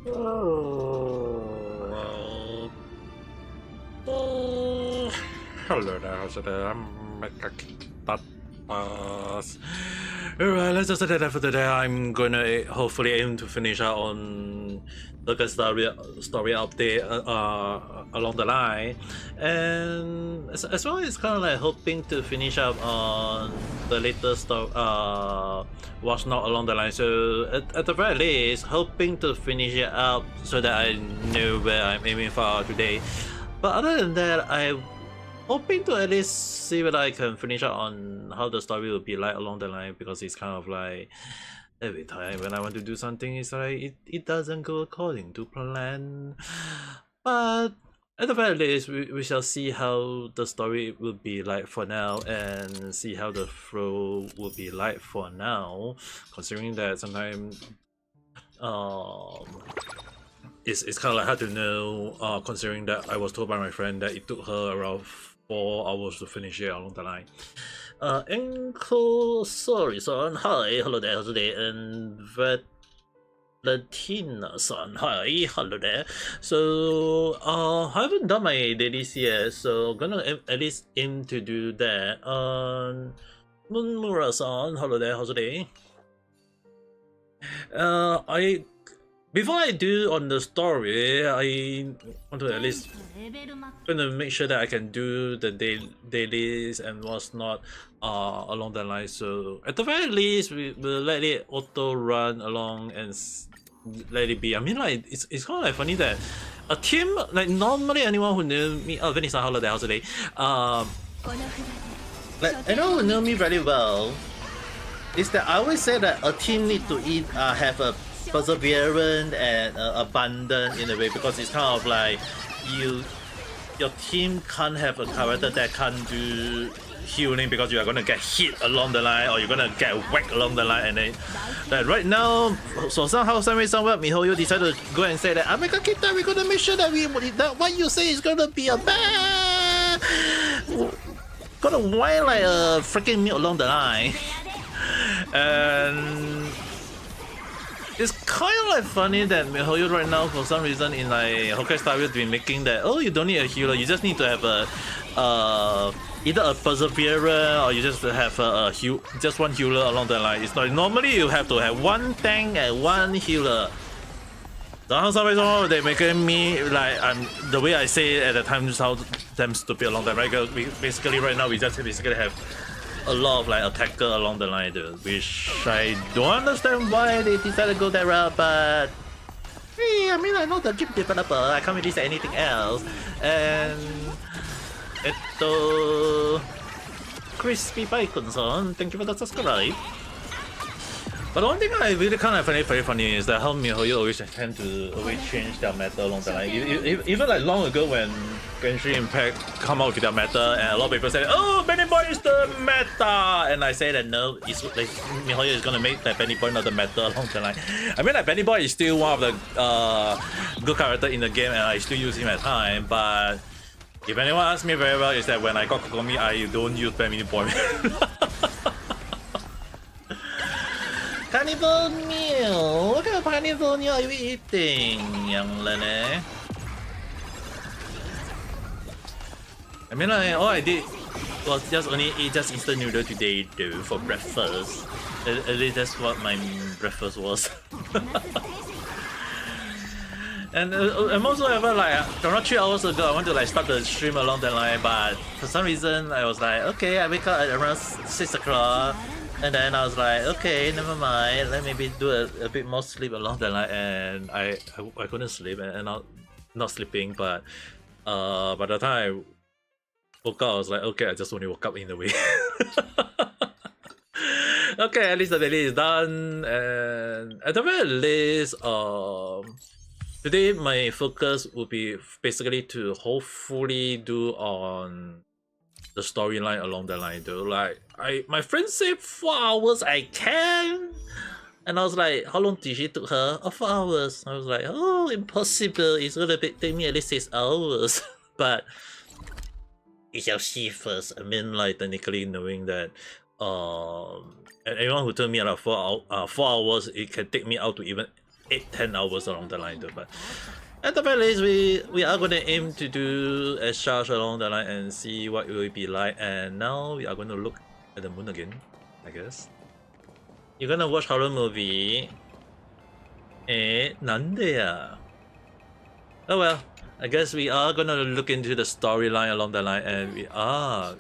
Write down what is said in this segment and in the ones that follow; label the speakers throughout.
Speaker 1: Oh, hello there, how's it? Ame Gakita. Alright, let's just say that for today. I'm gonna hopefully aim to finish out on the story update along the line, and as well as kind of like hoping to finish up on the latest Watch Not along the line. So at the very least, hoping to finish it up so that I know where I'm aiming for today. But other than that, I'm hoping to at least see whether I can finish up on how the story will be like along the line, because it's kind of like every time when I want to do something, it's like it doesn't go according to plan. But at the very least, we shall see how the story will be like for now, and see how the flow will be like for now, considering that sometimes it's kind of like hard to know, considering that I was told by my friend that it took her around 4 hours to finish it along the line. Enco, sorry, son. Hi, hello there, how's it? And Valentina, son. Hi, hello there. So, I haven't done my dailies yet, so gonna at least aim to do that. Munmura-san, hello there, how's it? Before I do on the story, I want to at least gonna make sure that I can do the dailies and what's not along the line. So at the very least, we will let it auto run along and let it be. I mean, like it's kind of like funny that a team, like normally anyone who knew me, Vanessa, hello there, how's it? Like anyone who know me very well is that I always say that a team need to have a perseverance and abundance in a way, because it's kind of like your team can't have a character that can't do healing because you are gonna get hit along the line, or you're gonna get whacked along the line, and then like right now, so somehow, somewhere, Mihoyo decided to go and say that Ame Gakita, we're gonna make sure that that what you say is gonna be a bad, gonna whine like a freaking mute along the line. And it's kind of like funny that Mihoyo right now, for some reason, in like Honkai style, has been making that, oh, you don't need a healer, you just need to have a either a perseverer, or you just have just one healer along the line. It's like normally you have to have one tank and one healer. So some reason they making me like the way I say it at the time sounds damn stupid along that, right? Because we basically right now we just basically have a lot of like attacker along the line, dude, which I don't understand why they decided to go that route, but hey, I mean, I know the game developer, I can't really say anything else. And Crispy Bacon-san, thank you for the subscribe. But the one thing I really kind of find it very funny is that how Mihoyo always tend to change their meta along the line. Even like long ago when Genshin Impact come out with their meta, and a lot of people say, oh, Benny Boy is the meta, and I say that no, it's like Mihoyo is gonna make that Benny Boy not the meta along the line. I mean, like Benny Boy is still one of the good character in the game, and I still use him at time. But if anyone asks me very well, is that when I got Kokomi, I don't use Benny Boy. Carnival meal! What kind of carnival meal are you eating, young Lene? I mean, like, all I did was just only eat just instant noodle today, though, for breakfast. At least that's what my breakfast was. And also, ever like around 3 hours ago, I want to like start the stream along that line, but for some reason, I was like, okay, I wake up at around 6 o'clock. And then I was like, okay, never mind. Let me do a bit more sleep along the line, and I couldn't sleep, and not sleeping. But by the time I woke up, I was like, okay, I just only woke up in a way. Okay, at least the daily is done, and at the very least, today my focus will be basically to hopefully do on the storyline along the line, though. Like my friend said 4 hours I can, and I was like, how long did she took her? 4 hours. I was like, oh, impossible, it's gonna take me at least 6 hours. But we shall see first. I mean, like, technically knowing that and anyone who told me like 4 hours, it can take me out to even 8-10 hours along the line, though. But at the very least, we are gonna aim to do a charge along the line and see what it will be like. And now we are gonna look at the moon again, I guess. You're gonna watch horror movie. 난데야. Oh well, I guess we are gonna look into the storyline along the line, and we are.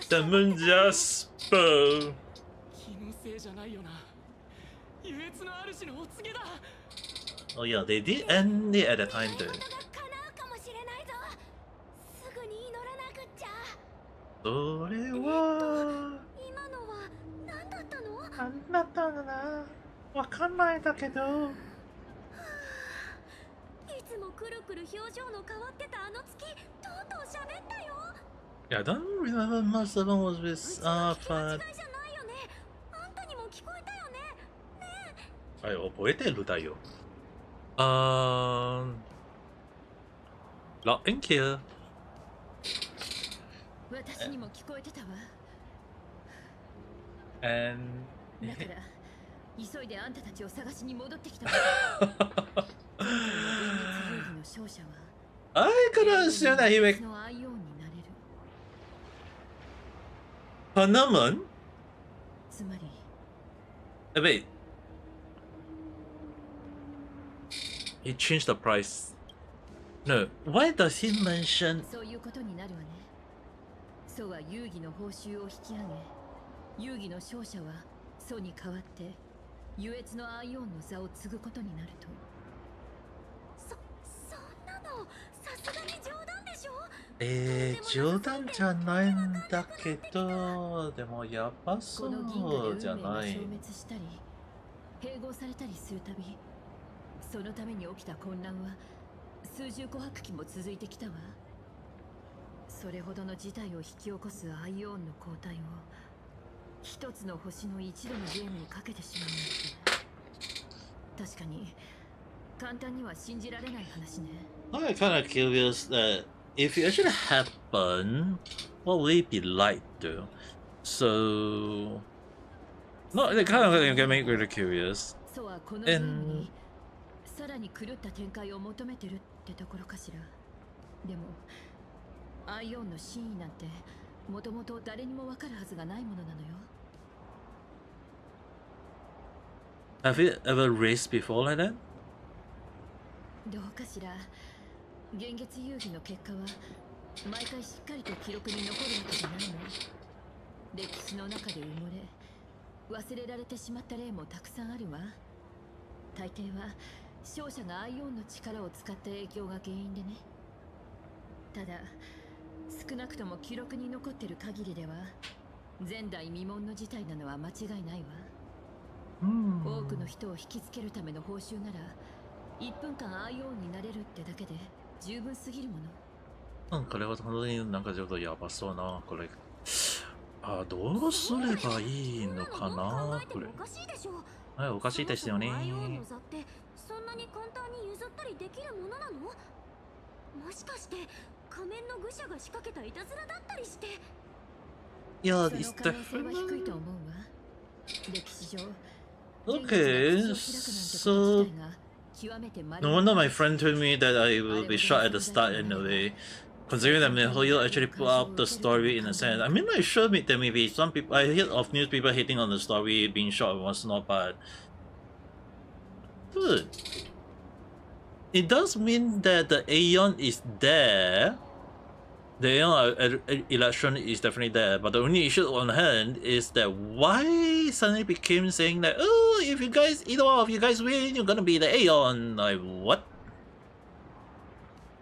Speaker 1: The moon just spoke. Oh yeah, they did end it at the time though. それは何だったのな。わかんないんだけど。いつもくるくる表情の変わってたあの月、とうとう喋ったよ。Yeah, I don't remember much of it was with but はい、覚えてるだよ。Lock and kill. 私にも聞こえてたわ。And だから急いであんたたちを探しに戻ってきたわ。I could assume that he would. Panamon? Wait. He changed the price. No. Why does he mention? そういうことになるわね。そうは遊戯の報酬を引き上げ、遊戯の勝者はそうに代わって優越のアイオンの座を継ぐことになると。そんなのさすがに冗談でしょ。冗談じゃないんだけど、でもやっぱそうじゃない。消滅したり併合されたりするたび、そのために起きた混乱は数十琥珀期も続いてきたわ。それほどの事態を引き起こすアイオンの抗体を一つの星の一度のゲームにかけてしまうなんて、確かに簡単には信じられない話ね。I'm kind of curious that if it actually happened, what would it be like though? So, no, it kind of can make me really curious. And さらに狂った展開を求めてるってところかしら。でもアイオンの真意なんてもともと誰にもわかるはずがないものなのよ。Have you ever raced before like that? どうかしら。現月遊戯の結果は毎回しっかりと記録に残るわけじゃないの。歴史の中で埋もれ忘れられてしまった例もたくさんあるわ。大抵は勝者がアイオンの力を使った影響が原因でね。ただ少なくとも記録に残ってる限りでは前代未聞の事態なのは間違いないわ。多くの人を引きつけるための報酬なら1分間アイオンになれるってだけで十分すぎるもの。これは本当になんかちょっとやばそうな。これどうすればいいのかなこれ。はい、おかしいですよね。そんなに簡単に譲ったりできるものなの？もしかして仮面の愚者が仕掛けたいたずらだったりして。いや、it's definitely. Okay, so no wonder my friend told me that I will be shot at the start in a way. Considering that Mihoyo actually put up the story in a sense. I mean, like, sure, there may be some people. I heard of news people hating on the story being shot and whatnot, but good. It does mean that the Aeon is there. The Aeon election is definitely there, but the only issue on hand is that why suddenly became saying that, oh, if you guys, either one of you guys win, you're gonna be the Aeon. Like, what?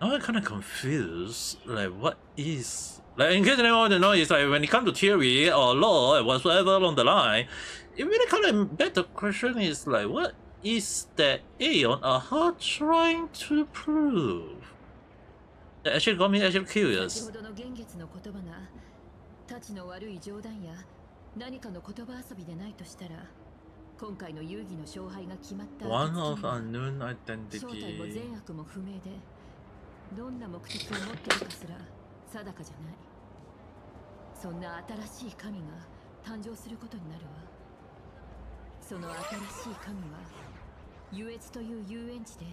Speaker 1: Now I'm kind of confused. Like, what is... Like, in case anyone want to know, it's like, when it comes to theory or law or whatsoever along the line, it really kind of begs the question is, like, what is that Aeon are trying to prove? That actually got me actually curious. One of unknown identity. どんな目的を持っているかすら定かじゃない。そんな新しい神が誕生することになるわ。その新しい神は
Speaker 2: 優越という遊園地で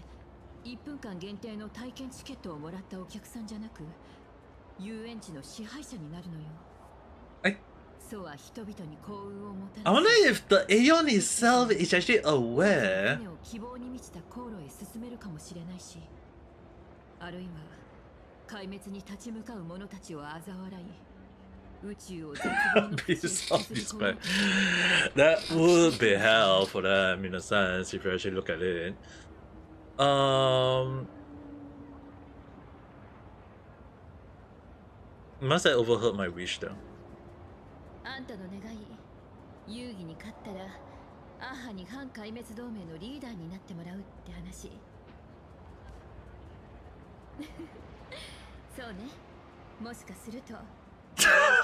Speaker 2: 1分間限定の体験チケットをもらったお客さんじゃなく、遊園地の支配者になるのよ。そうは人々に幸運をもたらす。
Speaker 1: I wonder if the Aeon itself is actually aware.
Speaker 2: 船を希望に満ちた航路へ進めるかもしれないし、あるいは壊滅に立ち向かう者たちを嘲笑い、宇宙を絶望の淵に引きずり込む。
Speaker 1: That would be hell for them in a sense if you actually look at it. Must have overheard my wish though.
Speaker 2: あんたの願い、遊戯に勝ったらアハに反壊滅同盟のリーダーになってもらうって話。そうね、もしかすると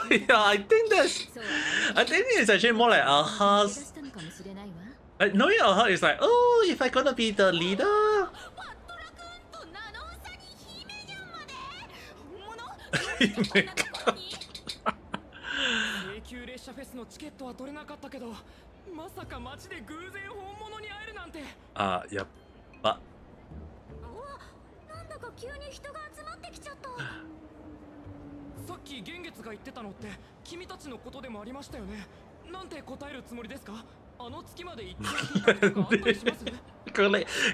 Speaker 1: Yeah, I think it's actually more like Aha's. Knowing Aha is like, oh, if I gonna be the leader.
Speaker 3: 急列車フェスのチケットは取れなかったけど、まさか街で偶然本物に会えるなんて。
Speaker 1: あ、やっぱ。
Speaker 2: なんだか急に人が集まってきちゃった。
Speaker 3: さっき玄月が言ってたのって君たちのことでもありましたよね。なんて答えるつもりですか？あの月まで行っていたりとかあったりします？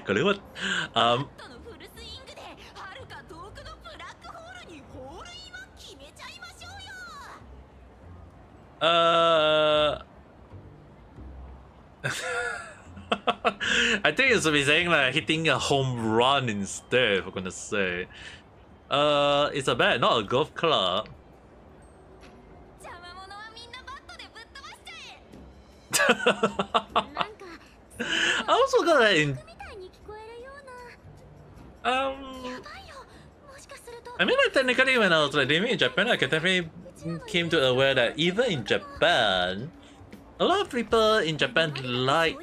Speaker 1: これはI think it's be saying like hitting a home run instead, for goodness sake. It's a bat, not a golf club. I also got that in. I mean, like, technically, when I was like living in Japan, I definitely came to aware that even in Japan, a lot of people in Japan like.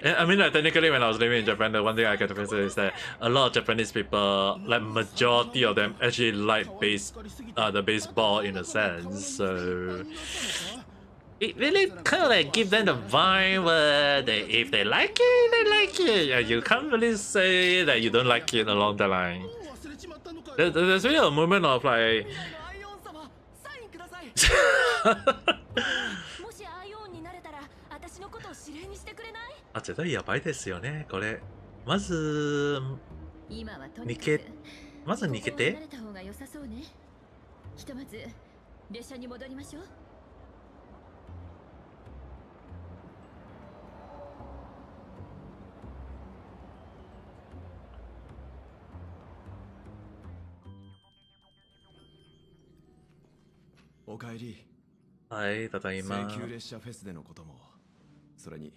Speaker 1: I mean, like, technically, when I was living in Japan, the one thing I can say is that a lot of Japanese people, like majority of them, actually like the baseball in a sense. So it really kind of like give them the vibe where if they like it, they like it. Yeah, you can't really say that you don't like it along the line. There's really a moment of like. あ、絶対やばいですよね、これ。まず逃げて。
Speaker 2: ひとまず列車に戻りましょう。
Speaker 4: おかえり。
Speaker 1: はい、ただいま。
Speaker 4: 請求列車フェスでのことも、それに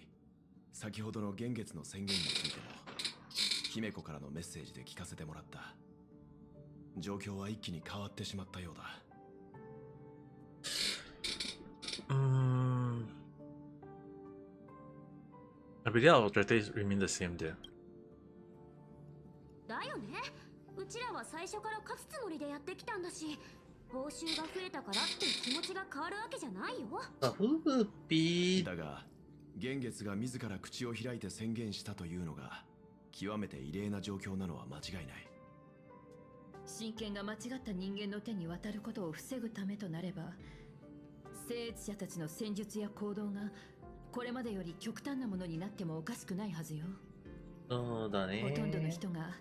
Speaker 4: 先ほどの玄月の宣言についても姫子からのメッセージで聞かせてもらった。状況は一気に変わってしまったようだ。
Speaker 1: I believe our objectives remain the same there.
Speaker 5: だよね。うちらは最初から勝つつもりでやってきたんだし、報酬が増えたからって気持ちが変わるわけじゃないよ。
Speaker 4: だが玄月が自ら口を開いて宣言したというのが極めて異例な状況なのは間違いない。
Speaker 2: 神権が間違った人間の手に渡ることを防ぐためとなれば、聖越者たちの戦術や行動がこれまでより極端なものになってもおかしくないはずよ。
Speaker 1: そうだね。
Speaker 2: ほとんどの人が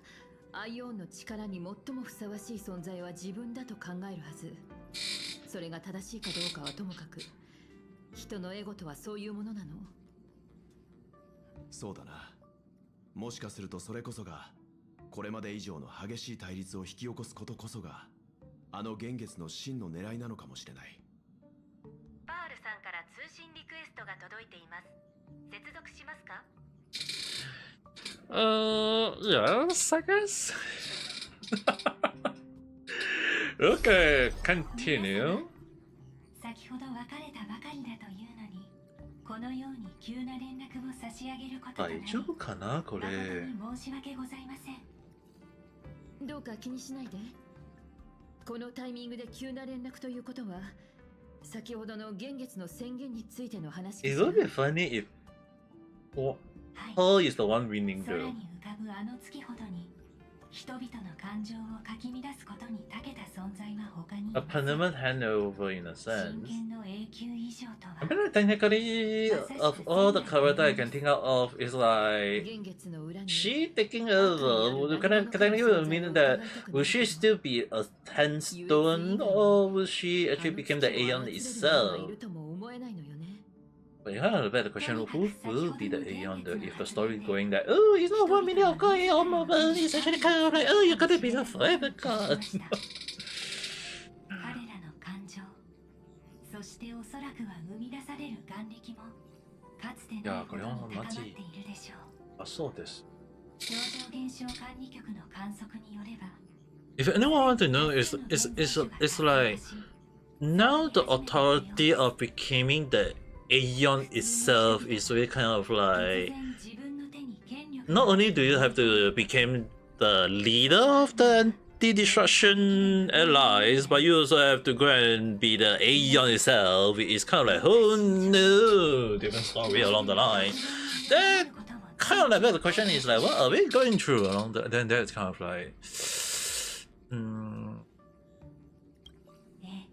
Speaker 2: アイオンの力に最もふさわしい存在は自分だと考えるはず。それが正しいかどうかはともかく、人のエゴとはそういうものなの。
Speaker 4: そうだな。もしかするとそれこそがこれまで以上の激しい対立を引き起こすことこそがあの玄月の真の狙いなのかもしれない。
Speaker 5: パールさんから通信リクエストが届いています。接続しますか
Speaker 1: ？Yes, I guess. Okay, continue.
Speaker 6: 先ほど別れたばかりだというのに、このように急な連絡を差し上げることとなり、
Speaker 1: 大丈夫かなこれ。
Speaker 6: 誠に申し訳ございません。
Speaker 2: どうか気にしないで。このタイミングで急な連絡ということは、先ほどの現月の宣言についての話
Speaker 1: It
Speaker 2: かしら。
Speaker 1: would be funny if
Speaker 6: はい
Speaker 1: Paul is the one winning
Speaker 6: 空
Speaker 1: though.
Speaker 6: に浮かぶあの月ほどに人々の感情をかき乱すことに長けた存在は他にい
Speaker 1: A
Speaker 6: ません。
Speaker 1: permanent handover in a
Speaker 6: 真
Speaker 1: sense.
Speaker 6: 剣の永久以上と
Speaker 1: I
Speaker 6: は
Speaker 1: mean, technically, of all the character I can think of, is like
Speaker 2: 現月の裏に
Speaker 1: she taking over. Can I technically mean that will she still be a 10 stone, or will she actually become the Aeon
Speaker 2: い
Speaker 1: itself?
Speaker 2: るとも思えないのよね。
Speaker 1: But you have a better question of who will be the Aeon though, if the story going that, oh, it's not 1 million of Aeon moment, it's actually kind of like, oh, you're gonna be the forever god.
Speaker 6: 彼らの感情、そしておそらくは生み出される眼力もかつてないほどに高まっているでしょう。
Speaker 1: I saw this.
Speaker 6: 超常現象管理局の観測によれば、
Speaker 1: If anyone want to know, it's like now the authority of becoming the Aeon itself is really kind of
Speaker 6: 突
Speaker 1: like
Speaker 6: 然自分の手に権力
Speaker 1: not only do you have to become the leader of the anti-destruction allies, but you also have to go and be the Aeon itself. It's kind of like, oh no, different story along the line. That kind of like the question is like, what are we going through along the? Then that's kind of like,
Speaker 6: ええ、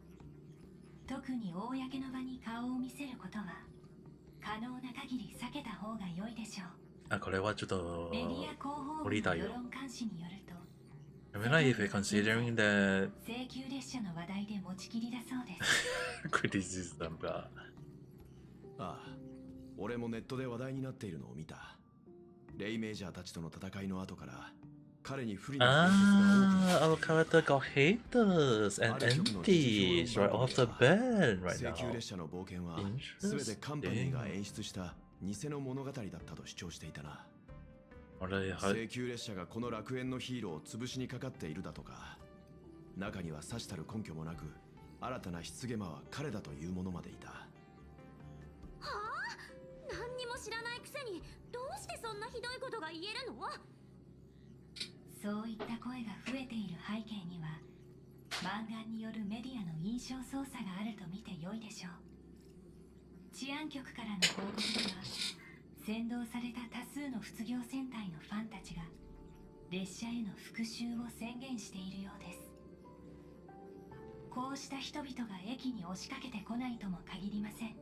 Speaker 6: 特に公の場に顔を見せることは可能な限り避けた方が良いでしょう。
Speaker 1: あ、これはちょっと
Speaker 6: メディア広報部
Speaker 1: 無理だよ。
Speaker 6: の世論監視によると、
Speaker 1: I mean, like if you're considering that
Speaker 6: 請求列車の話題で持ちきりだそうです。
Speaker 1: criticism が、
Speaker 4: ああ、俺もネットで話題になっているのを見た。レイメージャーたちとの戦いの後から彼に不利な伝説が多く
Speaker 1: our character got haters and enemies right off the bat right
Speaker 4: 請
Speaker 1: now.
Speaker 4: 求列車の冒険は全てカンパニーが演出した偽の物語だったと主張していたな。請求列車がこの楽園のヒーローを潰しにかかっているだとか、中にはさしたる根拠もなく新たな棺魔は彼だというものまでいた。
Speaker 5: はあ、何にも知らないくせにどうしてそんなひどいことが言えるの？
Speaker 6: そういった声が増えている背景には、漫画によるメディアの印象操作があると見て良いでしょう。治安局からの報告では、先導された多数の仏業戦隊のファンたちが列車への復讐を宣言しているようです。こうした人々が駅に押しかけてこないとも限りません。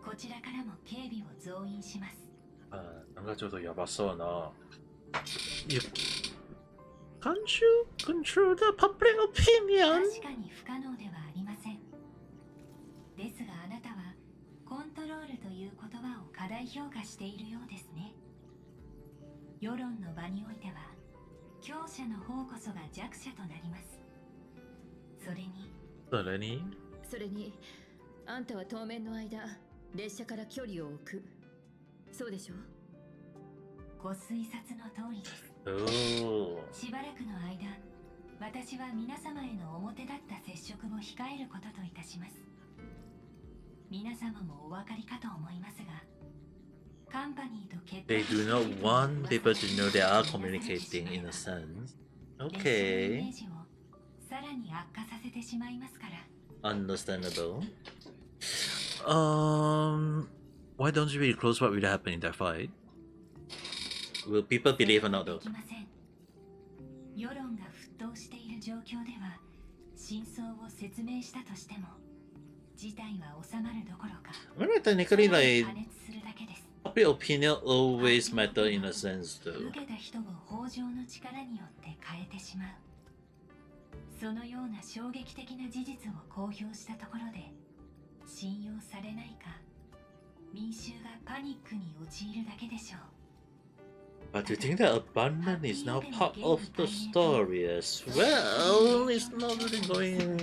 Speaker 6: こちらからも警備を増員します。
Speaker 1: なんかちょっとやばそうな。Can't you control the public opinion?
Speaker 6: 確かに不可能ではありません。ですがあなたはコントロールという言葉を過大評価しているようですね。世論の場においては強者の方こそが弱者となります。それに
Speaker 2: あんたは当面の間列車から距離を置く。そうでしょう？
Speaker 6: ご推察の通りです。しばらくの間、私は皆様への表立った接触を控えることといたします。皆様もお分かりかと思いますが、カンパニーと決
Speaker 1: They do not want people to know they are communicating in a sense.
Speaker 6: 列車のイメ
Speaker 1: Okay.
Speaker 6: ージをさらに悪化させてしまいますから。
Speaker 1: Understandable. Why don't you really close what will happen in that fight? Will people believe or not though?
Speaker 6: できません。世論が沸騰している状況では真相を説明したとしても事態は収まるどころか
Speaker 1: Well, technically,
Speaker 6: さらに
Speaker 1: like
Speaker 6: 過熱するだけです。
Speaker 1: public opinion always matter in a sense
Speaker 6: 受
Speaker 1: though.
Speaker 6: けた人を北条の力によって変えてしまう。そのような衝撃的な事実を公表したところで信用されないか、民衆がパニックに陥るだけでしょう。
Speaker 1: But you think that abandon is now part of the story as well? It's not really going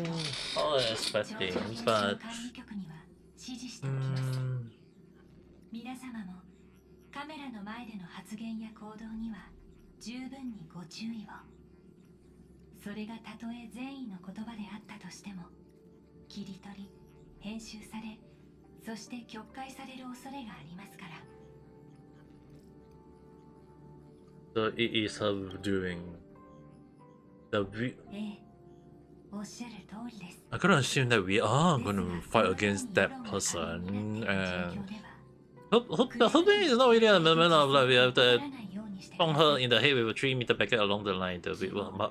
Speaker 1: how I expecting, but
Speaker 6: 管理局には指示しておきます。皆様もカメラの前での発言や行動には十分にご注意を。それがたとえ善意の言葉であったとしても切り取り編集され、そして曲解される恐れがありますから。
Speaker 1: so it is her doing. The
Speaker 6: ええ、おっしゃる通りです。
Speaker 1: I could assume that we are gonna fight against that person, and hoping it's not really a moment of like we have to bang her in the head with a 3-meter packet along the line though.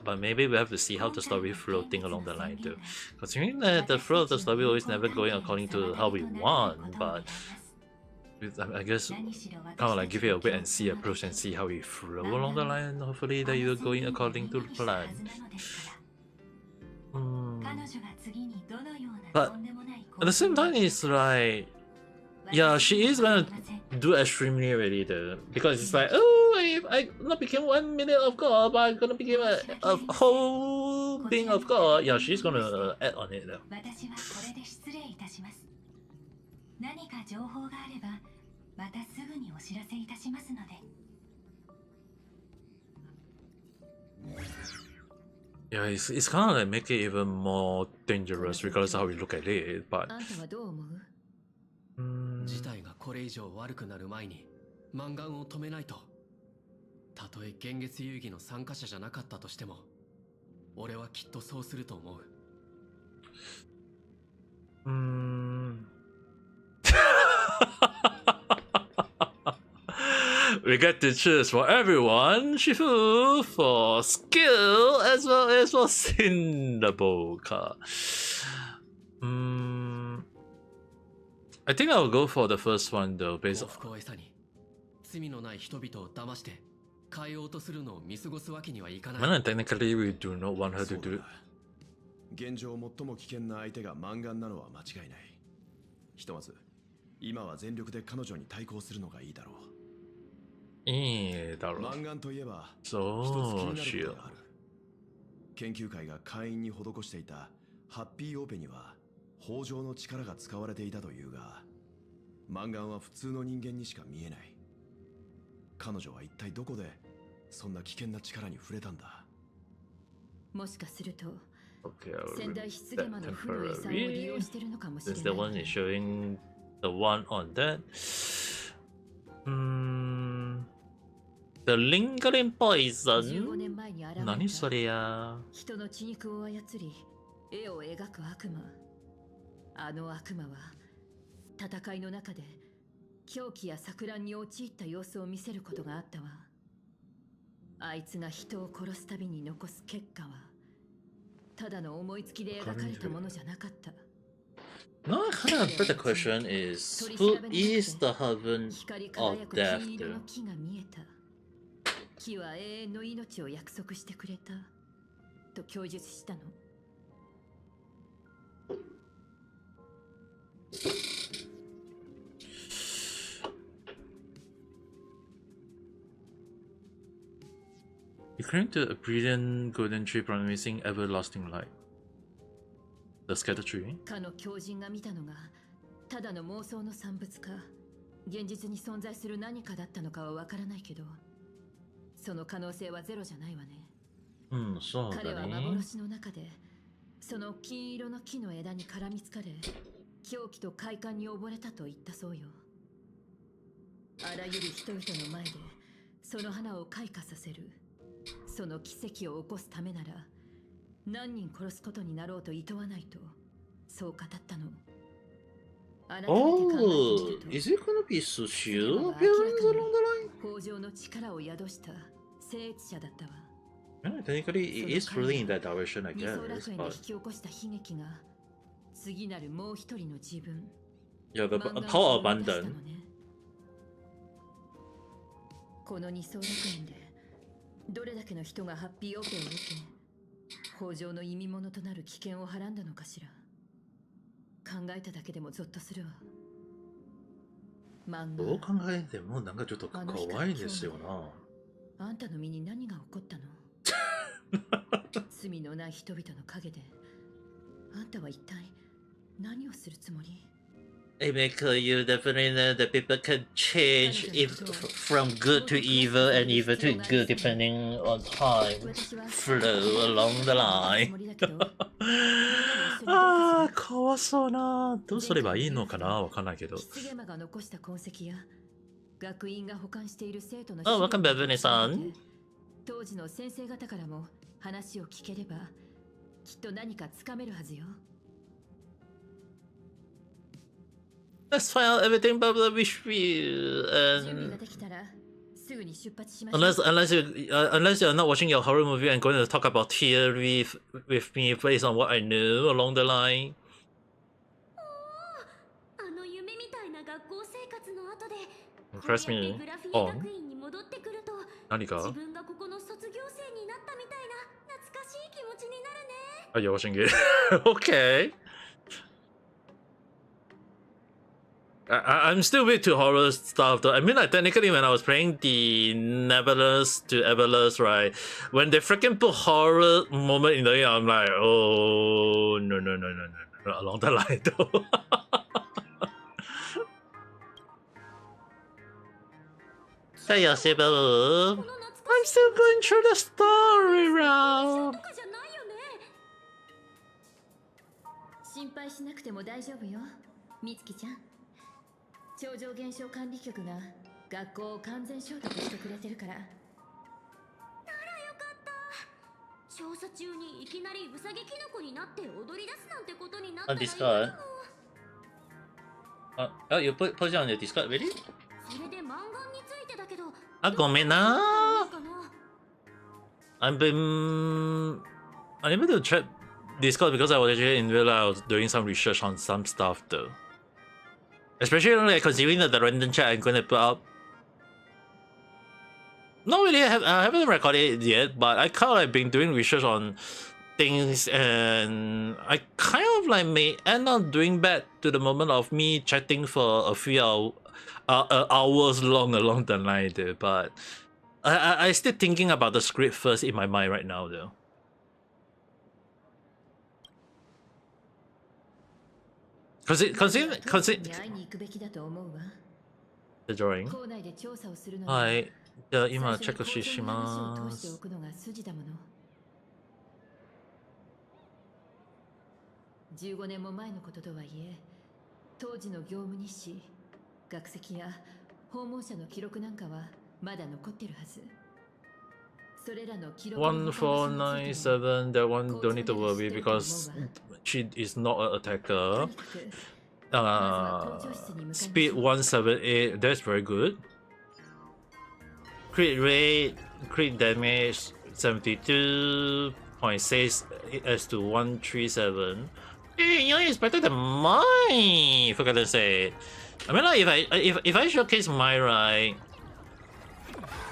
Speaker 1: But maybe we have to see how the story floating along the line though. Considering that the flow of the story always never going according to how we want, but I guess kind of like give it a wait and see approach and see how we flow along the line. Hopefully that you're going according to the plan. But at the same time, it's like, yeah, she is gonna do extremely already though, because it's like, oh, I not became 1 minute of God, but I'm gonna become a whole being of God. Yeah, she's gonna add on it though.
Speaker 6: 私はこれで失礼いたします。何か情報があればまたすぐにお知らせいたしますので。
Speaker 1: Yeah, it's kind of like make it even more dangerous regardless of how we look at it, but
Speaker 2: あんたはどう思う？
Speaker 7: 事態がこれ以上悪くなる前に満願を止めないと。たとえ現月遊戯の参加者じゃなかったとしても、俺はきっとそうすると思う。
Speaker 1: We get to choose for everyone, Shifu, for skill as well as for Cinnabon. I think I'll go for the first one though, based on...
Speaker 7: 幸福を餌に罪のない人々を騙して変えようとするのを見過ごすわけにはいかない。
Speaker 1: Well, technically we do not want her to do it.
Speaker 4: 現状最も危険な相手がマンガンなのは間違いない。ひとまず今は全力で彼女に対抗するのがいいだろう。
Speaker 1: いいだろう。
Speaker 4: マンガンといえば
Speaker 1: そうしよう。
Speaker 4: 研究会が会員に施していたハッピーオペには豊穣の力が使われていたというが、マンガンは普通の人間にしか見えない。彼女は一体どこでそんな危険な力に触れたんだ。
Speaker 2: もしかすると
Speaker 1: Okay,
Speaker 2: 仙台湿原の負の遺産を利用してるのかもしれない。
Speaker 1: Since the one is showing the one on that. The lingering poison?
Speaker 2: 15年前に現れた
Speaker 1: 何それや。
Speaker 2: 人の血肉を操り絵を描く悪魔。あの悪魔は戦いの中で狂気や錯乱に陥った様子を見せることがあったわ。あいつが人を殺すたびに残す結果はただの思いつきで描かれたものじゃなかった。
Speaker 1: No, kind of better question is who is the heaven of death?
Speaker 2: 木が見えた。木は永遠の命を約束してくれたと供述したの。
Speaker 1: He claimed to a brilliant golden tree promising everlasting light. The scatter tree?
Speaker 2: かの狂人が見たのがただの妄想の産物か現実に存在する何かだったのかはわからないけど、その可能性はゼロじゃないわね。
Speaker 1: そうだね。
Speaker 2: 彼は幻の中でその金色の木の枝に絡みつかれ狂気と快感に溺れたと言ったそうよ。あらゆる人々の前でその花を開花させる。その奇跡を起こすためなら何人殺すことになろうと厭わないとそう語ったの。
Speaker 1: Oh, is it gonna be Sushiro appearance along the line?
Speaker 2: 豊穣の力を宿した聖越者だったわ。
Speaker 1: Yeah, technically it is really in that direction, I
Speaker 2: 二層
Speaker 1: guess.
Speaker 2: 楽園で
Speaker 1: But
Speaker 2: 引き起こした悲劇が次なるもう一人の自分。
Speaker 1: yeah, the
Speaker 2: 漫画
Speaker 1: power
Speaker 2: を生み出した
Speaker 1: abundant.
Speaker 2: のね。この二層楽園でどれだけの人がハッピーオペを受け豊穣の意味物となる危険をはらんだのかしら。考えただけでもゾッとするわ。漫画
Speaker 1: どう考えてもなんかちょっと怖いですよな。
Speaker 2: あんたの身に何が起こったの？罪のない人々の陰であんたは一体何をするつもり？
Speaker 1: Ame, you definitely know that people can change if from good to evil and evil to good depending on time flow along the line. ああ、怖そうな。どうすればいいのかな、わかんないけど。
Speaker 2: 失ゲマが残した痕跡や学院が保管している生徒の
Speaker 1: あ、welcome back, Vene-san.
Speaker 2: 当時の先生方からも話を聞ければきっと何かつかめるはずよ。
Speaker 1: Let's find out everything about the wish wheel.
Speaker 2: 準備が
Speaker 1: And
Speaker 2: できたらすぐに出発しましょう。
Speaker 1: unless you're not watching your horror movie and going to talk about theory with me based on what I knew along the line.
Speaker 5: あの夢みたいな学校生活の後で
Speaker 1: Impress
Speaker 5: こうや
Speaker 1: me
Speaker 5: ってグラフィ
Speaker 1: on
Speaker 5: ー学院に戻ってくると
Speaker 1: 何か
Speaker 5: 自分がここの卒業生になったみたいな懐かしい気持ちになるね。
Speaker 1: Are you watching it? Okay. I'm still weak to horror stuff though. I mean, like, technically when I was playing the Neverless to Everless, right, when they freaking put horror moment in the game, I'm like, oh no, along the line though. Hey Yoshiboo,
Speaker 5: この懐か
Speaker 1: I'm
Speaker 5: しい
Speaker 1: still going through the story
Speaker 5: と
Speaker 1: round.
Speaker 5: かじゃないよね。
Speaker 2: 心配しなくても大丈夫よ、みつきちゃん。超常現象管理局が学校を完全消毒してくれてるから。
Speaker 5: ならよかった。調査中にいきなりウサギキノコになって踊り出すなんてことになったら
Speaker 1: On
Speaker 5: 嫌
Speaker 1: Discord?
Speaker 5: だもん。
Speaker 1: Oh, you put it on your Discord, really?
Speaker 5: それでマンガンについてだけど、
Speaker 1: あ、ごめんな。
Speaker 5: どうしたらいいかな。
Speaker 1: I've been unable to check Discord because I was actually in real life. I was doing some research on some stuff though. Especially like considering that the random chat I'm going to put up. Not really, I haven't recorded it yet, but I kind of like been doing research on things, and I kind of like may end up doing bad to the moment of me chatting for a few hours long along the line there. But I still thinking about the script first in my mind right now though. Consider
Speaker 2: に会いに行くべきだと思うわ。
Speaker 1: the drawing.
Speaker 2: 校内で調査をするのに
Speaker 1: はい。じゃあ今
Speaker 2: 最初に
Speaker 1: チェックしま
Speaker 2: 校長に話を通してお
Speaker 1: す。
Speaker 2: くのが筋だもの。15年も前のこととはいえ、当時の業務日誌、学籍や訪問者の記録なんかはまだ残ってるはず。それらの記録の他の真実についても
Speaker 1: 1497, that one don't need to worry because she is not an attacker. Speed 178, that's very good. Crit rate, crit damage 72.6 as to 137. Hey, yours is better than mine, for goodness sake. I mean, like, if I showcase mine, right,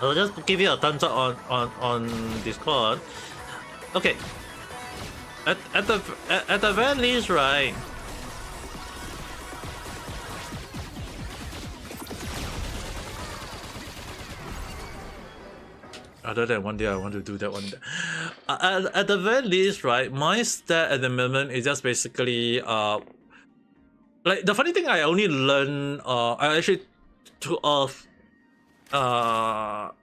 Speaker 1: I'll just give you a thumbs up on Discord. Okay. At the very least, right? Other than one day I want to do that one day. At the very least, right? My stat at the moment is just basically like the funny thing I only learned I actually took off a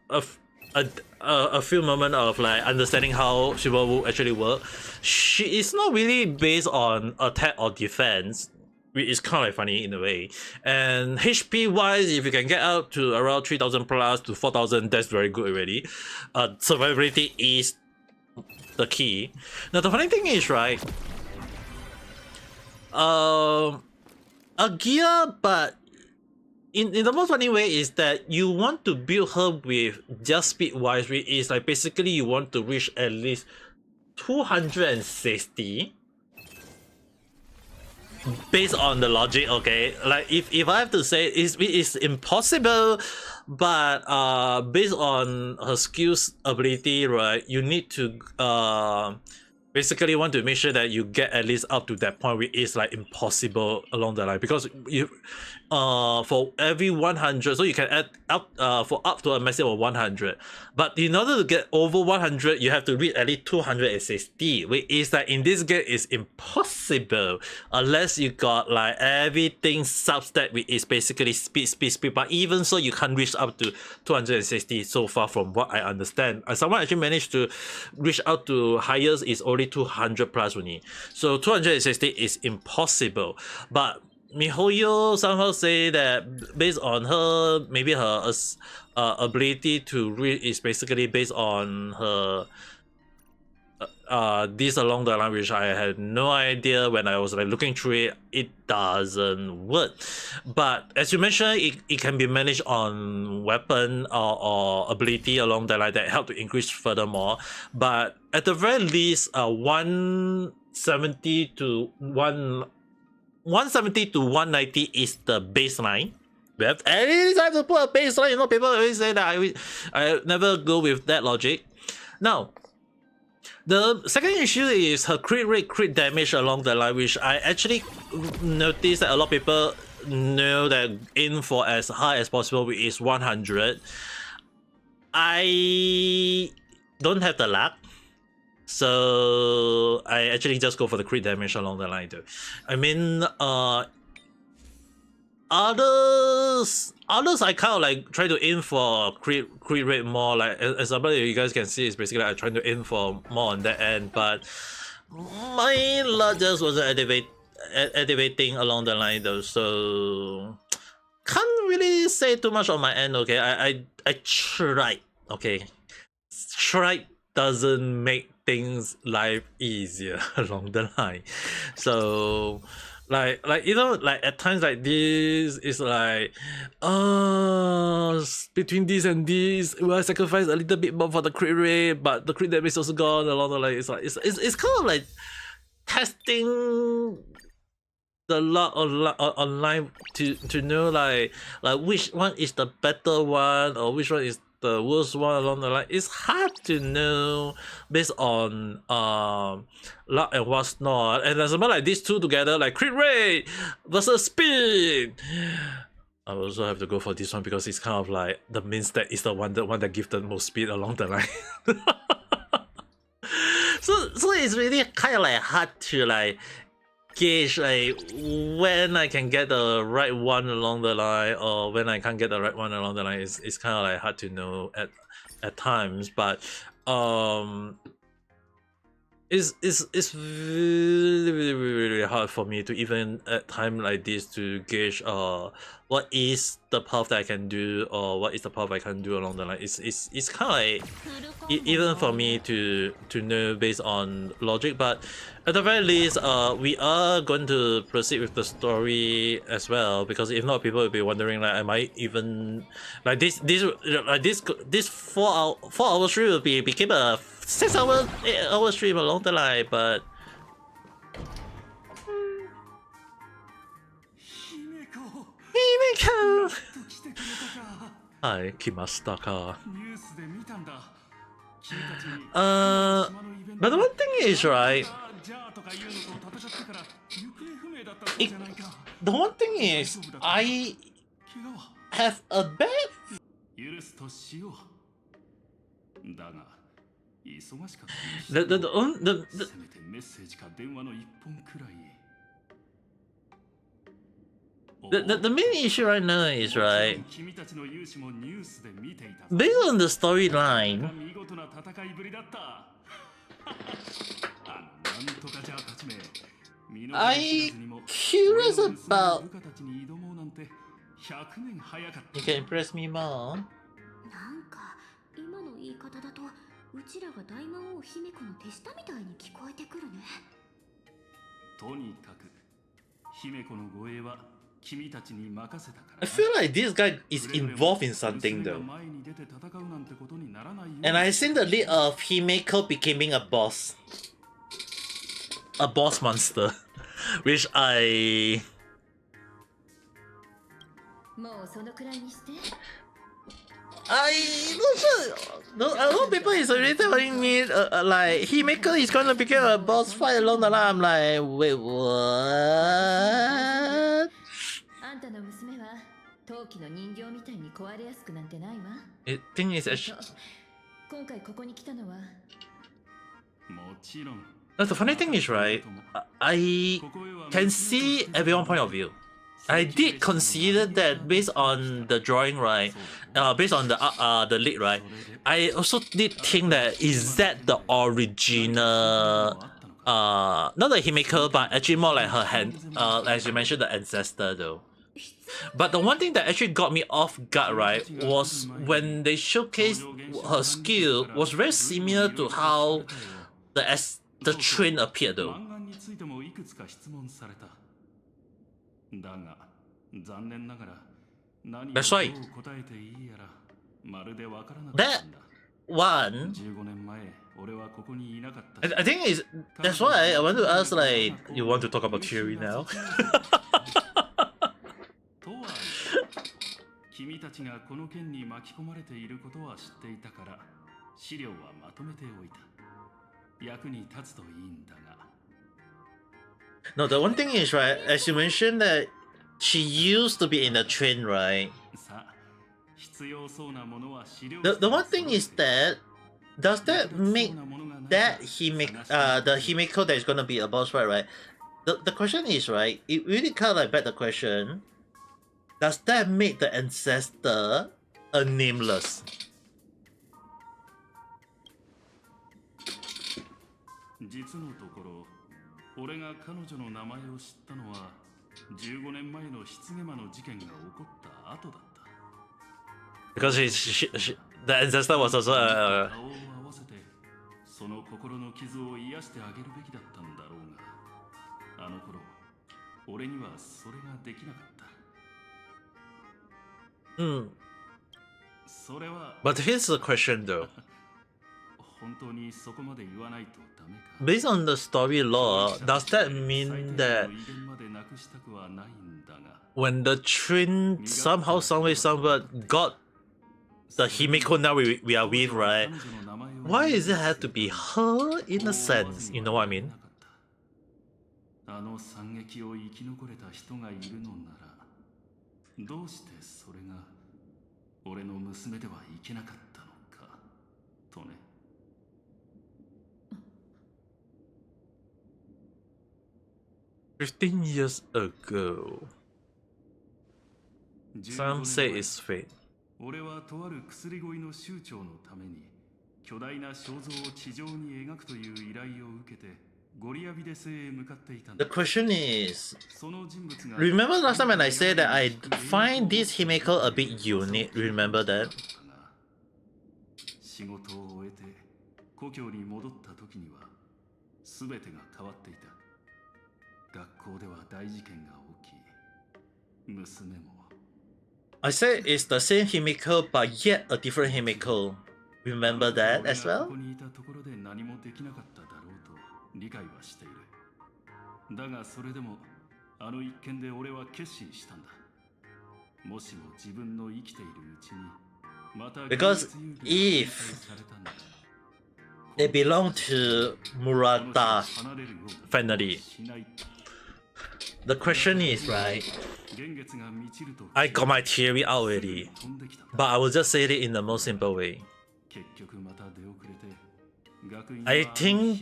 Speaker 1: few moments of like understanding how Shibawu actually work. She is not really based on attack or defense, which is kind of like funny in a way. And HP wise, if you can get out to around 3000 plus to 4000, that's very good already. Survivability is the key. Now the funny thing is, right, a gear, but in the most funny way is that you want to build her with just speed wise, which is like basically you want to reach at least 260 based on the logic. Okay, like if I have to say it's impossible, but based on her skills ability, right, you need to basically want to make sure that you get at least up to that point, which is like impossible along the line, because you for every 100, so you can add up for up to a maximum of 100, but in order to get over 100 you have to reach at least 260, which is like in this game is impossible unless you got like everything substat, which is basically speed, but even so you can't reach up to 260 so far from what I understand. Someone actually managed to reach out to highest is only 200 plus only, so 260 is impossible. But MiHoYo somehow say that based on her, maybe her ability to read is basically based on her this along the line, which I had no idea when I was like looking through it, it doesn't work. But as you mentioned, it can be managed on weapon or ability along the line that help to increase furthermore. But at the very least, 170 to 190 is the baseline. We have any time to put a baseline. You know, people always say that I never go with that logic. Now, the second issue is her crit damage along the line, which I actually noticed that a lot of people know that aim for as high as possible, which is 100. I don't have the luck, so I actually just go for the crit damage along the line too. I mean, others I kind of like try to aim for crit rate more. Like example, you guys can see is basically I trying to aim for more on that end, but my luck just wasn't elevating along the line though, so can't really say too much on my end. Okay, I tried. Okay, tried doesn't make things life easier along the line, so. Like you know, like at times like this is like, between this and this, will I sacrifice a little bit more for the crit rate, but the crit damage is also gone along the line. It's like it's kind of like testing the luck online to know like which one is the better one or which one is the worst one along the line. It's hard to know based on luck and what's not. And as about like these two together, like crit rate versus speed, I also have to go for this one because it's kind of like the main stat is the one that gives the most speed along the line. so it's really kind of like hard to like gauge like when I can get the right one along the line or when I can't get the right one along the line. It's kind of like hard to know at times, but it's really hard for me to even at time like this to gauge what is the path that I can do or what is the path I can do along the line. It's kind of like even for me to know based on logic, but at the very least we are going to proceed with the story as well, because if not people will be wondering like am I even like this 4-hour stream became a 6-hour stream along the line, but Himeko! Hi, kimashita ka. But the one thing is, right, the one thing is, I have a bad the main issue right now is, right, based on the storyline, I'm curious about. You can impress me more.
Speaker 5: なんか今の言い方だとうちらが大魔王姫子の手下みたいに聞こえてくるね。
Speaker 8: とにかく姫子の護衛は君たちに任せたから。
Speaker 1: I feel like this guy is involved in something though. And I seen the lead of Himeko becoming a boss monster, which I.
Speaker 2: もうそのくらいにして。
Speaker 1: I'm not sure. A lot of people is already telling me like Himeko is gonna become a boss fight along the line. I'm like, wait, what?
Speaker 2: あんたの娘は陶器の人形みたいに壊れやすくなんてないわ。
Speaker 1: The thing is, actually,
Speaker 2: 今回ここに来たのは。
Speaker 8: もちろん。
Speaker 1: the funny thing is, right, I can see everyone's point of view. I did consider that based on the drawing, right, based on the lead, right, I also did think that is that the original, not the Himeko, but actually more like her hand, as you mentioned, the ancestor though. But the one thing that actually got me off guard, right, was when they showcased her skill was very similar to how the train appeared though.
Speaker 8: 漫画についてもいくつか質問された。だが残念ながら何をどう
Speaker 1: That's right.
Speaker 8: 答えていいやらまるでわからなかったんだ。
Speaker 1: One,
Speaker 8: 15年前俺はここにいなかった。
Speaker 1: I think that's why I want to ask, like, you want to talk about theory now?
Speaker 8: とはいえ君たちがこの件に巻き込まれていることは知っていたから資料はまとめておいた。役に立つといいんだが。
Speaker 1: No, the one thing is, right, as you mentioned that she used to be in the train, right?
Speaker 8: さあ必要そうなものは資料。
Speaker 1: The one thing is that, does that make that the Himiko that is gonna be a boss fight, right? The question is, right, it really kind of like beg the question, does that make the ancestor a nameless?
Speaker 8: 実のところ俺が彼女の名前を知ったのは15年前の失ゲマの事件が起こった後だった。
Speaker 1: Because the ancestor was also
Speaker 8: 顔を合わせてその心の傷を癒してあげるべきだったんだろうが、あの頃俺にはそれができなかった。それは
Speaker 1: But here's the question though.
Speaker 8: 本当にそこまで言わないとダメか。
Speaker 1: Based on the story lore, does that mean that when the train somehow, someway, somewhere got the Himiko now we are with, right? Why does it have to be her in a sense? You know what I mean?
Speaker 8: あの惨劇を生き残れた人がいるのなら、どうしてそれが俺の娘ではいけなかったのかとね。
Speaker 1: 15 years ago, some say it's fate.
Speaker 8: 俺はとある薬乞いの酋長のために巨大な肖像を地上に描くという依頼を受けてゴリアビデ星へ向かっていたんだ。
Speaker 1: The question is, remember last time when I said that I find this Himiko a bit unique? Remember that?
Speaker 8: 仕事を終えて故郷に戻った時には全てが変わっていた。 学校では大事件が起き、娘も。
Speaker 1: I said it's the same Himiko, but yet a different Himiko. Remember that as well?
Speaker 8: ここにいたところで何もできなかっただろうと理解はしている。だがそれでもあの一件で俺は決心したんだ。もしも自分の生きているうちにまた
Speaker 1: Because if they belong to Murata family. The question is, right, I got my theory out already, but I will just say it in the most simple way. I think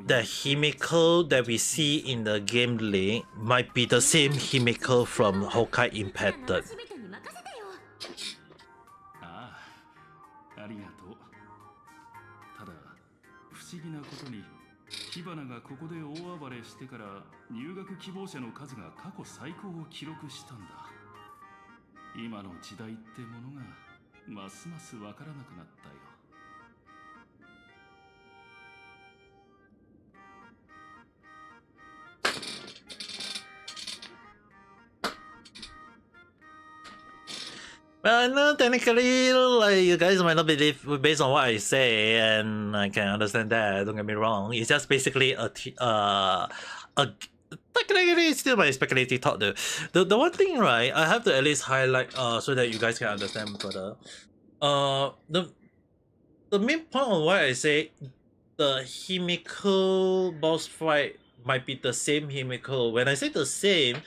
Speaker 1: the Himiko that we see in the game link might be the same Himiko from Honkai Impacted.
Speaker 8: ありがとう。ただ不思議なことに火花がここで大暴れしてから入学希望者の数が過去最高を記録したんだ。今の時代ってものがますますわからなくなったよ。
Speaker 1: Well, I know technically, like, you guys might not believe based on what I say, and I can understand that. Don't get me wrong. It's just basically technically it's still my speculative thought though. The one thing, right, I have to at least highlight so that you guys can understand further. The main point of why I say the Himiko boss fight might be the same Himiko. When I say the same,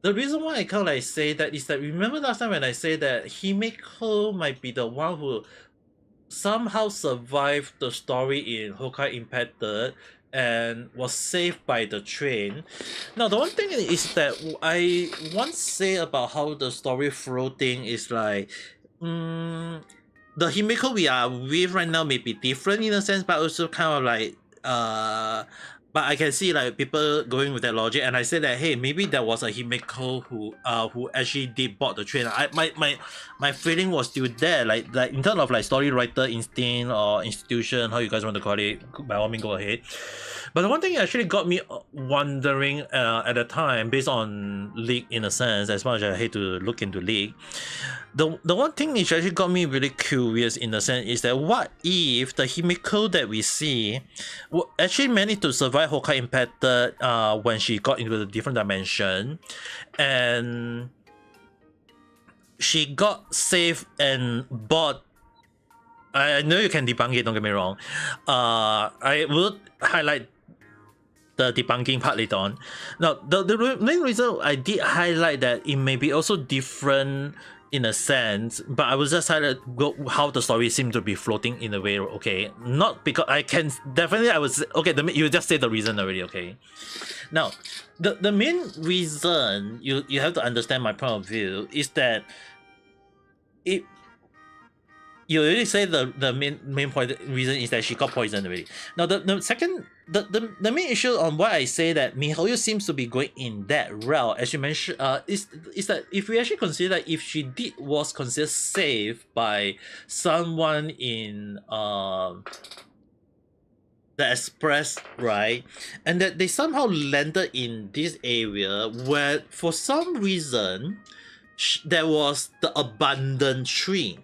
Speaker 1: the reason why I kind of like say that is that remember last time when I say that Himiko might be the one who somehow survived the story in Honkai Impacted and was saved by the train. Now the one thing is that I once say about how the story flow thing is like the Himiko we are with right now may be different in a sense, but also kind of like But I can see like people going with that logic, and I said that hey, maybe there was a Himeko who actually did bought the train. My feeling was still there, like in terms of like story writer instinct or institution, how you guys want to call it, by all means go ahead. But the one thing actually got me wondering at the time, based on League in a sense, as much as I hate to look into League, the one thing which actually got me really curious in a sense is that what if the Himiko that we see actually managed to survive Honkai Impacted when she got into the different dimension, and she got saved and bought. I know you can debunk it, don't get me wrong. I would highlight the debunking part later on. Now, the main reason I did highlight that it may be also different in a sense, but I was just highlight how the story seemed to be floating in a way, okay? Not because I can definitely, I was, okay, you just say the reason already, okay? Now, the main reason you have to understand my point of view is that you already say the main point reason is that she got poisoned already. Now the second the main issue on why I say that MiHoYo seems to be going in that route, as you mentioned, is that if we actually consider that if she was considered safe by someone in the Express, right, and that they somehow landed in this area where for some reason there was the abandoned tree.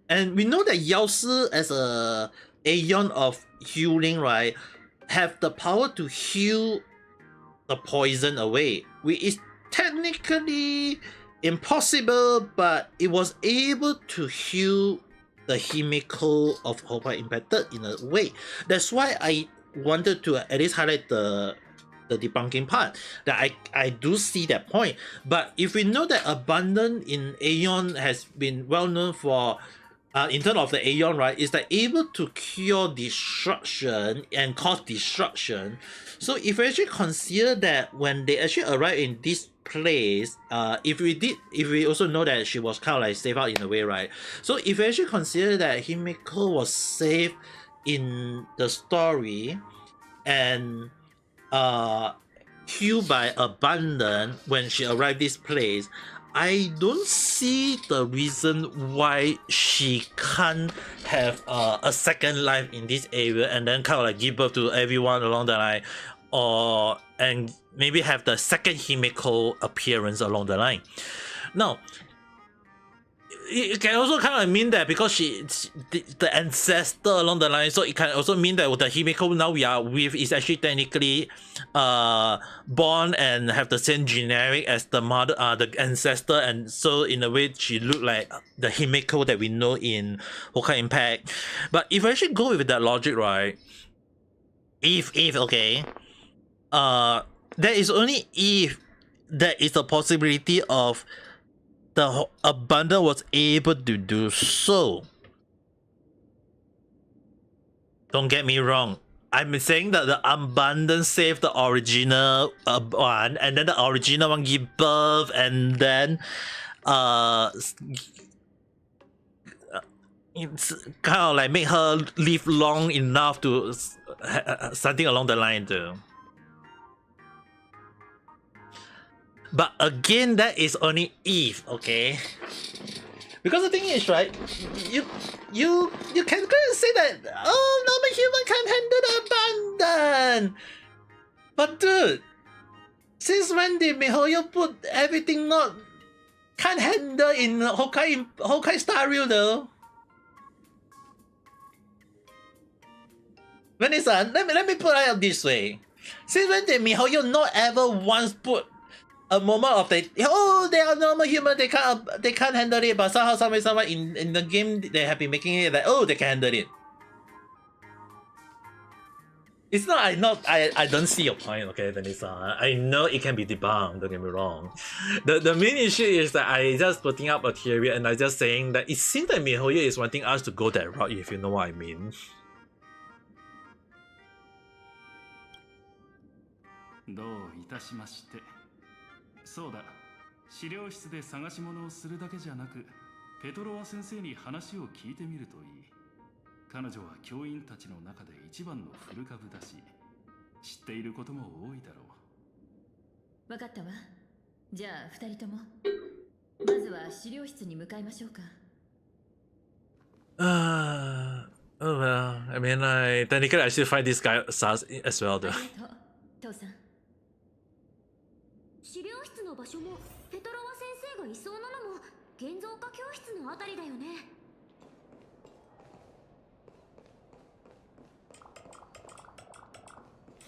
Speaker 1: And we know that Yao Shi, as a Aeon of healing, right, have the power to heal the poison away, which is technically impossible, but it was able to heal the Himiko of Honkai Impacted in a way. That's why I wanted to at least highlight the debunking part, that I do see that point. But if we know that Abundant in Aeon has been well known for in terms of the Aeon, right, is that able to cure destruction and cause destruction. So if we actually consider that when they actually arrive in this place, if we also know that she was kind of like saved out in a way, right? So if we actually consider that Himiko was saved in the story and healed by Abundant when she arrived this place, I don't see the reason why she can't have a second life in this area and then kind of like give birth to everyone along the line, and maybe have the second Himiko appearance along the line. Now, it can also kind of mean that because she the ancestor along the line, so it can also mean that the Himiko now we are with is actually technically born and have the same generic as the mother, the ancestor, and so in a way she look like the Himiko that we know in Honkai Impact. But if I actually go with that logic, right, if okay, there is only if there is a possibility of the Abundant was able to do so. Don't get me wrong, I'm saying that the Abundant saved the original one, and then the original one give birth, and then it's kind of like make her live long enough to something along the line too. But again, that is only if, okay? Because the thing is, right, you can go and say that, oh, normal human can't handle the Abundant. But dude, since when did MiHoYo put everything not can't handle in Honkai Star Rail though? Vanessa, let me put it this way. Since when did MiHoYo not ever once put a moment of they are normal human, they can't handle it, but somehow someone in the game they have been making it like, oh, they can handle it. It's not I don't see your point, okay, Vanessa. I know it can be debunked, don't get me wrong. The main issue is that I just putting up a theory and I just saying that it seems that MiHoYo is wanting us to go that route, if you know what I mean.
Speaker 8: どういたしまして。そうだ、資料室で探し物をするだけじゃなく、ペトロワ先生に話を聞いてみるといい。彼女は教員たちの中で一番の古株だし、知っていることも多いだろう。
Speaker 2: 分かったわ。じゃあ2人ともまずは資料室に向かいましょうか。
Speaker 1: Oh well, I mean, I technically I still find this guy sus as well,
Speaker 2: あ
Speaker 1: though.
Speaker 2: りがとう父さん。
Speaker 5: 資料室の場所もペトロワ先生がいそうなのも現像化教室のあたりだよね。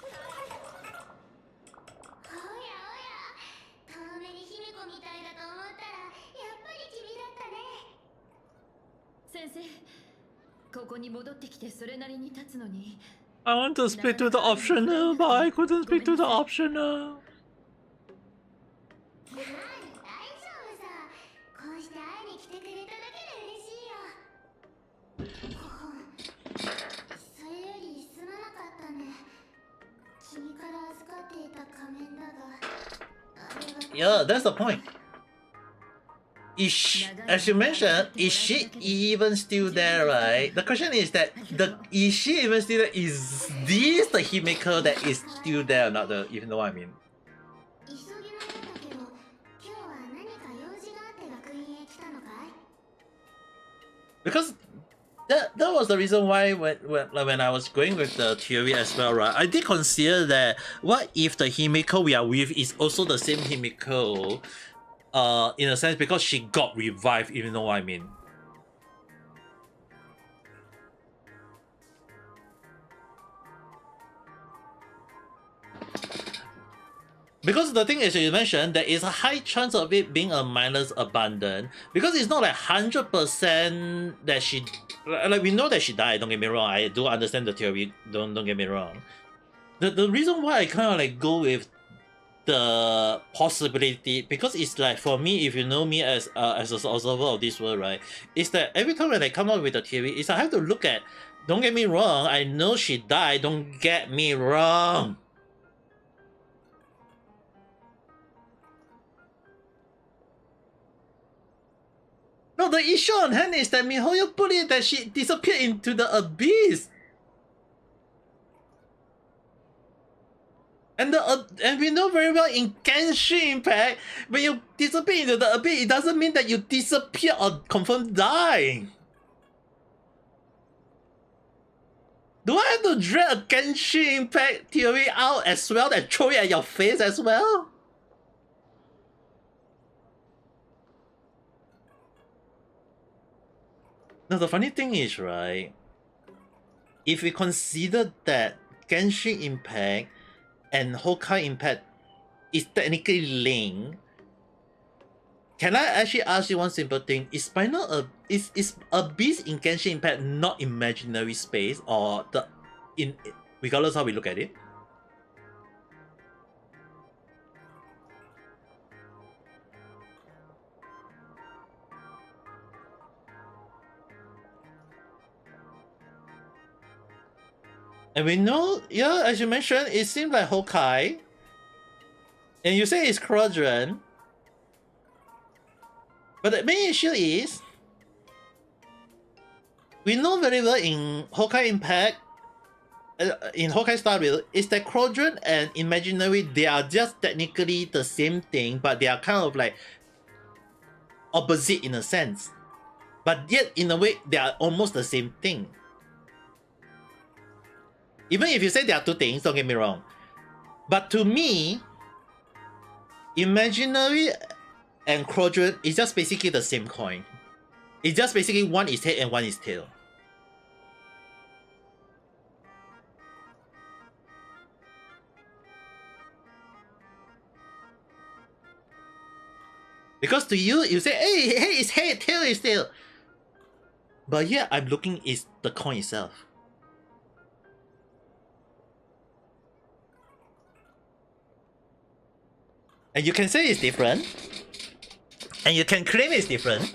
Speaker 5: おやおや、遠目に姫子みたいだと思ったらやっぱり君だったね。
Speaker 2: 先生、ここに戻ってきてそれなりに経つのに。
Speaker 1: I want to speak to the optional, but I couldn't speak to the optional.
Speaker 5: 大丈夫さ。こうして会いに来てくれただけで嬉しいよ。それよりすまなかったね。君から預かっていた仮面だが、あれは
Speaker 1: Yeah, that's the point. Is she, as you mentioned, is she even still there, right? The question is that is she even still there? Is this the Himiko that is still there or not? You know what I mean?
Speaker 5: 急ぎのようだけど、今日は何か用事があって学院へ来たのかい？
Speaker 1: Because that was the reason why when I was going with the theory as well, right? I did consider that what if the Himiko we are with is also the same Himiko, in a sense because she got revived, if you know what I mean. Because the thing is, you mentioned there is a high chance of it being a minus abundant because it's not like 100% that she, like we know that she died. Don't get me wrong. I do understand the theory. Don't get me wrong. The reason why I kind of like go with the possibility because it's like for me, if you know me as an observer of this world, right? Is that every time when I come up with a theory, is I have to look at. Don't get me wrong. I know she died. Don't get me wrong. No, the issue on hand is that Mihoyo put it that she disappeared into the abyss. And we know very well in Genshin Impact, when you disappear into the abyss, it doesn't mean that you disappear or confirm die. Do I have to drag a Genshin Impact theory out as well and throw it at your face as well? Now the funny thing is, right, if we consider that Genshin Impact and Honkai Impact is technically linked, can I actually ask you one simple thing? Is Abyss in Genshin Impact not imaginary space or regardless how we look at it? And we know, yeah, as you mentioned, it seems like Honkai. And you say it's Quadrant. But the main issue is, we know very well in Honkai Impact, in Honkai Star Rail, is that Quadrant and Imaginary, they are just technically the same thing, but they are kind of like opposite in a sense. But yet, in a way, they are almost the same thing. Even if you say there are two things, don't get me wrong. But to me, Imaginary and Quadrant is just basically the same coin. It's just basically one is head and one is tail. Because to you, you say, hey, it's head, tail is tail. But yeah, I'm looking is the coin itself. And you can say it's different. And you can claim it's different.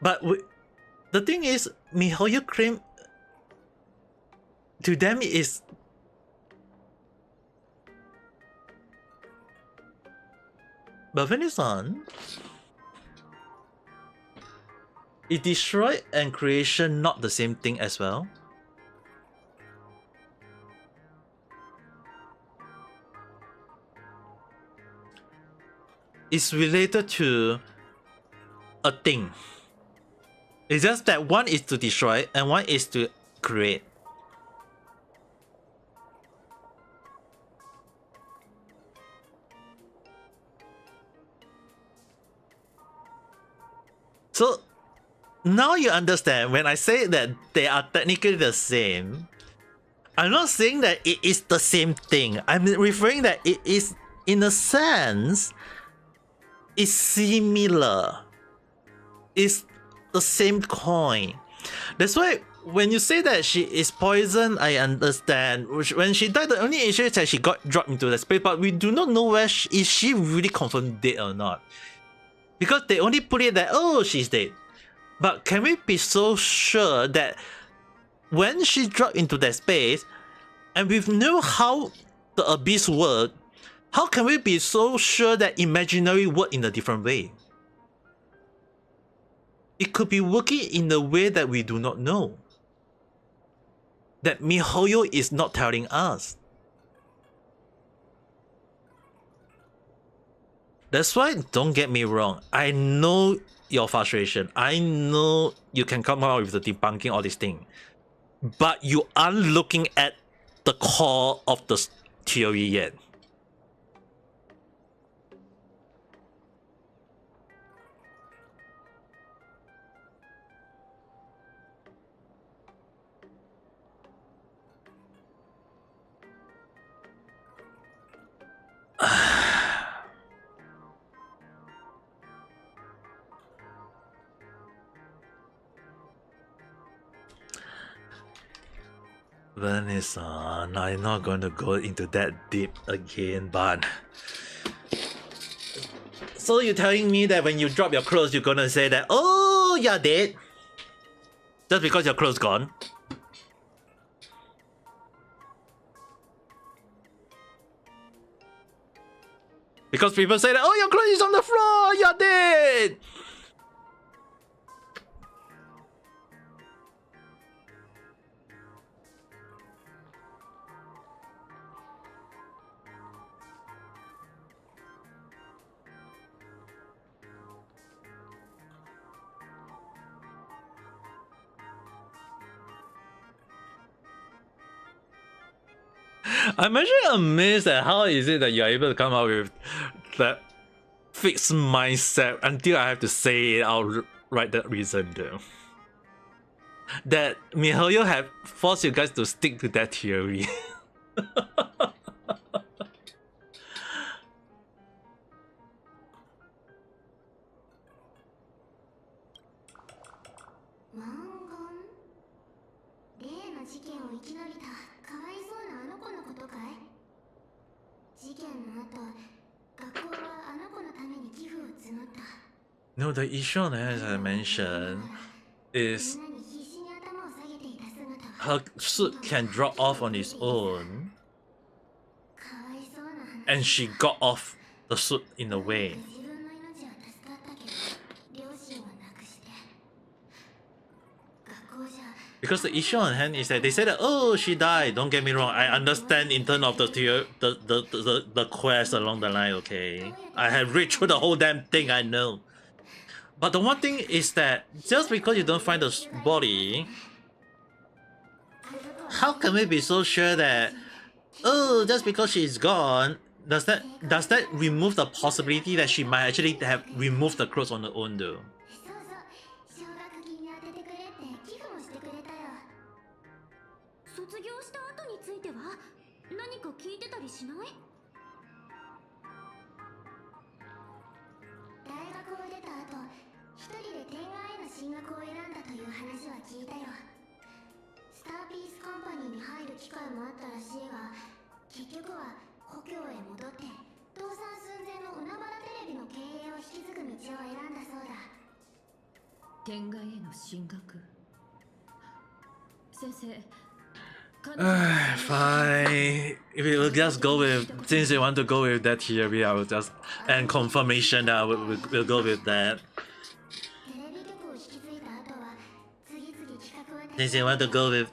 Speaker 1: But the thing is, Mihoyo claim to them is but when it's on, it destroy and creation not the same thing as well. is related to a thing. It's just that one is to destroy and one is to create. So now you understand when I say that they are technically the same. I'm not saying that it is the same thing. I'm referring that it is, in a sense, is similar. It's the same coin. That's why when you say that she is poisoned, I understand. When she died, the only issue is that she got dropped into the space, but we do not know where is she really confirmed dead or not. Because they only put it that, oh, she's dead. But can we be so sure that when she dropped into that space, and we know how the abyss worked, how can we be so sure that imaginary worked in a different way? It could be working in a way that we do not know. That MiHoYo is not telling us. That's why, don't get me wrong, I know your frustration. I know you can come out with the debunking all these things. But you aren't looking at the core of the theory yet. Venice-san, I'm not going to go into that deep again, but... So you're telling me that when you drop your clothes, you're gonna say that, oh, you're dead? Just because your clothes gone? Because people say that, oh, your clothes is on the floor, you're dead! I'm actually amazed at how is it that you're able to come up with that fixed mindset until I have to say it out right that reason though. That MiHoYo have forced you guys to stick to that theory. No, the issue, as I mentioned, is her suit can drop off on its own, and she got off the suit in a way. Because the issue on hand is that they said that, oh, she died. Don't get me wrong, I understand in terms of the quest along the line, okay? I have read through the whole damn thing, I know. But the one thing is that just because you don't find the body, how can we be so sure that, oh, just because she's gone, does that remove the possibility that she might actually have removed the clothes on her own though? Fine. If we will just go with, since you want to go with that theory, I will just, and confirmation that we'll go with that. Since you want to go with,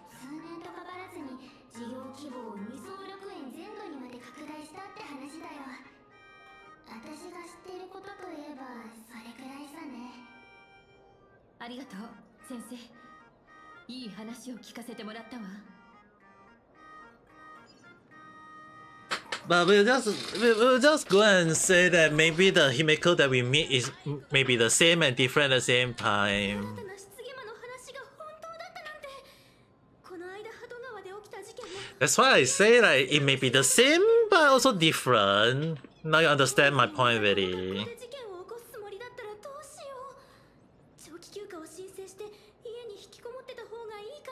Speaker 2: いい話を聞かせてもらったわ。
Speaker 1: But we'll just go and say that maybe the Himeko that we meet is maybe the same and different at the same time.
Speaker 5: 新たな失ゲマの話が本当だったなんて。この間波動川で起きた事件も。
Speaker 1: That's why I say like it may be the same but also different. Now you understand my point, really.
Speaker 5: 事件を起こすつもりだったらどうしよう。長期休暇を申請して家に引きこもってた方がいいか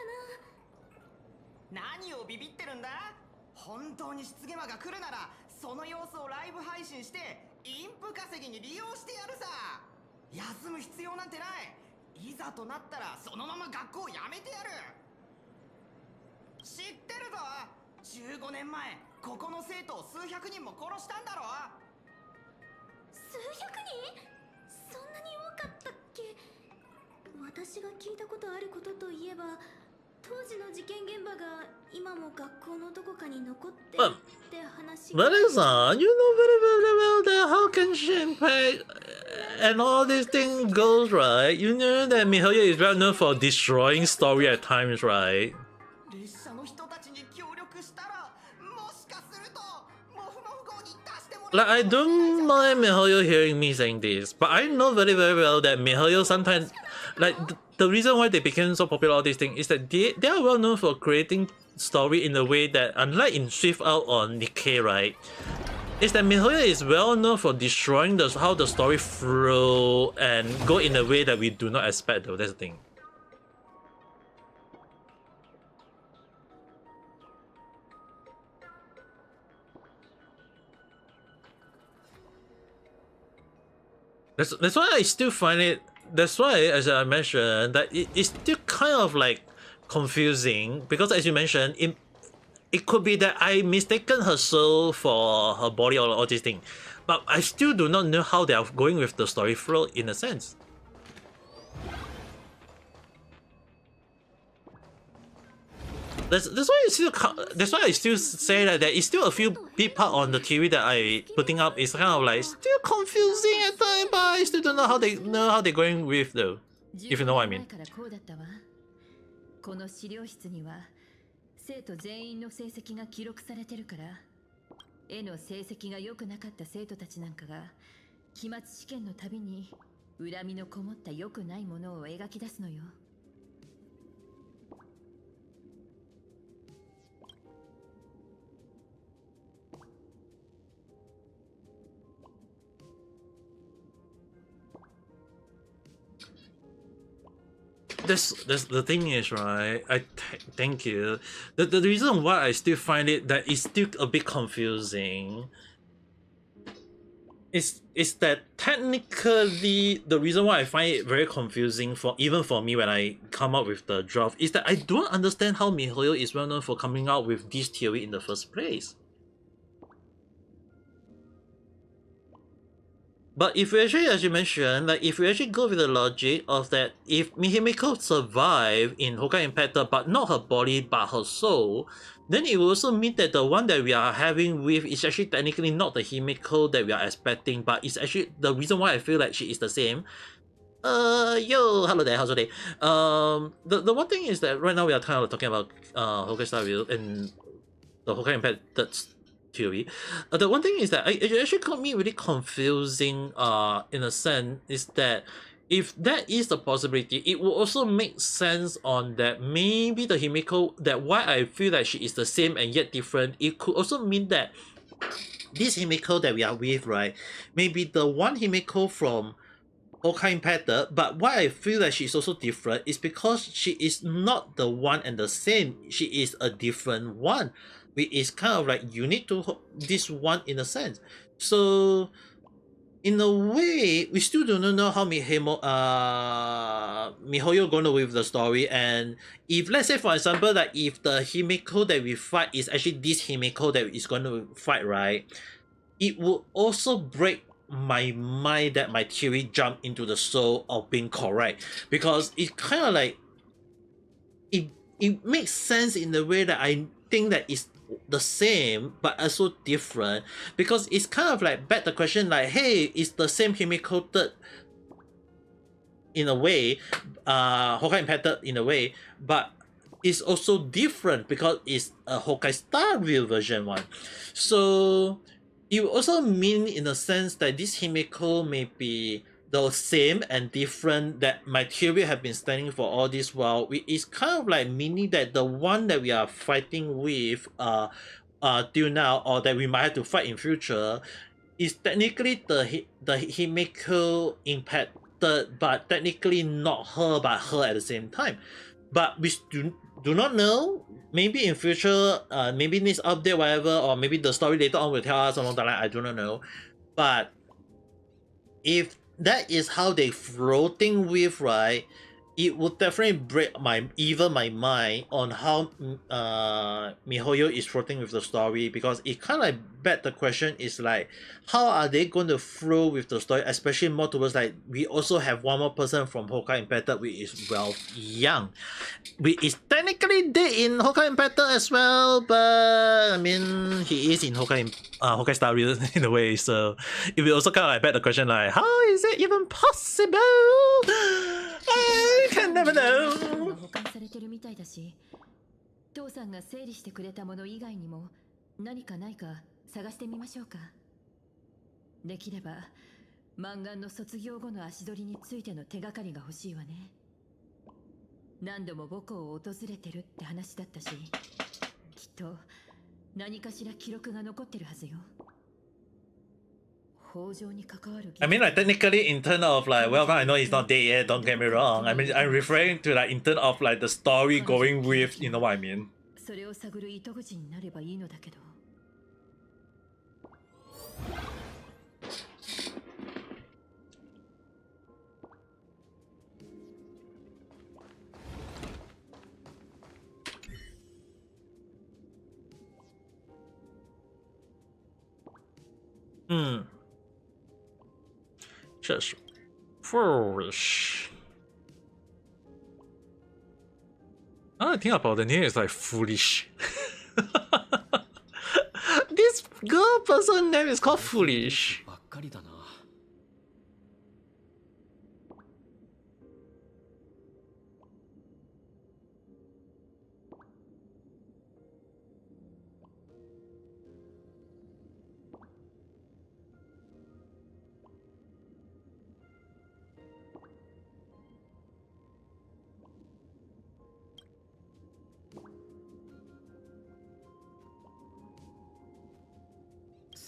Speaker 5: な。
Speaker 9: 何をビビってるんだ。本当に失ゲマが来るならその様子をライブ配信してインプ稼ぎに利用してやるさ。休む必要なんてない。いざとなったらそのまま学校辞めてやる。知ってるぞ。15年前ここの生徒を数百人も殺したんだろ。
Speaker 5: 数百人？そんなに多かったっけ？私が聞いたことあることといえば当時の事件現場が今も学校のどこかに残ってるって話が。
Speaker 1: Melissa, you know very very well that how can Shinpei and all this thing goes, right? You know that Mihoyo is well known for destroying story at times, right?
Speaker 9: 列車の人たちに協力したらもしかするとモフモフ号に出してもら
Speaker 1: Like I don't mind Mihoyo hearing me saying this, but I know very very well that Mihoyo sometimes like the reason why they became so popular all these things is that they are well known for creating story in a way that unlike in Swift Out or Nikkei, right? Is that Mihoyo is well known for destroying how the story flow and go in a way that we do not expect though, that's the thing. That's why I still find it. That's why, as I mentioned, that it's still kind of like confusing because, as you mentioned, it could be that I mistaken her soul for her body or all these things, but I still do not know how they are going with the story flow in a sense. That's why I still say that there is still a few big part on the theory that I putting up is kind of like still confusing at times, but I still don't know how they're going with though. If you know what I mean.
Speaker 2: この資料室には生徒全員の成績が記録されてるから、絵の成績が良くなかった生徒たちなんかが期末試験のたびに恨みのこもった良くないものを描き出すのよ。
Speaker 1: The thing is, right, thank you. The reason why I still find it that it's still a bit confusing is that technically the reason why I find it very confusing even for me when I come up with the draft is that I don't understand how Mihoyo is well known for coming out with this theory in the first place. But if you actually, as you mentioned, like if you actually go with the logic of that, if Mihimiko survived in Honkai Impactor, but not her body, but her soul, then it will also mean that the one that we are having with is actually technically not the Himiko that we are expecting, but it's actually the reason why I feel like she is the same. Hello there, how's your day? The one thing is that right now we are kind of talking about Honkai Star Rail and the Honkai Impactor theory. The one thing is that it actually got me really confusing in a sense is that if that is the possibility, it will also make sense on that maybe the Himiko, that why I feel that she is the same and yet different, it could also mean that this Himiko that we are with, right, maybe the one Himiko from Honkai Impactor, but why I feel that she's also different is because she is not the one and the same, she is a different one. Which is kind of like unique to this one in a sense. So in a way, we still do not know how Mihoyo gonna with the story. And if let's say for example that if the Himiko that we fight is actually this Himiko that is gonna fight, right, it will also break my mind that my theory jumped into the soul of being correct, because it kind of like it makes sense in the way that I think that it's the same but also different, because it's kind of like back the question like, hey, is the same Himiko third? in a way, Honkai Impacted in a way, but it's also different because it's a Honkai Star Rail version one. So it will also mean in a sense that this Himeko may be the same and different that my theory have been standing for all this while. It's kind of like meaning that the one that we are fighting with till now, or that we might have to fight in future, is technically the Himeko impacted, but technically not her, but her at the same time. But we do not know. Maybe in future, maybe next update, whatever, or maybe the story later on will tell us along the line. I do not know. But if that is how they floating with, right, it would definitely break my mind on how MiHoYo is floating with the story, because it kind of like bet the question is like, how are they going to flow with the story, especially more towards like we also have one more person from Honkai Impacted, which is Ralph Young, which is technically dead in Honkai Impacted as well, but I mean he is in Honkai Star Rail in a way, so it will also kind of like bet the question like, how is it even possible? I can never know.
Speaker 2: 保管されてるみたいだし、父さんが整理してくれたもの以外にも何かないか探してみましょうか。できれば漫画の卒業後の足取りについての手がかりが欲しいわね。何度も母校を訪れてるって話だったし、きっと何かしら記録が残ってるはずよ。
Speaker 1: I mean, like technically in terms of like, well, I know he's not dead yet. Don't get me wrong. I mean, I'm referring to like in terms of like the story going with, you know what I mean?
Speaker 2: それを探る糸口になればいいのだけど。
Speaker 1: Just foolish. Now I think about the name is like foolish. This girl person name is called Foolish.
Speaker 7: ばっかりだな。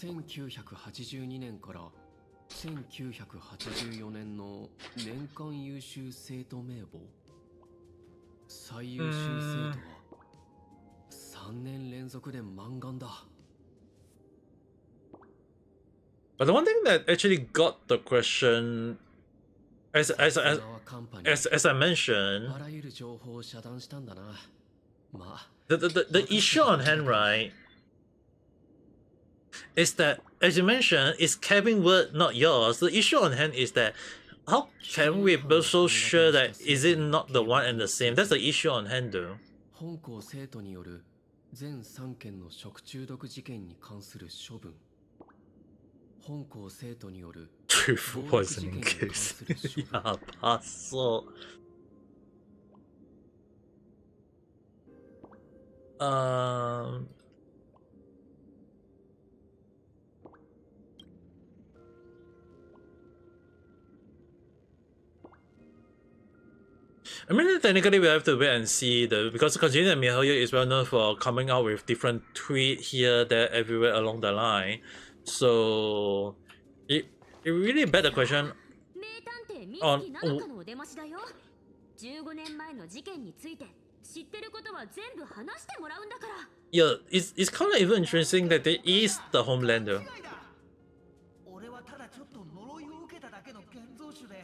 Speaker 7: 1982年から1984年の年間優秀生徒名簿。最優秀生徒は3年連続で満貫だ。
Speaker 1: But the one thing that actually got the question, as I mentioned,
Speaker 7: あらゆる情報を遮断したんだな。まあ、
Speaker 1: the issue on hand, right, is that, as you mentioned, it's Kevin's word, not yours. The issue on hand is that how can we be so sure that is it not the one and the same? That's the issue on hand, though.
Speaker 7: 本校生徒による全3件の食中毒事件に関する処分。本校生徒による
Speaker 1: Truth poisoning case. Yeah, so. I mean, technically we have to wait and see, though, because considering that MiHoYo is well known for coming out with different tweets here, there, everywhere along the line, so it really begs the question on.
Speaker 10: 15年前の事件について知ってることは全部話してもらうんだから。
Speaker 1: Yeah, it's kind of even interesting that there is the Homelander.
Speaker 9: 俺はただちょっと呪いを受けただけの現像種で、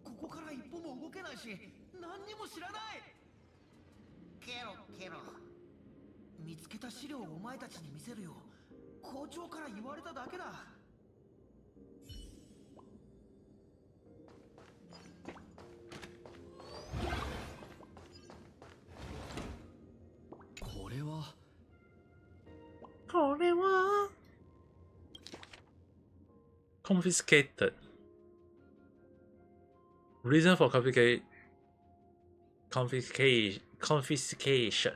Speaker 9: ここから一歩も動けないし、何にも知らない。ケロケロ。見つけた資料をお前たちに見せるよ。校長から言われただけだ。
Speaker 1: これは confiscated Reason for confiscation.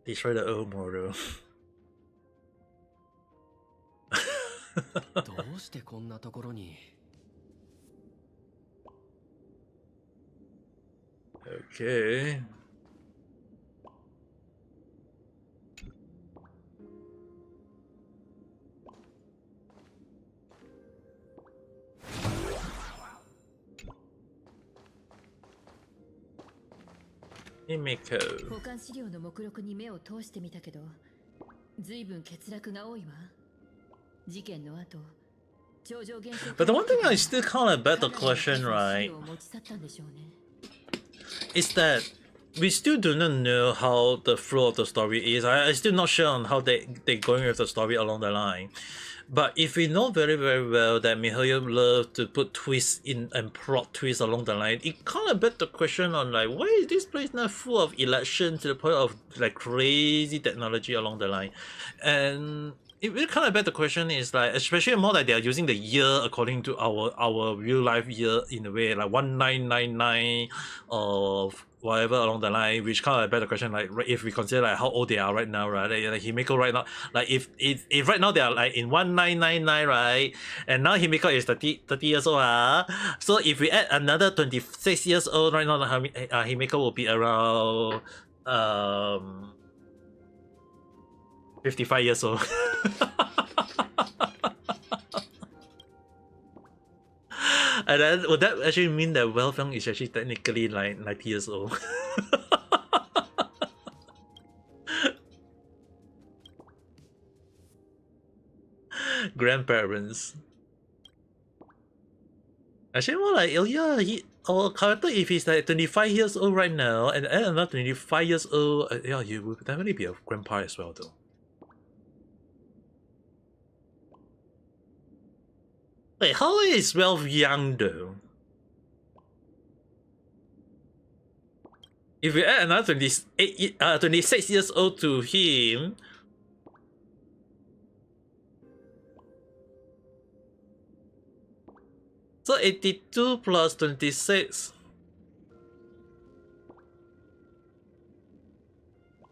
Speaker 1: Destroy the old model.
Speaker 7: どうしてこんなところに
Speaker 1: Okay. Himiko.
Speaker 2: 保管資料の目録に目を通してみたけど、随分欠落が多いわ。事件の後、超常現象。
Speaker 1: But the one thing I still can't about the question, right, is that we still do not know how the flow of the story is. I still not sure on how they're going with the story along the line. But if we know very, very well that Mihoyo loves to put twists in and plot twists along the line, it kind of begs the question on like, why is this place not full of election to the point of like crazy technology along the line? And it really kind of begs the question is like, especially more like they are using the year according to our real life year in a way, like 1999 or whatever along the line, which kind of begs the question like, if we consider like how old they are right now, right? Like Himiko right now, like if right now they are like in 1999, right? And now Himiko is 30 years old, so if we add another 26 years old right now, Himiko will be around 55 years old. And then would that actually mean that Welfeng is actually technically like 90 years old? Grandparents. Actually more like, oh yeah, our character, if he's like 25 years old right now and add another 25 years old, yeah, he would definitely be a grandpa as well though. Wait, how is Ralph young though? If we add another 26 years old to him, so 82 plus 26.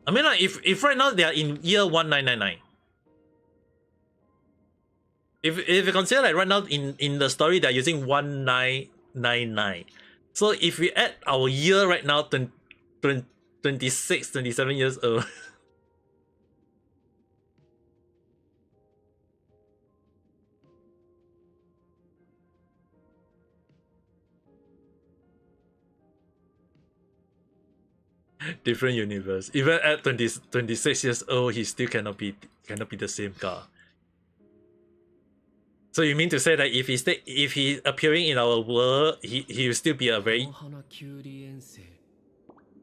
Speaker 1: I mean, like, if right now they are in year 1999. If you consider like right now in the story they're using 1999. So if we add our year right now 26, 27 years old. Different universe. Even at 26 years old, he still cannot be the same guy. So you mean to say that if he's appearing in our world, he will still be a very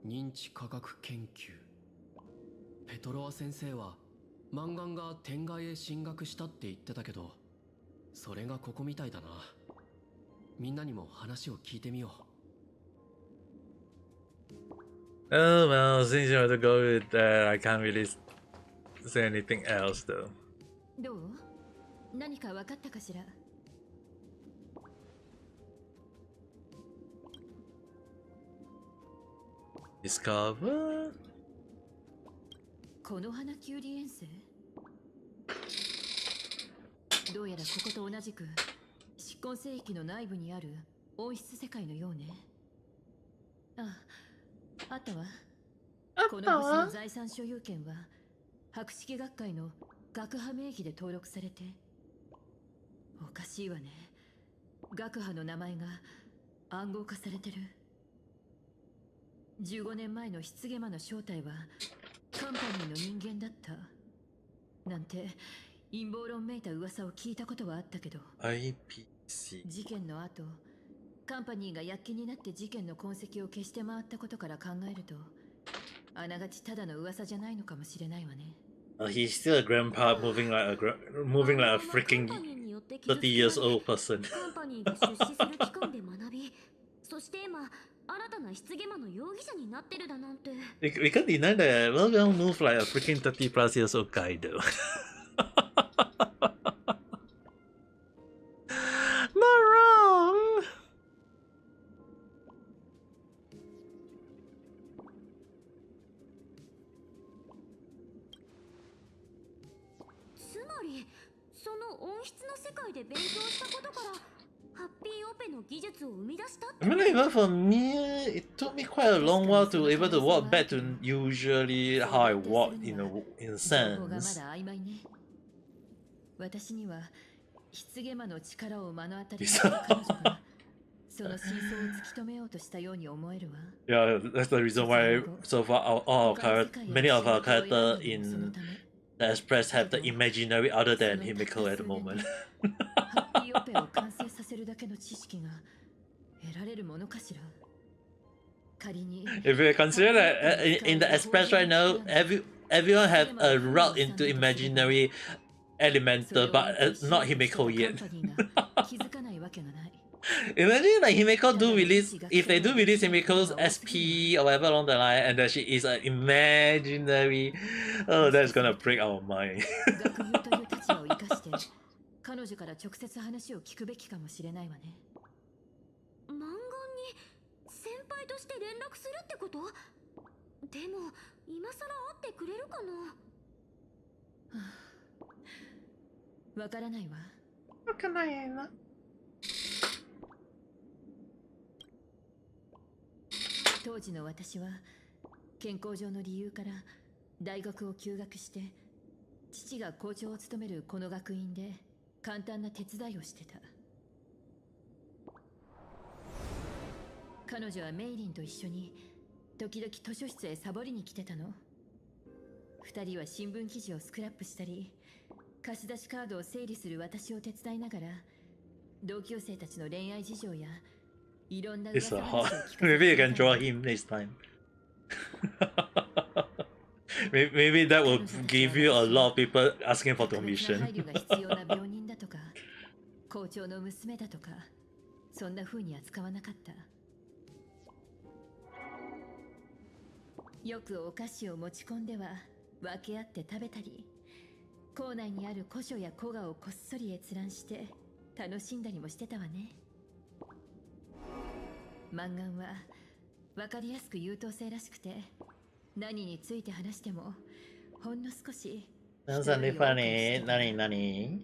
Speaker 7: 認知科学研究ペトロワ先生はマンガンが天外へ進学したって言ってたけどそれがここみたいだなみんなにも話を聞いてみよう
Speaker 1: Oh well, since you have to go with that, I can't really say anything else though.
Speaker 2: どう？何か分かったかしら？
Speaker 1: Discover?
Speaker 2: この花キュウリ遠征？どうやらここと同じく執根聖域の内部にある温室世界のようね。あったわ。この星の財産所有権は博識学会の学派名義で登録されて。おかしいわね。学派の名前が暗号化されてる。15年前の失ゲマの正体はカンパニーの人間だったなんて陰謀論めいた噂を聞いたことはあったけど
Speaker 1: IPC
Speaker 2: 事件の後カンパニーが躍起になって事件の痕跡を消して回ったことから考えるとあながちただの噂じゃないのかもしれないわね。
Speaker 1: He's still a grandpa moving like a freaking 30 years old person.
Speaker 10: カンパニーが出資する機関で学びそして今新たな失ゲマの容疑者になってるだなんて
Speaker 1: We can't deny that Logan moved like a freaking 30 plus years old guy though.
Speaker 10: 音質の世界で勉強したことからハッピーオペの技術を生み出したって
Speaker 1: I mean, even for me, it took me quite a long while to able to walk back to usually how I walk in a
Speaker 2: 情報がま
Speaker 1: sense.
Speaker 2: だ曖昧ね。私には失ゲマの力を目の当たりに
Speaker 1: This-
Speaker 2: した彼女がその真相を突き止めようとしたように思えるわ。
Speaker 1: Yeah, that's the reason why so far many of our characters in the Express have the imaginary other than Himiko at the moment.
Speaker 2: ハッピーオペを完成させるだけの知識が得られるものかしら。仮に
Speaker 1: If you consider that in the Express right now, everyone have a route into imaginary elemental, but not Himiko yet.
Speaker 2: 気づかないわけがない。
Speaker 1: Imagine like Himiko do release, if they do release Himiko's SP or whatever along the line, and that she is an imaginary, oh, that's gonna break our mind.
Speaker 2: 学友という立場を生かして彼女から直接話を聞くべきかもしれないわね。
Speaker 10: マンガンに先輩として連絡するってこと？でも今さら会ってくれるかな？
Speaker 2: わからないわ。
Speaker 1: わかんないな。
Speaker 2: 当時の私は健康上の理由から大学を休学して、父が校長を務めるこの学院で簡単な手伝いをしてた。彼女はメイリンと一緒に時々図書室へサボりに来てたの。二人は新聞記事をスクラップしたり、貸し出しカードを整理する私を手伝いながら、同級生たちの恋愛事情やいろんな
Speaker 1: It's
Speaker 2: 噂
Speaker 1: a
Speaker 2: 話
Speaker 1: hot.
Speaker 2: を聞かせて
Speaker 1: Maybe you
Speaker 2: くれ
Speaker 1: can
Speaker 2: た
Speaker 1: draw
Speaker 2: の。
Speaker 1: him next time. Maybe that will give you a lot of people asking for
Speaker 2: 特別な
Speaker 1: commission.
Speaker 2: 配慮が必要な病人だとか、校長の娘だとか、そんな風に扱わなかった。よくお菓子を持ち込んでは分け合って食べたり、校内にある古書や古画をこっそり閲覧して楽しんだりもしてたわね。漫画は分かりやすく優等生らしくて、何について話してもほんの少し
Speaker 1: That's only funny. Nani.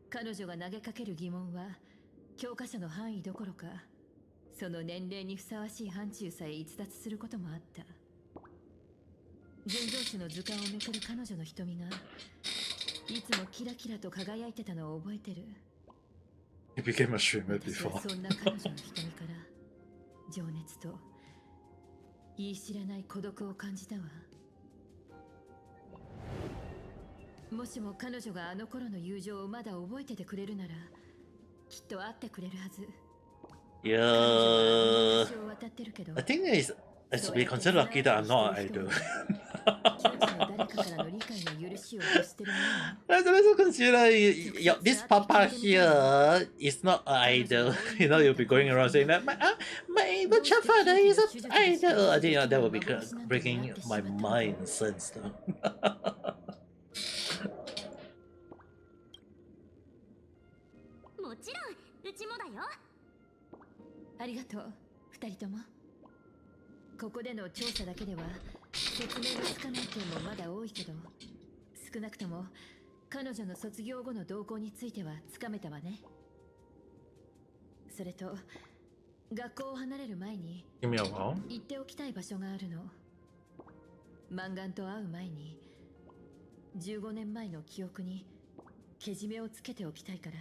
Speaker 2: 彼女が投げかける疑問は教科書の範囲どころか、その年齢にふさわしい範疇さえ逸脱することもあった。群像種の図鑑をめくる彼女の瞳がいつもキラキラと輝いてたのを覚えてる。
Speaker 1: He became a streamer
Speaker 2: 私は
Speaker 1: before.
Speaker 2: そんな彼女の瞳から情熱と言い知れない孤独を感じたわ。もしも彼女があの頃の友情をまだ覚えててくれるなら、きっと会ってくれるはず。
Speaker 1: Yeah.
Speaker 2: 私を渡ってるけど、
Speaker 1: I think it's we consider lucky that I'm not an idol.
Speaker 2: 窮地の誰かからの理解や許しを欲してるものよ。
Speaker 1: Let's also consider this papa here is not an idol. You know, you'll be going around saying that my virtual father is an idol. I think that would be breaking my mind in a sense though.
Speaker 10: もちろんうちもだよ。
Speaker 2: ありがとう、二人とも。ここでの調査だけでは説明がつかない点もまだ多いけど、少なくとも彼女の卒業後の動向についてはつかめたわね。それと学校を離れる前に
Speaker 1: Give me a while.
Speaker 2: 行っておきたい場所があるの。マンガンと会う前に15年前の記憶にけじめをつけておきたいから。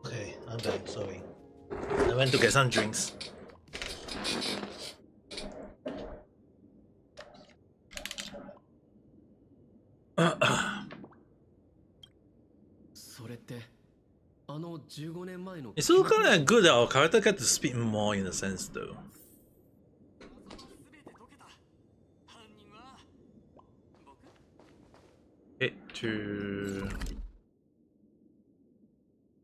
Speaker 1: Okay, I'm back. Sorry. I went to get some drinks.
Speaker 7: それってあの15年前の
Speaker 1: It's still kind of good that our character get to speak more in a sense, though. Hit to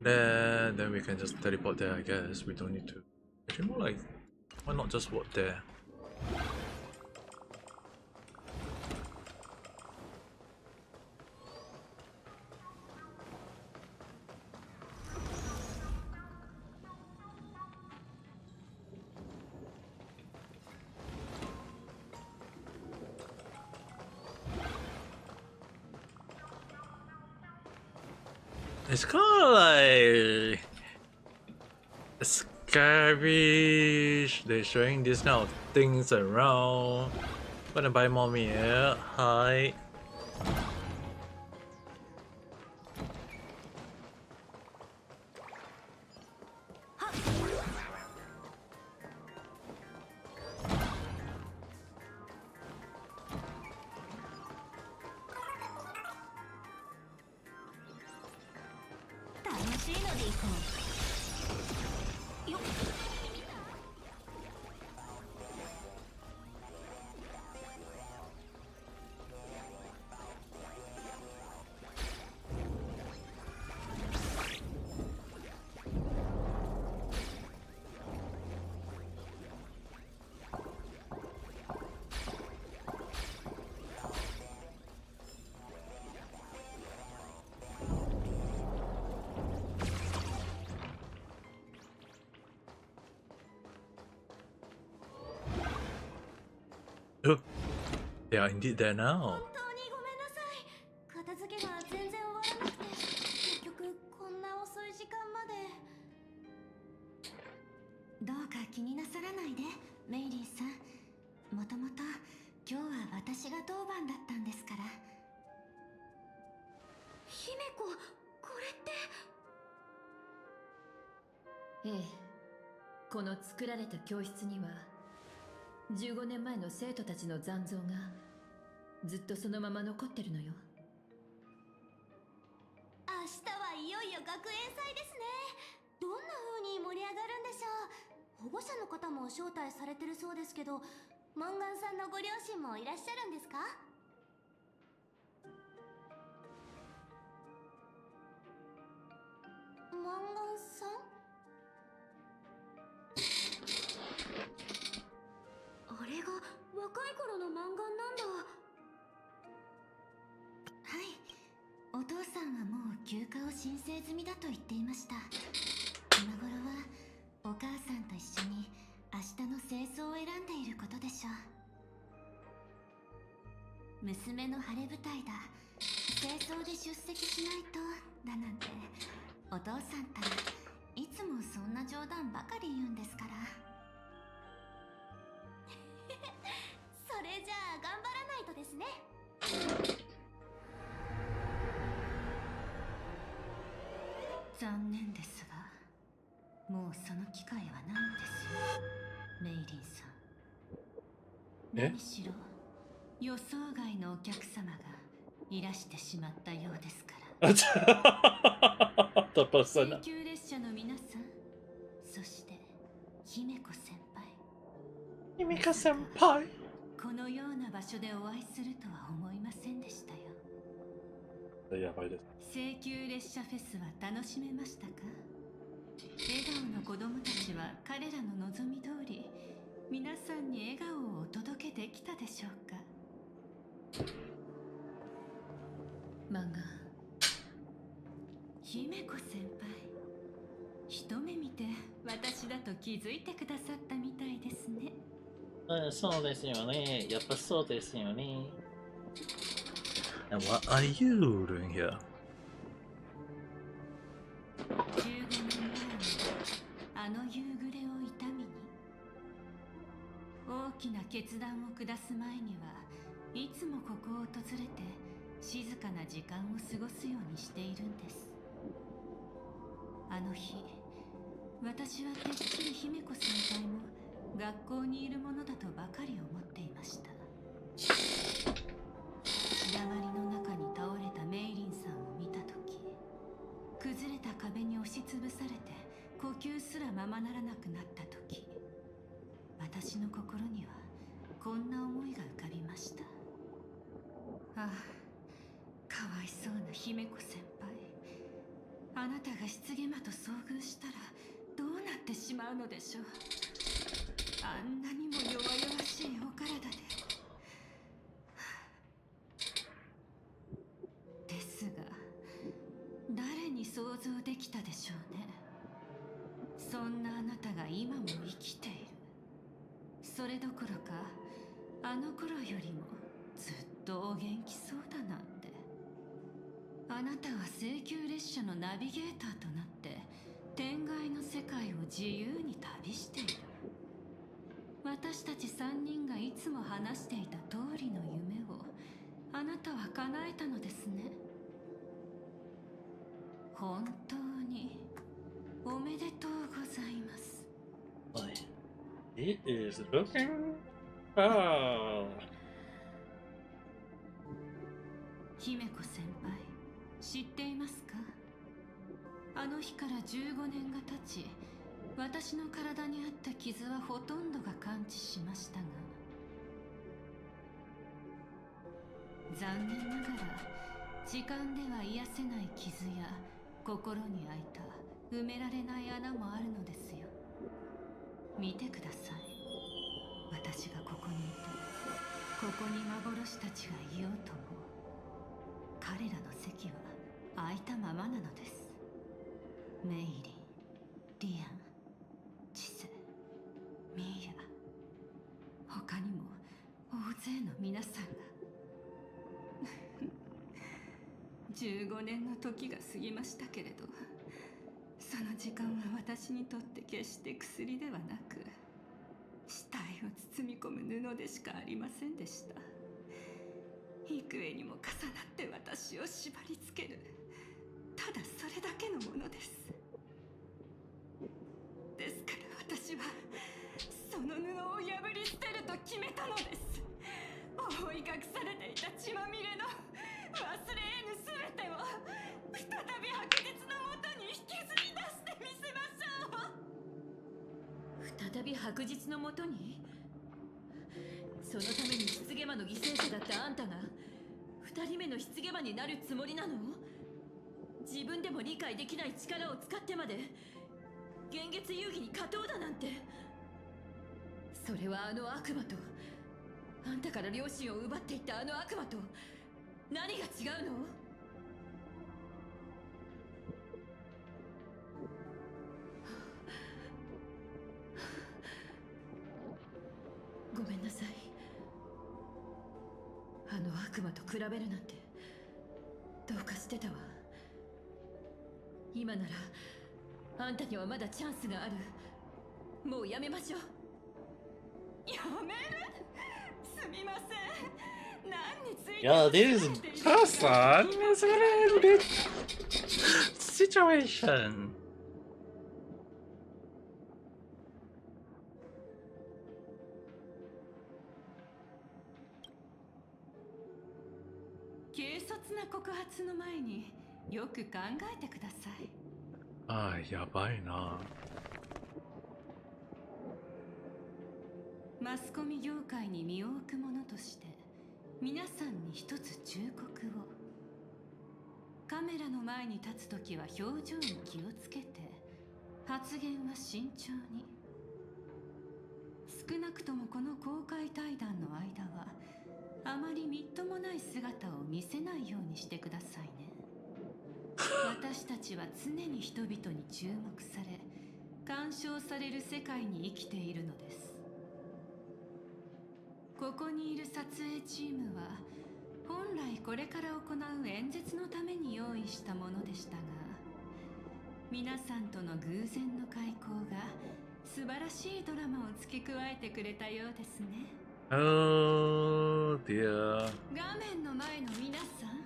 Speaker 1: there, then we can just teleport there, I guess. We don't need to. Actually, more like, why not just walk there? It's kind of like scary. They're showing these kind of things around. Gonna buy more meal. Hi. Oh, they are indeed there now.
Speaker 10: 本当にごめんなさい。片付けが全然終わらなくて、結局こんな遅い時間まで。どうか気になさらないで、メイリーさん。もともと今日は私が当番だったんですから。姫子、これって。
Speaker 2: ええ、この作られた教室には15年前の生徒たちの残像がずっとそのまま残ってるのよ。
Speaker 10: 明日はいよいよ学園祭ですね。どんな風に盛り上がるんでしょう。保護者の方も招待されてるそうですけど、マンガンさんのご両親もいらっしゃるんですか？マンガンさん？あれが若い頃のマンガンなんだ。はい、お父さんはもう休暇を申請済みだと言っていました。今頃はお母さんと一緒に明日の清掃を選んでいることでしょう。娘の晴れ舞台だ、清掃で出席しないとだなんて、お父さんったらいつもそんな冗談ばかり言うんですから。それじゃあ頑張らないとですね。残念ですが、もうその機会はないんですよ、メイリンさん。何しろ予想外のお客様がいらしてしまったようですから。請求列車の皆さん、そして姫子先輩。
Speaker 1: 姫子先輩。
Speaker 10: このような場所でお会いするとは思いませんでしたよ。
Speaker 1: やばいです。
Speaker 10: 請求列車フェスは楽しめましたか？笑顔の子供たちは彼らの望み通り、皆さんに笑顔をお届けできたでしょうか？
Speaker 2: 漫画。
Speaker 10: 姫子先輩、一目見て私だと気づいてくださったみたいですね。
Speaker 1: そうですよね。やっぱそうですよね。And what are you doing here?
Speaker 10: 15年前のあの夕暮れを痛みに、大きな決断を下す前にはいつもここを訪れて静かな時間を過ごすようにしているんです。あの日、私はてっきり姫子先輩も学校にいるものだとばかり思っていました。日だまりの中に倒れたメイリンさんを見たとき、崩れた壁に押しらままならなくなった時、私の心にはこんな思いが浮かびました。ああ、かわいそうな姫子先輩。あなたが失言魔と遭遇したらどうなってしまうのでしょう。あんなにも弱々しいお体で。ですが、誰に想像できたでしょうね。そんなあなたが今も生きている。それどころか、あの頃よりもずっとお元気そうだなんて。あなたは聖級列車のナビゲーターとなって天外の世界を自由に旅している。私たち3人がいつも話していた通りの夢をあなたは叶えたのですね。本当におめでとうございます。
Speaker 1: He is looking. Oh.
Speaker 10: 姫子先輩、知っていますか？あの日から15年が経ち、私の体にあった傷はほとんどが完治しましたが、残念ながら時間では癒せない傷や心に開いた埋められない穴もあるのですよ。見てください。私がここにいて、ここに幻たちがいようとも、彼らの席は空いたままなのです。メイリン、リアン、チセ、ミーヤ、他にも大勢の皆さんが15年の時が過ぎましたけれど、その時間は私にとって決して薬ではなく、死体を包み込む布でしかありませんでした。幾重にも重なって私を縛り付ける、ただそれだけのものです。ですから私はその布を破り捨てると決めたのです。覆い隠されていた血まみれの忘れ得ぬ全てを再び白日のもとに引きずり出してみせましょう。
Speaker 2: 再び白日のもとに？そのために失ゲ魔の犠牲者だったあんたが2人目の失ゲ魔になるつもりなの？自分でも理解できない力を使ってまで幻月遊戯に勝とうだなんて。それはあの悪魔と、あんたから両親を奪っていったあの悪魔と何が違うの？ごめんなさい。あの悪魔と比べるなんてどうかしてたわ。今ならあんたにはまだチャンスがある。もうやめましょう。
Speaker 10: やめる？すみません。何について
Speaker 1: Yeah, this person is a little bit situation.
Speaker 10: 軽率な告発の前によく考えてください。
Speaker 1: ああ、やばいな。
Speaker 10: マスコミ業界に身を置く者として皆さんに一つ忠告を。カメラの前に立つときは表情に気をつけて、発言は慎重に。少なくともこの公開対談の間はあまりみっともない姿を見せないようにしてくださいね。私たちは常に人々に注目され干渉される世界に生きているのです。ここにいる撮影チームは本来これから行う演説のために用意したものでしたが、皆さんとの偶然の開口が素晴らしいドラマを付け加えてくれたようですね。
Speaker 1: Oh dear.
Speaker 10: 画面の前の皆さん、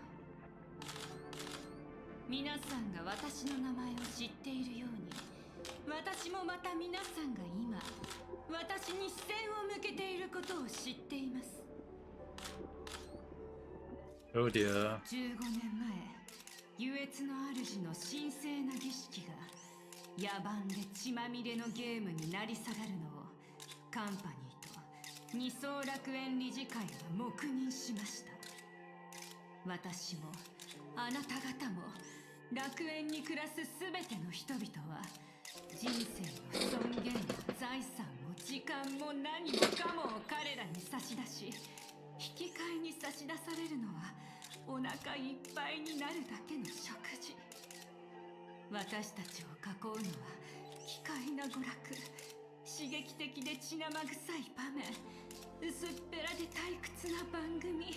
Speaker 10: 皆さんが私の名前を知っているように、私もまた皆さんが今私に視線を向けていることを知っています。
Speaker 1: Oh dear.
Speaker 10: 15年前、優越の主の神聖な儀式が野蛮で血まみれのゲームになり下がるのをカンパニーと二層楽園理事会は黙認しました。私もあなた方も楽園に暮らすすべての人々は人生の尊厳や財産も時間も何もかもを彼らに差し出し、引き換えに差し出されるのはお腹いっぱいになるだけの食事。私たちを囲うのは奇怪な娯楽、刺激的で血生臭い場面、薄っぺらで退屈な番組、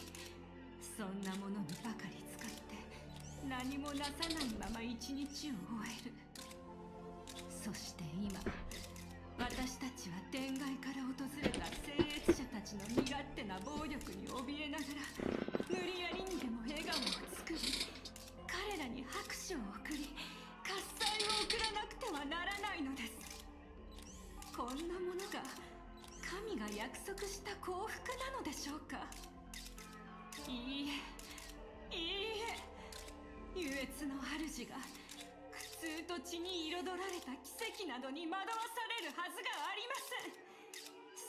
Speaker 10: そんなものにばかり使って何もなさないまま一日を終える。そして今、私たちは天外から訪れた聖越者たちの身勝手な暴力に怯えながら、無理やりにでも笑顔を作り、彼らに拍手を送り、喝采を送らなくてはならないのです。こんなものが神が約束した幸福なのでしょうか。いいえ、いいえ、優越の主が苦痛と血に彩られた奇跡などに惑わされるはずがありません。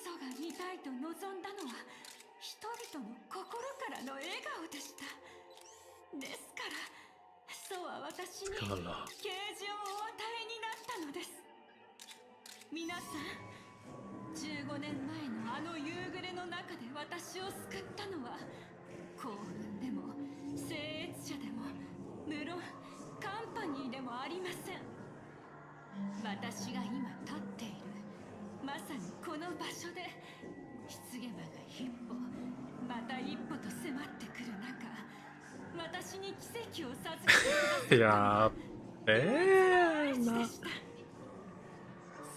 Speaker 10: 祖が見たいと望んだのは人々の心からの笑顔でした。ですから祖は私に啓示をお与えになったのです。皆さん、15年前のあの夕暮れの中で私を救ったのは幸運でも聖越者でも無論カンパニーでもありません。私が今立っているまさにこの場所で失言魔が一歩また一歩と迫ってくる中、私に奇跡を授けてくださった
Speaker 1: やべえな。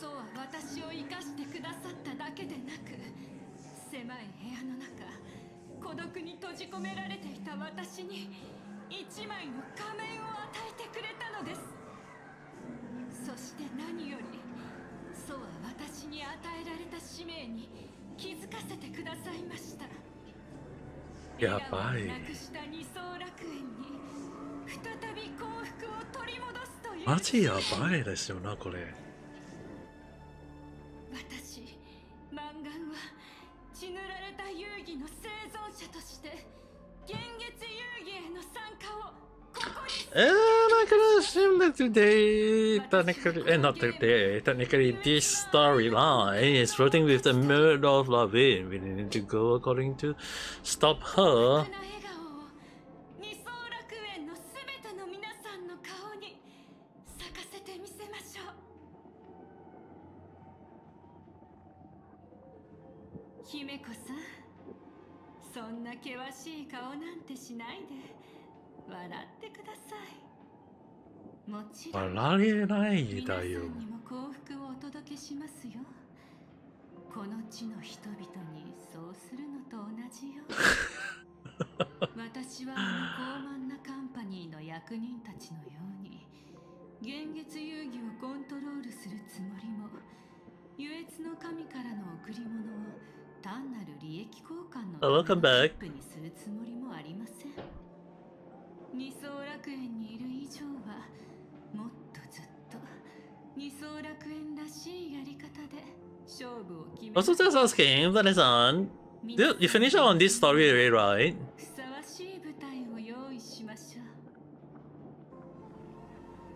Speaker 10: 祖は私を生かしてくださっただけでなく、狭い部屋の中孤独に閉じ込められていた私に一枚の仮面を与えてくれたのです。そして何より祖は私に与えられた使命に気づかせてくださいました。
Speaker 1: やばい。
Speaker 10: なくした二層楽園に再び幸福を取り戻すという。
Speaker 1: マジやばいですよなこれ。
Speaker 10: 私、マンガンは血塗られた遊戯の生存者として幻月遊戯への参加をここに。
Speaker 1: I can assume that today, technically, not today, technically this storyline is floating with the mood of Lavin. We need to go according to stop her.
Speaker 10: 二層楽園のすべての皆さんの顔に咲かせてみせましょう。姫子さん、そんな険しい顔なんてしないで笑ってください。もちろん
Speaker 1: 笑えないだよ。
Speaker 10: 皆さんにも幸福をお届けしますよ。この地の人々にそうするのと同じよ。私はあの高慢なカンパニーの役人たちのように幻月遊戯をコントロールするつもりも、優越の神からの贈り物を単なる利益交換のためのチップにするつもりもありません。二層楽園にいる以上はもっとずっと二層楽園らしいやり方で勝負を決め。
Speaker 1: Also just asking, Vanessa, you finish on this story already, right?
Speaker 10: ふさわしい舞台を用意しましょう。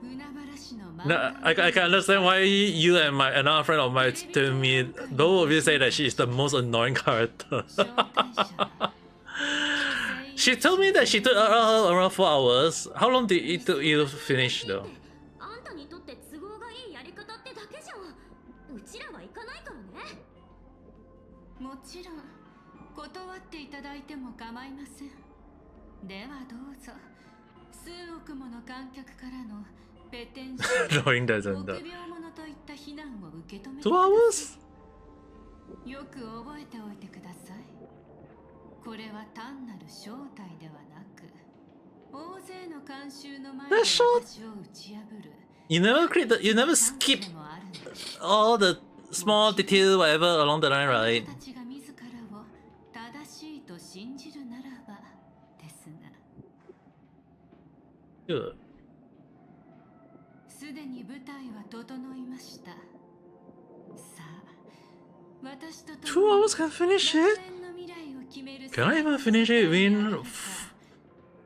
Speaker 10: 海原市の
Speaker 1: No, I can understand why you and another friend of mine told me, both of you say that she is the most annoying character. She told me that she took around 4 hours. How long did it took you to finish though?
Speaker 5: あんたにとって都合がいいやり方ってだけじゃん。うちらは行かないからね。
Speaker 10: もちろん断っていただいても構いません。ではどうぞ。数億もの観客からのペテンション、臆病者といった非難を受け止めてください。よく覚えておいてください。これは単なる招待ではなく、大勢の観衆の前で私を打ち破る。
Speaker 1: You never skip all the small detail whatever along the line, right?
Speaker 10: たちが自らを正しいと信じるならばですが。
Speaker 1: Good.
Speaker 10: すすでに舞台は整いました。さあ、私と
Speaker 1: 2 hours can finish it? Can I even finish it in...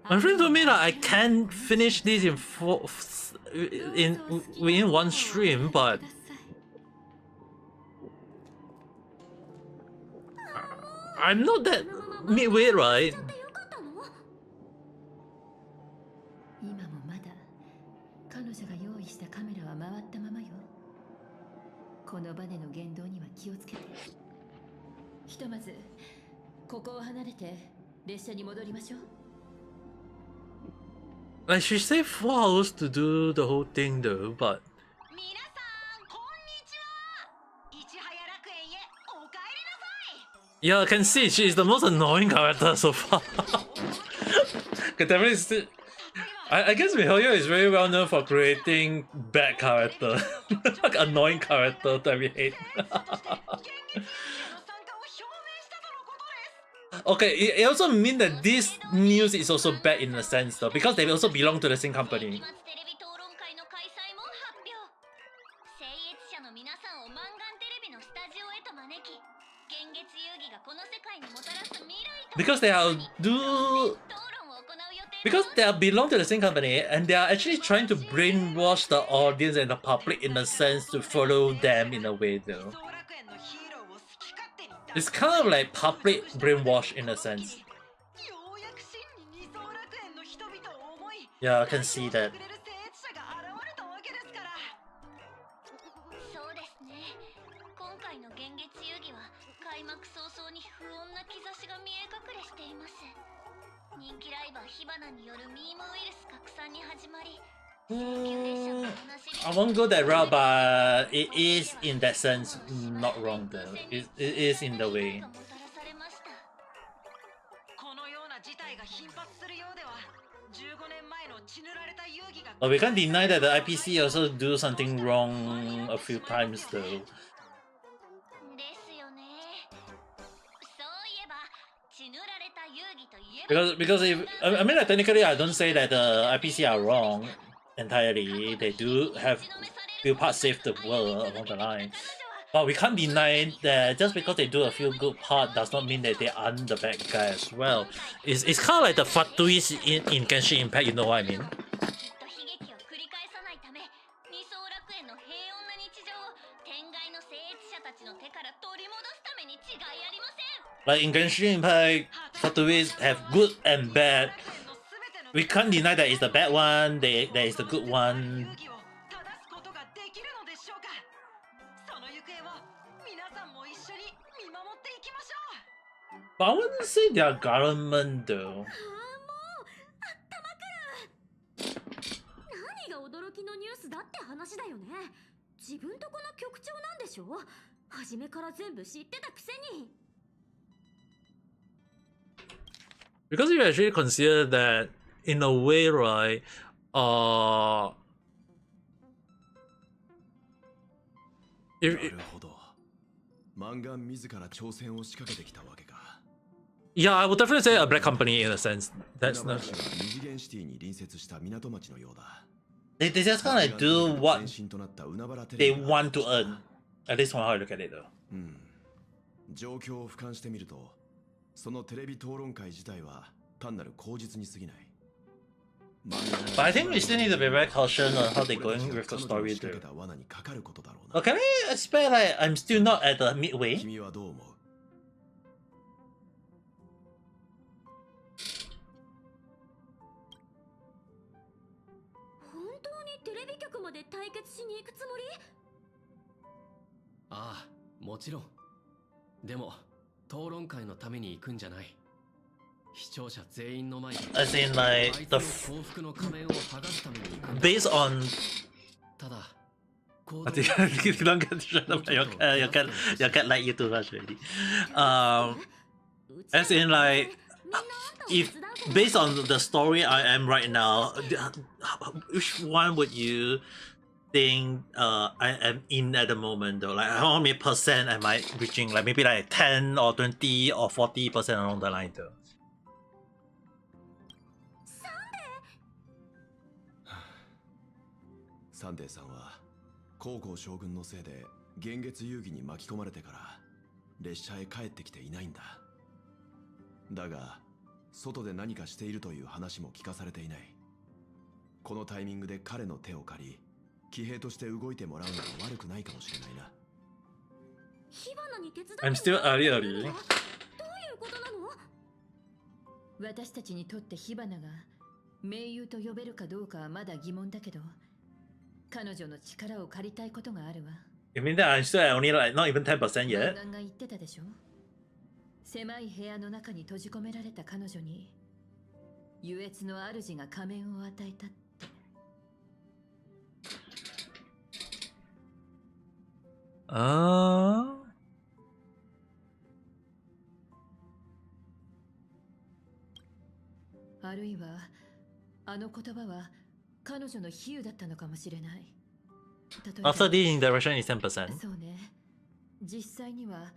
Speaker 1: My friend told me that I can finish this in within one stream, but I'm not that midway, right?
Speaker 2: 今もまだ彼女が用意したカメラは回ったままよ。このバネの言動には気をつけて。ひとまずここを離れて列車に戻りましょう。
Speaker 1: Like, she saved 4 hours to do the whole thing though, but... Yeah, I can see she is the most annoying character so far. Can definitely still... I guess Mihoyo is very well known for creating bad character. Like annoying character that we hate. Okay, it also means that this news is also bad in a sense though, because they also belong to the same company. Because they are because they are belong to the same company and they are actually trying to brainwash the audience and the public in a sense to follow them in a way though. It's kind of like public brainwash in a sense. Yeah, I can see that. I won't go that route, but it is in that sense not wrong though. It is in the way. But we can't deny that the IPC also do something wrong a few times though. Because if I mean like technically I don't say that the IPC are wrong entirely. They do have few parts save the world along the line. But we can't deny that just because they do a few good parts does not mean that they aren't the bad guy as well. It's kind of like the Fatuis in Genshin Impact, you know what I mean? Like in Genshin Impact, Fatuis have good and bad. We can't deny that it's the bad one, there is the good one. But I wouldn't say they are government though.
Speaker 11: 何が驚きのニュースだって話だよね。自分とこの局長なんでしょ。初めから全部知ってたくせに。
Speaker 1: Because you actually consider that in a way, right? Yeah, I would definitely say a black company in a sense. That's not. They just kind of do what they want to earn. At least from how I look at it, though.
Speaker 4: 状況を俯瞰してみると、そのテレビ討論会自体は単なる口実に過ぎない。
Speaker 1: But I think we still need to be very cautious on how they're going with the story though. But can I expect like I'm still not at the midway?
Speaker 4: 君はどう思う?
Speaker 11: 本当にテレビ局まで対決しに行くつもり?
Speaker 7: ああ、もちろん。でも討論会のために行くんじゃない。視聴者全員の前で
Speaker 1: As in like the
Speaker 7: 幸福の仮面を剥がすために行くんだ。
Speaker 1: based on
Speaker 7: ただ
Speaker 1: you don't get to shut up. Your cat like you too much already. As in like, if based on the story I am right now, which one would you think I am in at the moment though? Like how many percent am I reaching? Like maybe like 10 or 20 or 40% along the line though.
Speaker 4: そサンデーさんは皇后将軍のせいで幻月遊戯に巻き込まれてから列車へ帰ってきていないんだ。だが外で何かしているという話も聞かされていない。このタイミングで彼の手を借り騎兵として動いてもらうのが悪くないかもしれないな。
Speaker 11: 火花に手伝って
Speaker 1: I'm still early.
Speaker 11: どういうことなの？
Speaker 2: 私たちにとって火花が盟友と呼べるかどうかはまだ疑問だけど、彼女の力を借りたいことがあるわ。
Speaker 1: You mean that I'm still at only like not even 10%
Speaker 2: マ
Speaker 1: yet?
Speaker 2: ンガンが言ってたでしょ。狭い部屋の中に閉じ込められた彼女に優越の主が仮面を与えたって。
Speaker 1: あ
Speaker 2: あ。あるいはあの言葉は彼女の比喩だったのかもしれない。
Speaker 1: After leading direction is 10%.
Speaker 2: そうね。実際には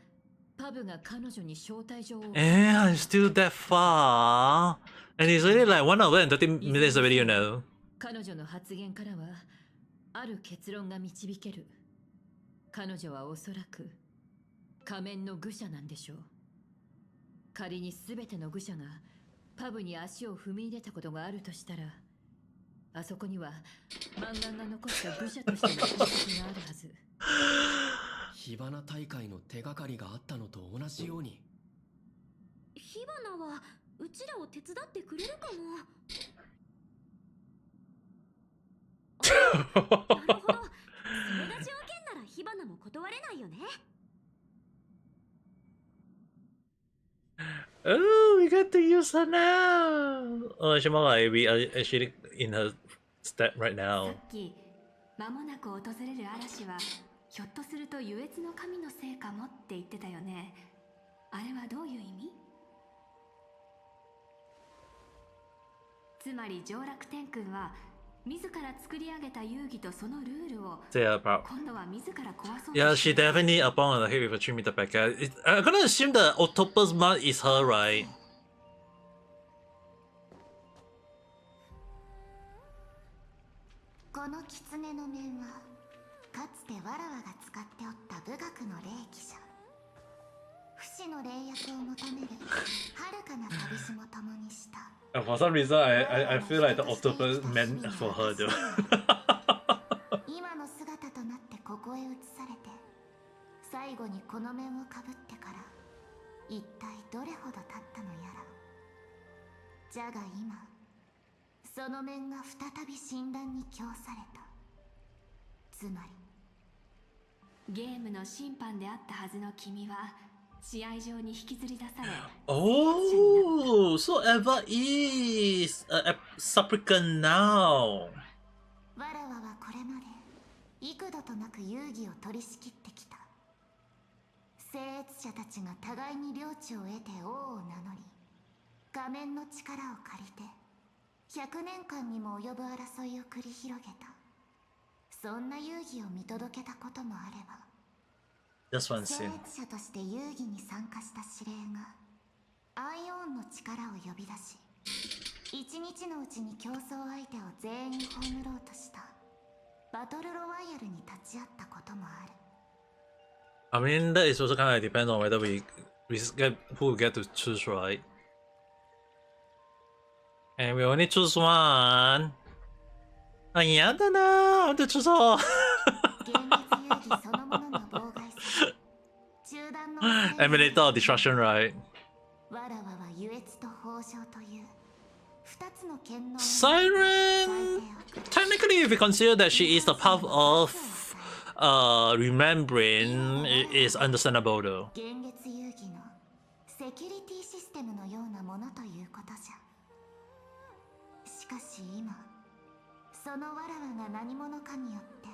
Speaker 2: パブが彼女に招待状を。
Speaker 1: I'm still that far. And it's really like 1 hour and 30 minutes already, you know.
Speaker 2: 彼女の発言からはある結論が導ける。彼女はおそらく仮面の愚者なんでしょう。仮に全ての愚者がパブに足を踏み入れたことがあるとしたら、あそこにはマンガンが残した愚者としての痕跡があるはず。
Speaker 7: 火花大会の手がかりがあったのと同じように。
Speaker 11: 火花はうちらを手伝ってくれるかも。なるほど。それが条件なら火花も断れないよね。
Speaker 1: Oh, we got to use her now. Oh, actually, we are actually in her step right
Speaker 6: さ
Speaker 1: now.
Speaker 6: っき間もなく訪れる嵐はひょっとすると優越の神のせいかもって言ってたよね。あれはどういう意味？つまり上楽天君は自ら作り上げた遊戯とそのルールを
Speaker 1: Yeah, about.
Speaker 6: 今度は自ら壊そうと
Speaker 1: Yeah,
Speaker 6: して
Speaker 1: she definitely a bong on the head with a 3 meter back. I'm gonna assume the octopus mud is her, right?
Speaker 5: この狐の面はかつてわらわが使っておった武学の霊気じゃ。不死の霊薬を求める遥かな旅路も共にした。
Speaker 1: For some reason, I feel like the octopus meant for her though.
Speaker 5: 今の姿となってここへ移されて、最後にこの面をかぶってから一体どれほど経ったのやら。じゃが今その面が再び診断に供された。つまり
Speaker 6: ゲームの審判であったはずの君は試合場に引きずり出され
Speaker 1: Oh, so Eva is a supplicant now.
Speaker 5: わらわはこれまで幾度となく遊戯を取り仕切ってきた。聖越者たちが互いに領地を得て王を名乗り、画面の力を借りて100年間にも及ぶ争いを繰り広げた。そんな遊戯を見届けたこともあれば、
Speaker 1: Just one
Speaker 5: 聖
Speaker 1: scene.
Speaker 5: 越者として遊戯に参加した司令がアイオンの力を呼び出し、一日のうちに競争相手を全員葬ろうとしたバトルロワイヤルに立ち会ったこともある。
Speaker 1: I mean, that is also kind of depends on whether we get who we get to choose, right? And we only choose one. あ、やだなぁ。I want to choose all.
Speaker 5: 現実遊戯そのものの妨害され、中断の
Speaker 1: Emulator of destruction, right?
Speaker 5: わらわは優越と豊穣という二つの権能の
Speaker 1: Siren! Technically, if we consider that she is the path of remembering, it is understandable though.
Speaker 5: 現月遊戯のセキュリティシステムのようなものということじゃ。しかし今、そのわらわが何者かによって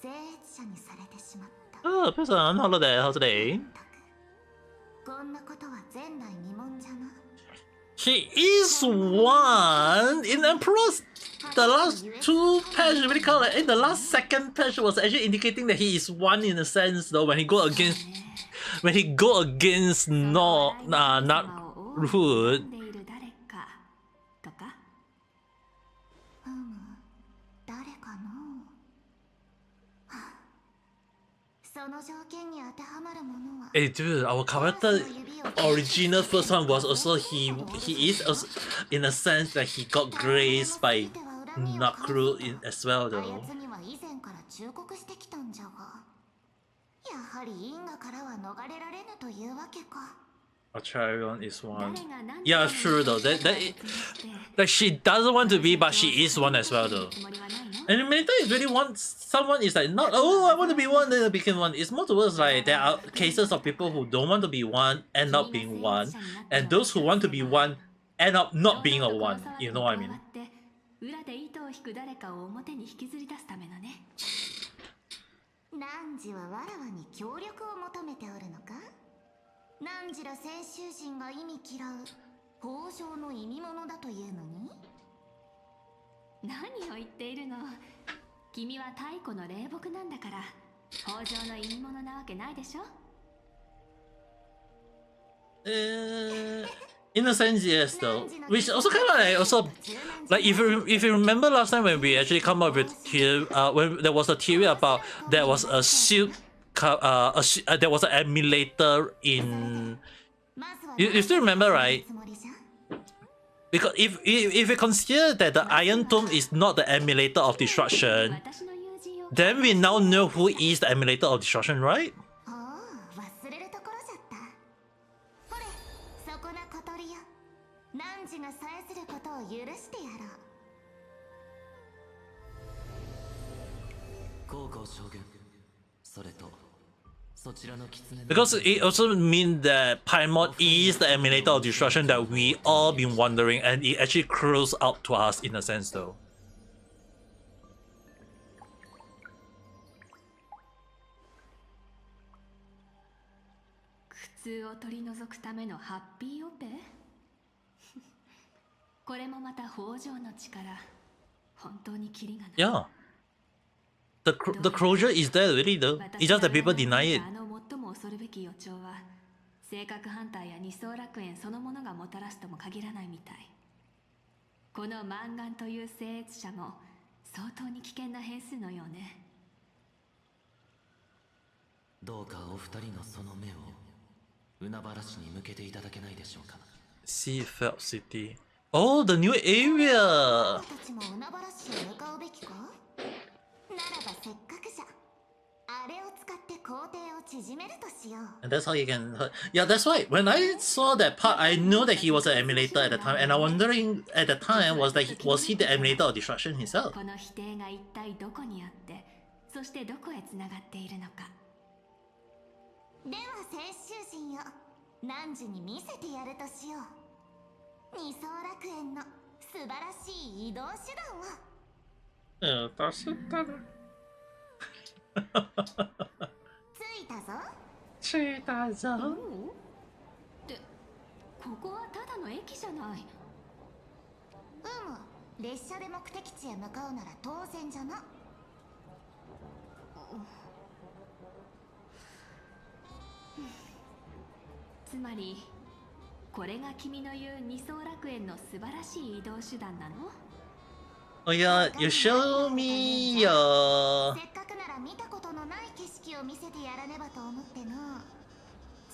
Speaker 5: 聖越者にされてしまった。
Speaker 1: Oh, person on holiday, how's today?
Speaker 5: こんなことは前代未聞じゃな。
Speaker 1: He is one in Emperor's. The last two patch really kind of like, in the last second patch was actually indicating that he is one in a sense though when he go against not Root.
Speaker 5: 誰かの
Speaker 1: Hey dude, our character original first one was also he is also, in a sense that he got graced by Nakru in as well though. Acharion is one. Yeah, true though. That she doesn't want to be, but she is one as well though. And many times really want someone is like not I want to be one, then they become one. It's more towards like there are cases of people who don't want to be one end up being one, and those who want to be one end up not being a one. You know what I mean?
Speaker 11: 裏で糸を引く誰かを表に引きずり出すためのね。汝はわらわに協力を求めておるのか？汝ら先衆人が意味嫌う北条の意味物だというのに？何を言っているの？君は太古の霊木なんだから北条の意味物なわけないでしょ？
Speaker 1: In a sense, yes, though. Which also kind of like also like if you remember last time when we actually come up with theory, when there was a theory about there was a shield, there was an emulator in. You still remember, right? Because if we consider that the Iron Tomb is not the emulator of destruction, then we now know who is the emulator of destruction, right? Because it also means that Paimon is the emulator of destruction that we all been wondering, and it actually crawls out to us in a sense though. Yeah. The closure is there already though. It's just that people deny it.
Speaker 11: 性格反対や二層楽園そのものがもたらすとも限らないみたい。このマンガンという聖越者も相当に危険な変数のようね。
Speaker 12: どうかお二人のその目を海原市に向けていただけないでしょうか。
Speaker 1: Sea Felt City. Oh, the new area. And that's how you can. Yeah, that's why. When I saw that part, I know that he was an emulator at the time, and I'm wondering at the time was he the emulator of destruction himself?
Speaker 11: この否定が一体どこにあって、そしてどこへつながっているのか。では先衆人よ、汝に見せてやるとしよう。二層楽園の素晴らしい移動手段を。
Speaker 1: 確かに。着いたぞ。
Speaker 11: ってここはただの駅じゃない。列車で目的地へ向かうなら当然じゃな。つまりこれが君の言う二層楽園の素晴らしい移動手段なの？
Speaker 1: Oh yeah, you show me your.
Speaker 11: せっかくなら見たことのない景色を見せてやらねばと思っての。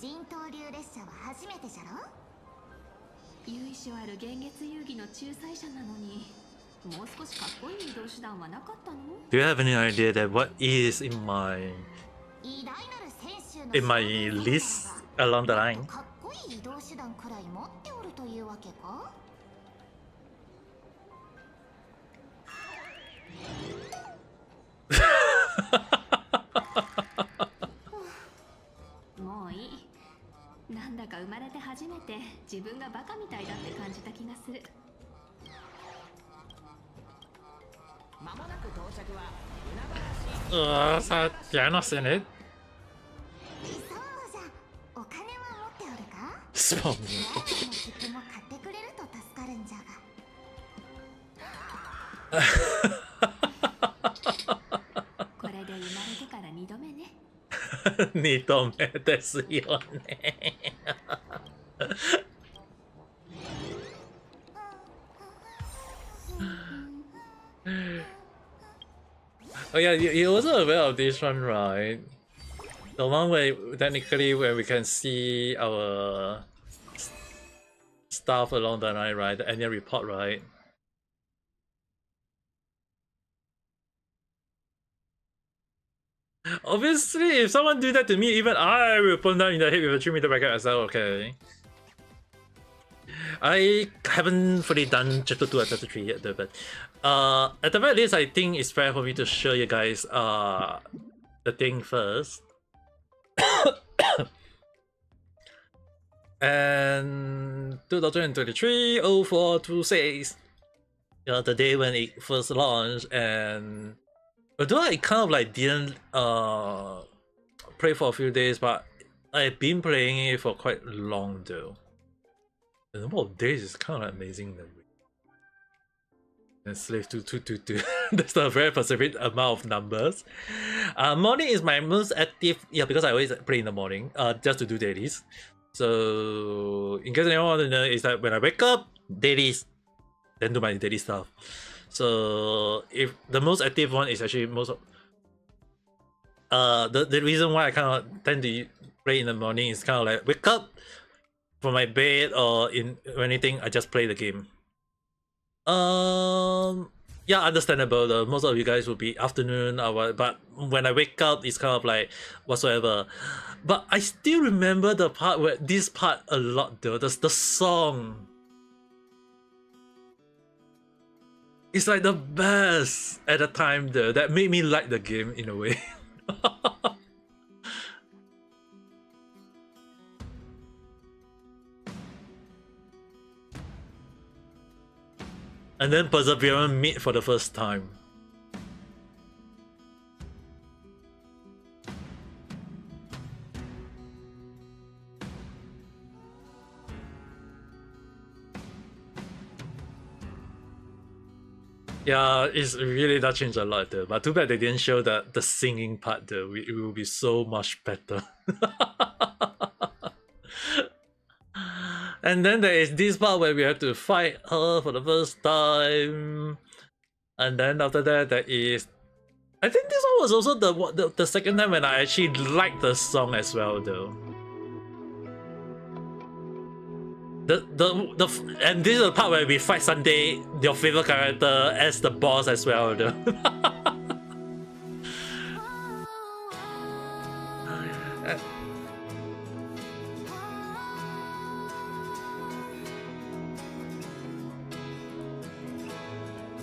Speaker 11: 人頭流列車は初めてじゃろ？由緒ある幻月遊戯の仲裁者なのに、もう少しかっこいい移動手段はなかったの？
Speaker 1: Do you have any idea that what is in my list along the line?
Speaker 11: かっこいい移動手段くらい持っておるというわけか？もういい。なんだか生まれて初めて自分がバカみたいだって感じた気がする。
Speaker 9: まもなく到着は海原市。
Speaker 1: Sad, yeah, not seen it.
Speaker 11: そうじゃ、お金は持っておるか？
Speaker 1: Spawn.
Speaker 11: 切符も買ってくれると助かるんじゃが。これで生まれてから2度目ね。
Speaker 1: 2度目ですよね。Oh yeah, you wasn't aware of this one, right? The one where technically where we can see our stuff along the line, right? The annual report, right? Obviously, if someone do that to me, even I will put down in the head with a 3-meter bracket as well, okay? I haven't fully done chapter 2 and chapter 3 yet though, but at the very least, I think it's fair for me to show you guys the thing first. And 2023 0426, the day when it first launched, and although I kind of like didn't play for a few days, but I've been playing it for quite long though. The number of days is kind of amazing though. And slave 2222. That's a very specific amount of numbers. Morning is my most active, yeah, because I always play in the morning, just to do dailies. So in case anyone want to know, is that when I wake up, dailies, then do my daily stuff. So if the most active one is actually most of the reason why I kind of tend to play in the morning is kind of like wake up from my bed or anything, I just play the game. Yeah, understandable though. Most of you guys will be afternoon or what, but when I wake up, it's kind of like whatsoever. But I still remember the part where this part a lot though. The song. It's like the best at the time though. That made me like the game in a way. And then Perseverance meet for the first time. Yeah, it's really that changed a lot though. But too bad they didn't show the singing part though. It will be so much better. And then there is this part where we have to fight her for the first time. And then after that, there is... I think this one was also the second time when I actually liked the song as well though. And this is the part where we fight Sunday, your favorite character, as the boss as well though.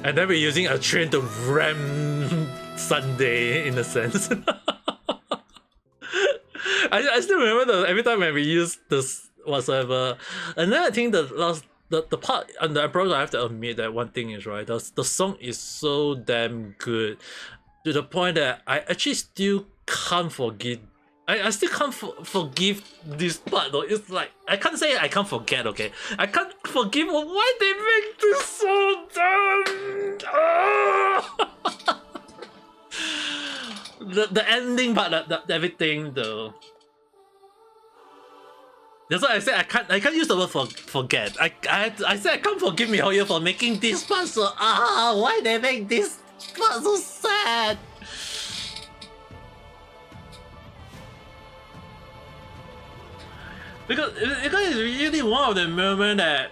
Speaker 1: And then we're using a train to ram Sunday in a sense. I still remember every time when we use this whatsoever. And then I think the part on the approach, I have to admit that one thing is right. The song is so damn good to the point that I actually still can't forgive. I still can't forgive this part though. It's like I can't say I can't forget. Okay, I can't forgive why they make this so dumb. The ending part, everything though. That's why I said I can't use the word forget. I said I can't forgive MiHoYo for making this part so why they make this part so sad. Because it's really one of the moments that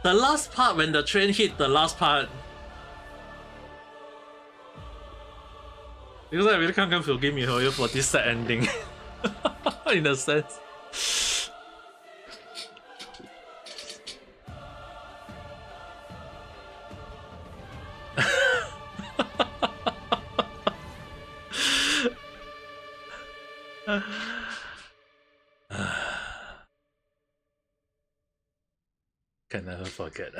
Speaker 1: the last part when the train hit the last part. Because I really can't forgive MiHoYo for this sad ending. In a sense. Can never forget.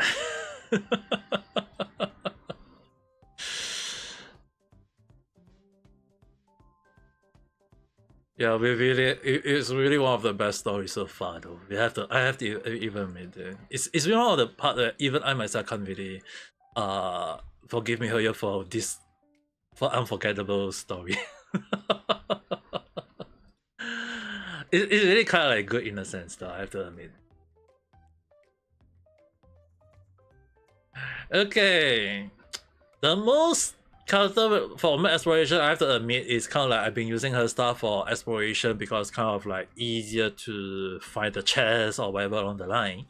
Speaker 1: Yeah, it's really one of the best stories so far though. I have to even admit it. It's one of the part that even I myself can't really forgive MiHoYo for unforgettable story. It's really kind of like good in a sense though, I have to admit. Okay, the most character for my exploration, I have to admit, it's kind of like I've been using her stuff for exploration because it's kind of like easier to find the chest or whatever along the line.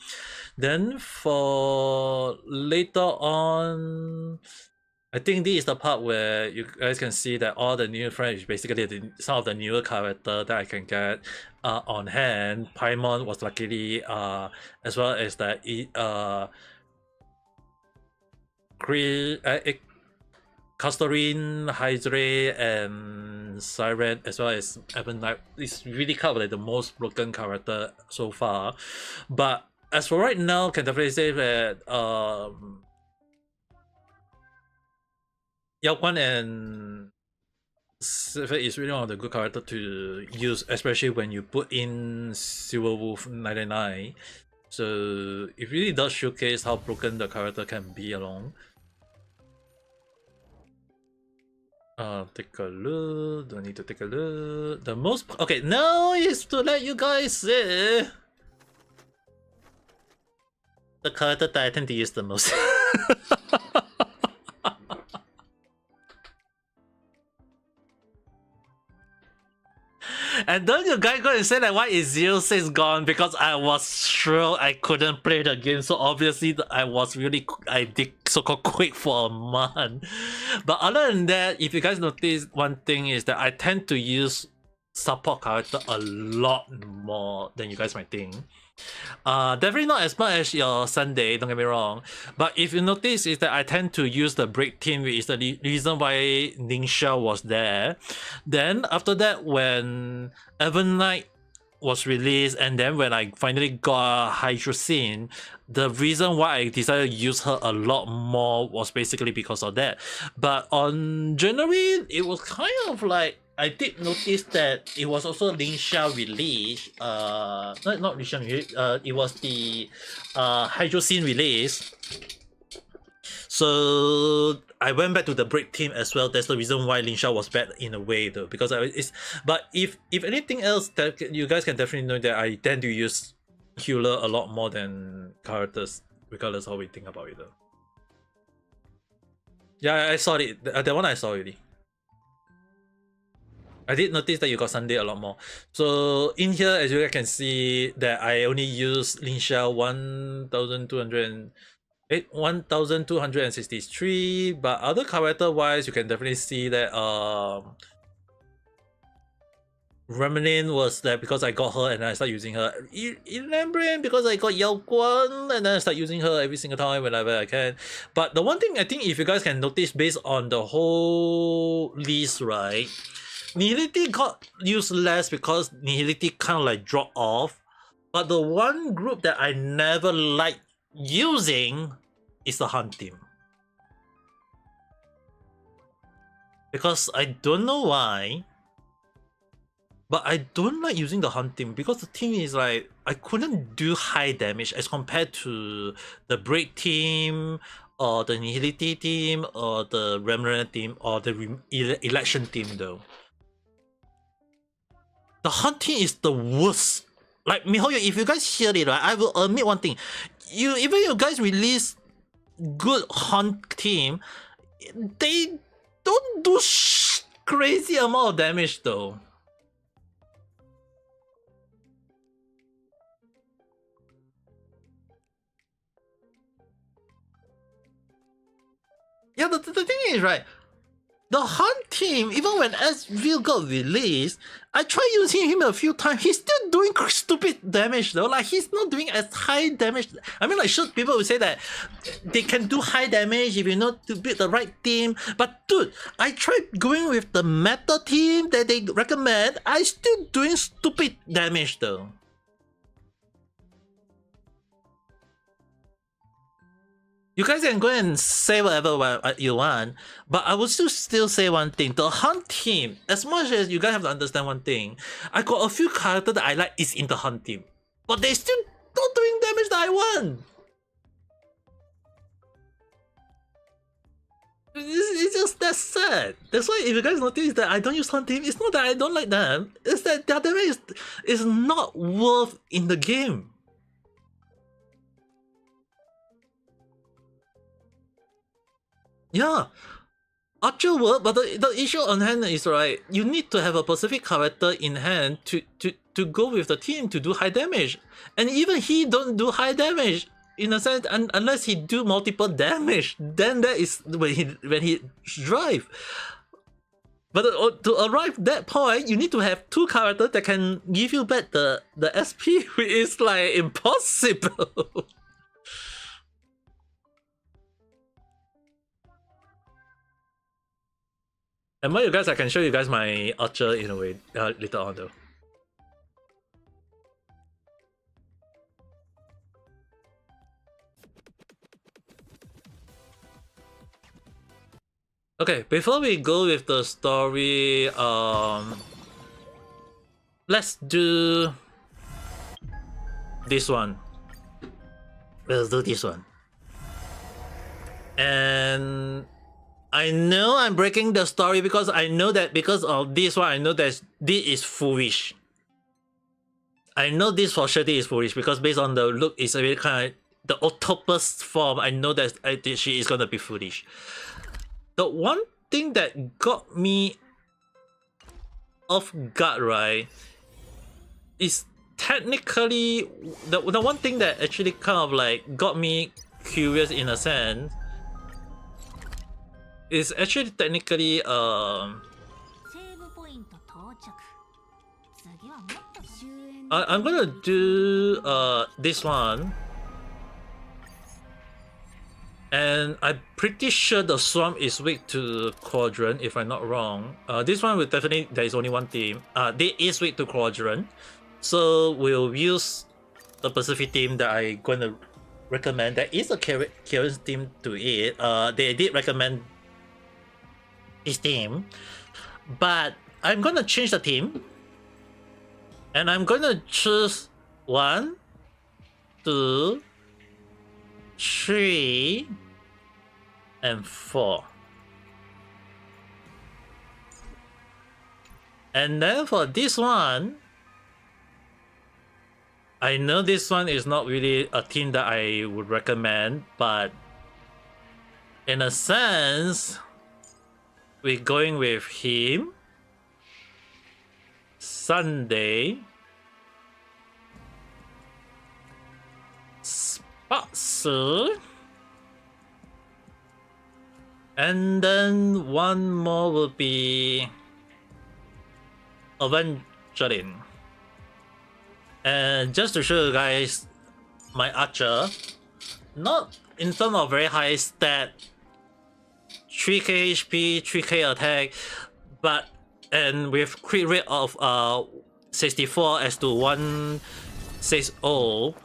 Speaker 1: Then for later on, I think this is the part where you guys can see that all the new friends, basically some of the newer character that I can get on hand. Paimon was luckily as well as that Castorin, Hydre, and Siren, as well as Evan Knight, is really kind of like the most broken character so far. But as for right now, can definitely say that Yao Guan and Sifei is really one of the good character to use, especially when you put in Silver Wolf 99. So it really does showcase how broken the character can be along. Take a look. Do I need to take a look? The most okay, now is to let you guys see the character that I tend to use the most. And don't you guys go and say that why is 06 gone? Because I was sure I couldn't play the game, so obviously I did so-called quit for a month. But other than that, if you guys notice, one thing is that I tend to use support character a lot more than you guys might think. Definitely not as much as your Sunday, don't get me wrong. But if you notice is that I tend to use the break team, which is the reason why Ningxia was there. Then after that, when Evan Knight was released, and then when I finally got Hydrocene, the reason why I decided to use her a lot more was basically because of that. But on January, it was kind of like I did notice that it was also Ningxia release. Not Ningxia release. It was the Hydrocene release. So I went back to the break team as well. That's the reason why Ningxia was bad in a way, though. Because but if anything else, that you guys can definitely know that I tend to use healer a lot more than characters, regardless of how we think about it, though. Yeah, I saw it. That one I saw already. I did notice that you got Sunday a lot more. So in here, as you guys can see, that I only use Ningxia 1263, but other character wise, you can definitely see that Remnant was there because I got her and then I started using her. Elaborate because I got Yao Guan and then I start using her every single time whenever I can. But the one thing I think if you guys can notice based on the whole list, right? Nihility got used less because Nihility kind of like dropped off. But the one group that I never liked using is the Hunt team. Because I don't know why, but I don't like using the Hunt team because the team is like, I couldn't do high damage as compared to the Break team or the Nihility team or the Remnant team or the Election team though. The Hunt team is the worst. Like Mihoyo, if you guys hear it, right, I will admit one thing. Even you guys release good Hunt team, they don't do crazy amount of damage though. Yeah, the thing is, right, the Hunt team, even when Ezreal got released, I tried using him a few times. He's still doing stupid damage though. Like, he's not doing as high damage. I mean, like, sure, people will say that they can do high damage if you know to build the right team. But dude, I tried going with the meta team that they recommend. I still doing stupid damage though. You guys can go and say whatever you want, but I will still say one thing. The Hunt team, as much as you guys have to understand one thing, I got a few characters that I like is in the Hunt team, but they still not doing damage that I want. It's just that sad. That's why if you guys notice that I don't use Hunt team, it's not that I don't like them, it's that their damage is not worth in the game. Yeah, Archer work, but the issue on hand is, right, you need to have a specific character in hand to go with the team to do high damage. And even he don't do high damage in a sense unless he do multiple damage. Then that is when he drive. But to arrive that point, you need to have two characters that can give you back the SP, which is like impossible. And more you guys, I can show you guys my Archer in a way later on though. Okay, before we go with the story, let's do this one. Let's do this one. And I know I'm breaking the story because I know that because of this one, I know that this is foolish. I know this for sure is foolish because based on the look, it's a really kind of the octopus form. I know that she is gonna be foolish. The one thing that got me off guard, right, is technically the one thing that actually kind of like got me curious in a sense is actually technically I'm gonna do this one, and I'm pretty sure the swamp is weak to quadrant if I'm not wrong. This one will definitely, there is only one team. They is weak to quadrant, so we'll use the Pacific team that I'm gonna recommend. There is a Kieran's team to it. They did recommend this team, but I'm gonna change the team, and I'm gonna choose 1, 2, 3, and 4. And then for this one, I know this one is not really a team that I would recommend, but in a sense, we're going with him, Sunday, Spatsu, and then one more will be Evangeline. And just to show you guys my Archer, not in terms of very high stat, 3k HP, 3k attack, but and with crit rate of 64 as to 160.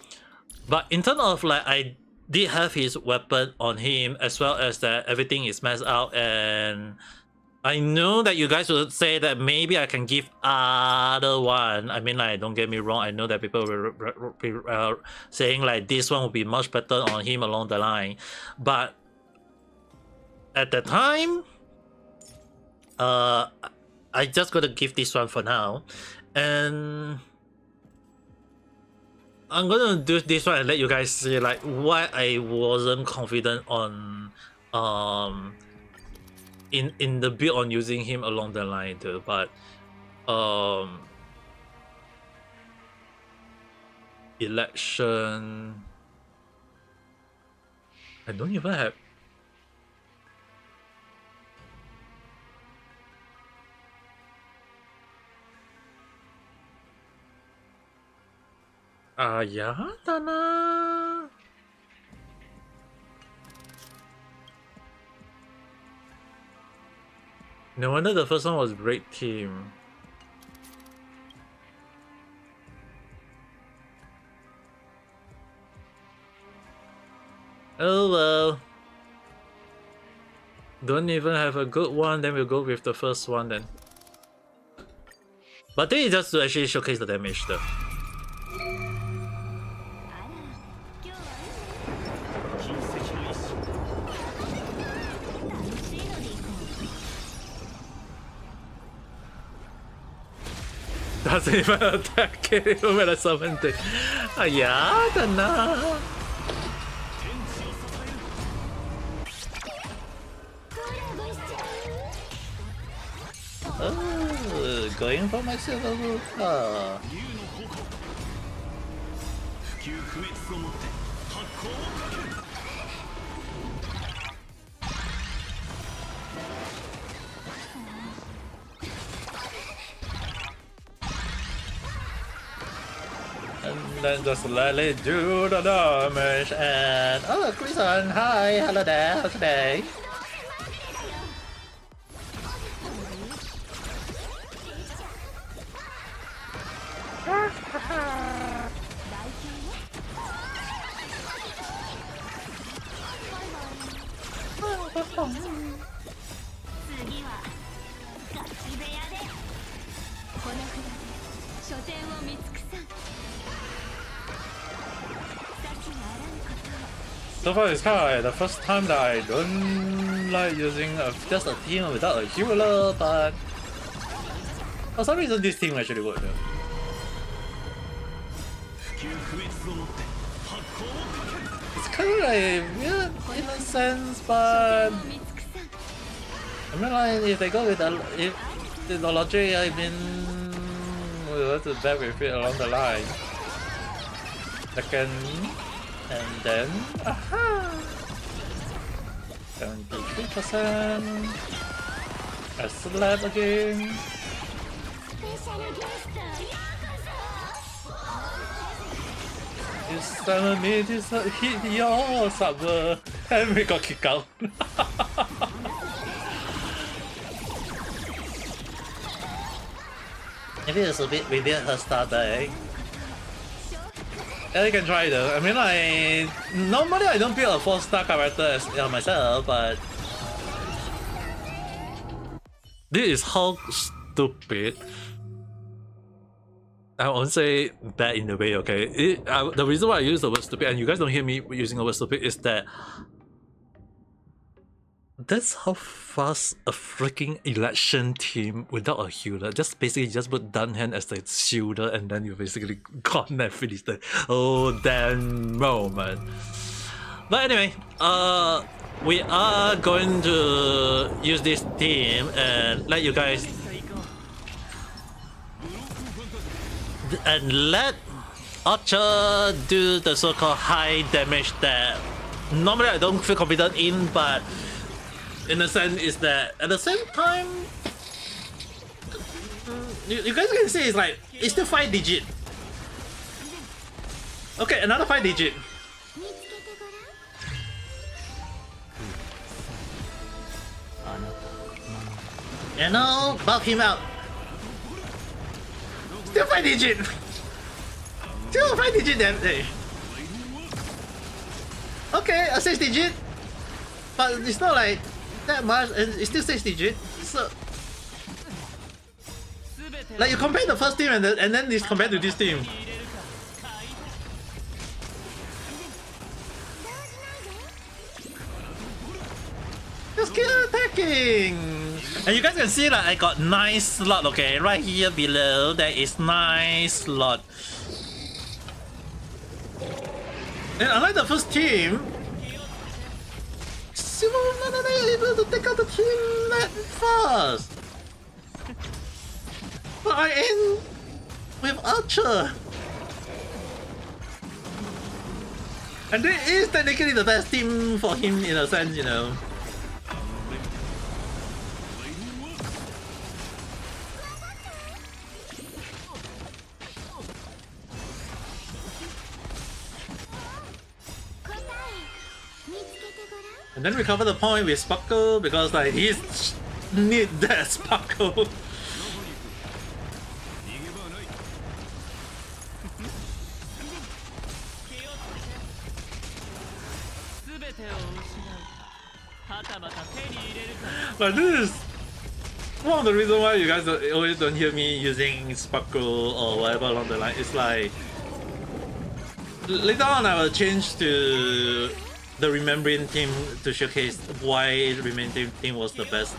Speaker 1: But in terms of like, I did have his weapon on him as well as that everything is messed out, and I know that you guys would say that maybe I can give other one. I mean, like, don't get me wrong, I know that people will be saying like this one will be much better on him along the line, but at the time, I just gotta give this one for now, and I'm gonna do this one and let you guys see like why I wasn't confident on in the build on using him along the line too. But election, I don't even have. Yeah, Dana. No wonder the first one was great team. Oh well. Don't even have a good one, then we'll go with the first one then. But this is just to actually showcase the damage though. Doesn't even attack it when I summoned it. Yeah, Dana. Oh, going for my silver car. And then just let it do the damage and oh Chris-san, hi, hello there, how's today? So far it's kind of the first time that I don't like using just a team without a healer, but for some reason this team actually worked. It's kind of like weird in a sense, but I mean like if they go with the logic, I mean we'll have to back with it along the line. Second. And then, aha! 73%. A slap again. This enemy is hit your server. And we got kicked out. Maybe it's a bit reveal her starter, eh? Yeah, you can try though. I mean, normally I don't build a 4-star character myself, but this is how stupid. I won't say bad in a way, okay? The reason why I use the word stupid, and you guys don't hear me using the word stupid, is that that's how fast a freaking election team without a healer just basically just put Dunhand as the shielder and then you basically gone and finished the whole damn moment. But anyway, we are going to use this team and let you guys and let Archer do the so-called high damage that normally I don't feel confident in, but in a sense is that at the same time you guys can see it's like it's still 5 digit. Okay, another 5 digit. And now buff him out. Still 5 digit. Still 5 digit then. Hey. Okay, a 6 digit. But it's not like that much, and it's still 6 digit. So like you compare the first team and then it's compared to this team. Just keep attacking. And you guys can see that I got 9 slot, okay? Right here below there is 9 slot. And unlike the first team, Silver was not able to take out the team that fast. But I end with Archer. And this is technically the best team for him in a sense, you know. And then recover the point with Sparkle because like he's need that Sparkle. But this is one of the reasons why you guys always don't hear me using Sparkle or whatever along the line. It's like later on I will change to the Remembering team to showcase why the Remembering team was the best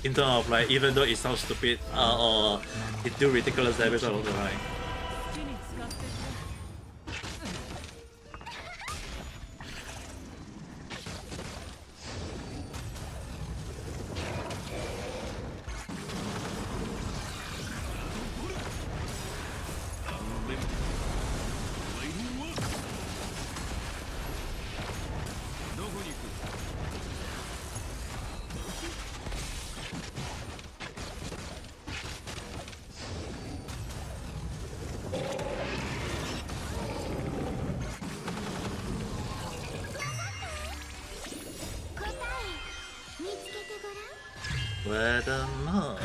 Speaker 1: in terms of like even though it sounds stupid or it do ridiculous damage along the line. Where the mouse?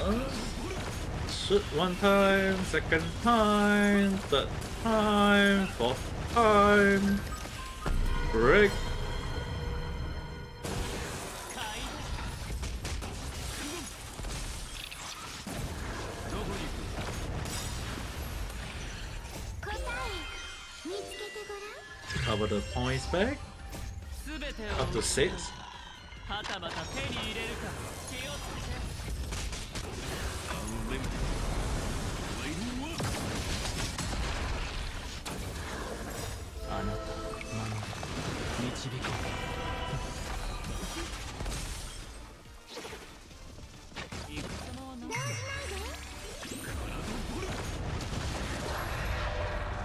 Speaker 1: Shoot one time, second time, third time, fourth time. Break. Cover the points back. Up to 6.
Speaker 3: はたまた手に入れるか気をつけて
Speaker 12: あなた守る導こ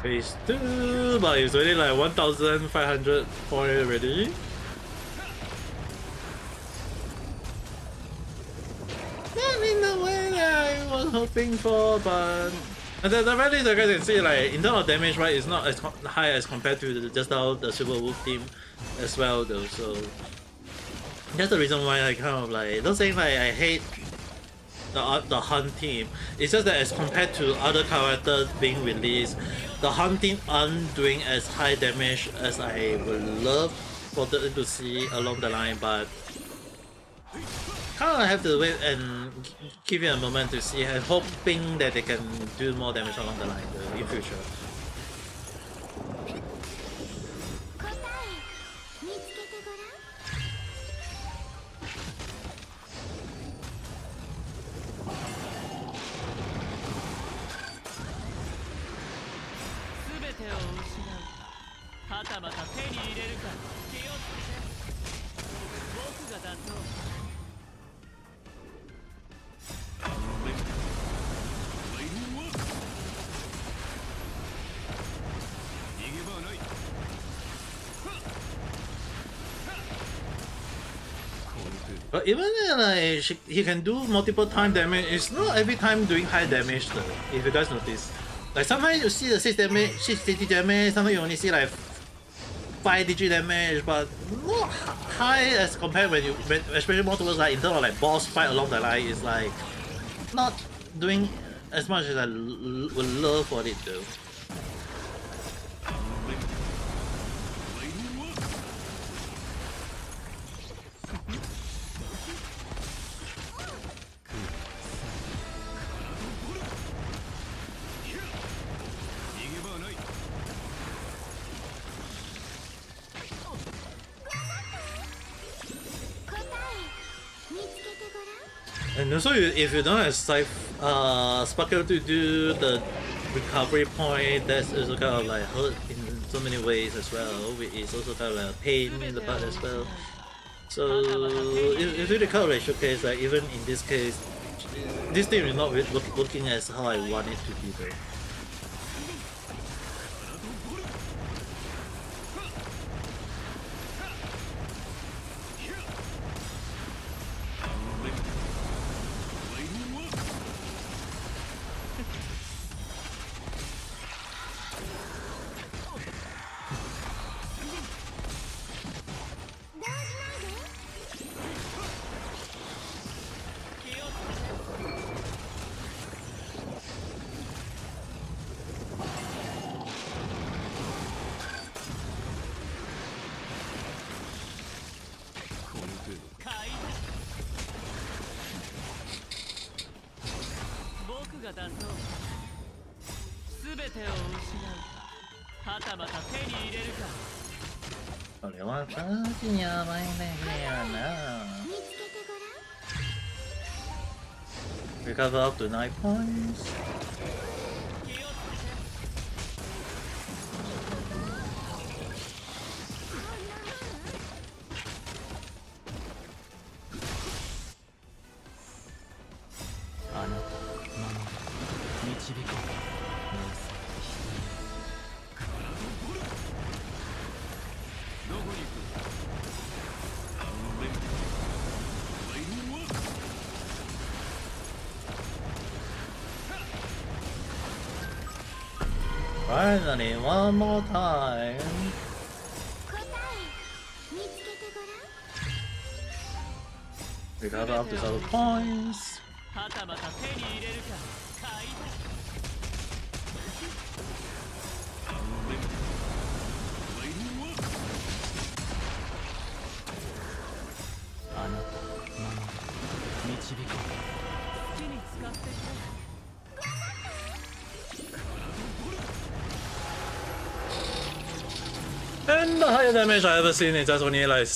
Speaker 12: う
Speaker 1: Phase 2, but it's already like 1,500 point already. Not in the way that I was hoping for, but at the very least, I can see like in terms of damage, right, it's not as high as compared to just now the Super Wolf team as well, though. So that's the reason why I kind of like not saying like I hate the Hunt team. It's just that as compared to other characters being released, the Hunt team aren't doing as high damage as I would love for them to see along the line, but kind of have to wait and give it a moment to see, and hoping that they can do more damage along the line in future. But even like he can do multiple time damage, it's not every time doing high damage though, if you guys notice. Like sometimes you see the 6 digit damage, sometimes you only see like 5 digit damage, but not high as compared when especially more towards like in terms of like boss fight along the line, is like not doing as much as I would love for it though. And also, if you don't have Sparkle to do the recovery point, that's also kind of like hurt in so many ways as well, which is also kind of like a pain in the butt as well. So it's really kind of like showcase that even in this case, this team is not working as how I want it to be though. Recover up to 9 points. Finally, one more time. Recover up to 0 points.
Speaker 3: はたまた手に入れるか買いた
Speaker 1: And the higher damage I ever seen is just only like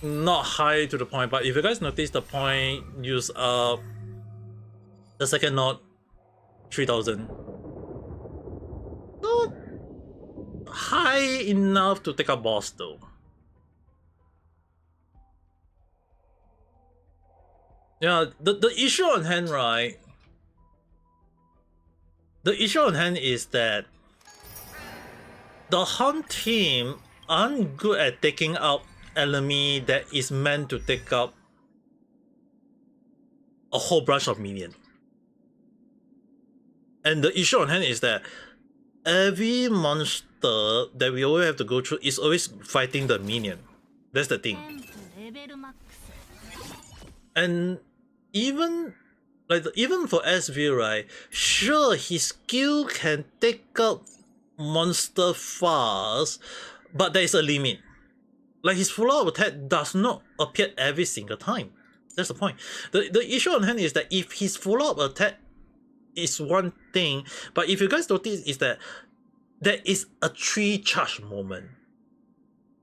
Speaker 1: not high to the point, but if you guys notice the point use up the second node 3000. Not high enough to take a boss though. Yeah, the issue on hand, right? The issue on hand is that the Hunt team aren't good at taking out enemy that is meant to take up a whole bunch of minions. And the issue on hand is that every monster that we always have to go through is always fighting the minion. That's the thing. And even for SV, right? Sure, his skill can take up monster fast, but there is a limit. Like his follow-up attack does not appear every single time. That's the point. The issue on hand is that if his follow-up attack is one thing, but if you guys notice is that there is a 3 charge moment.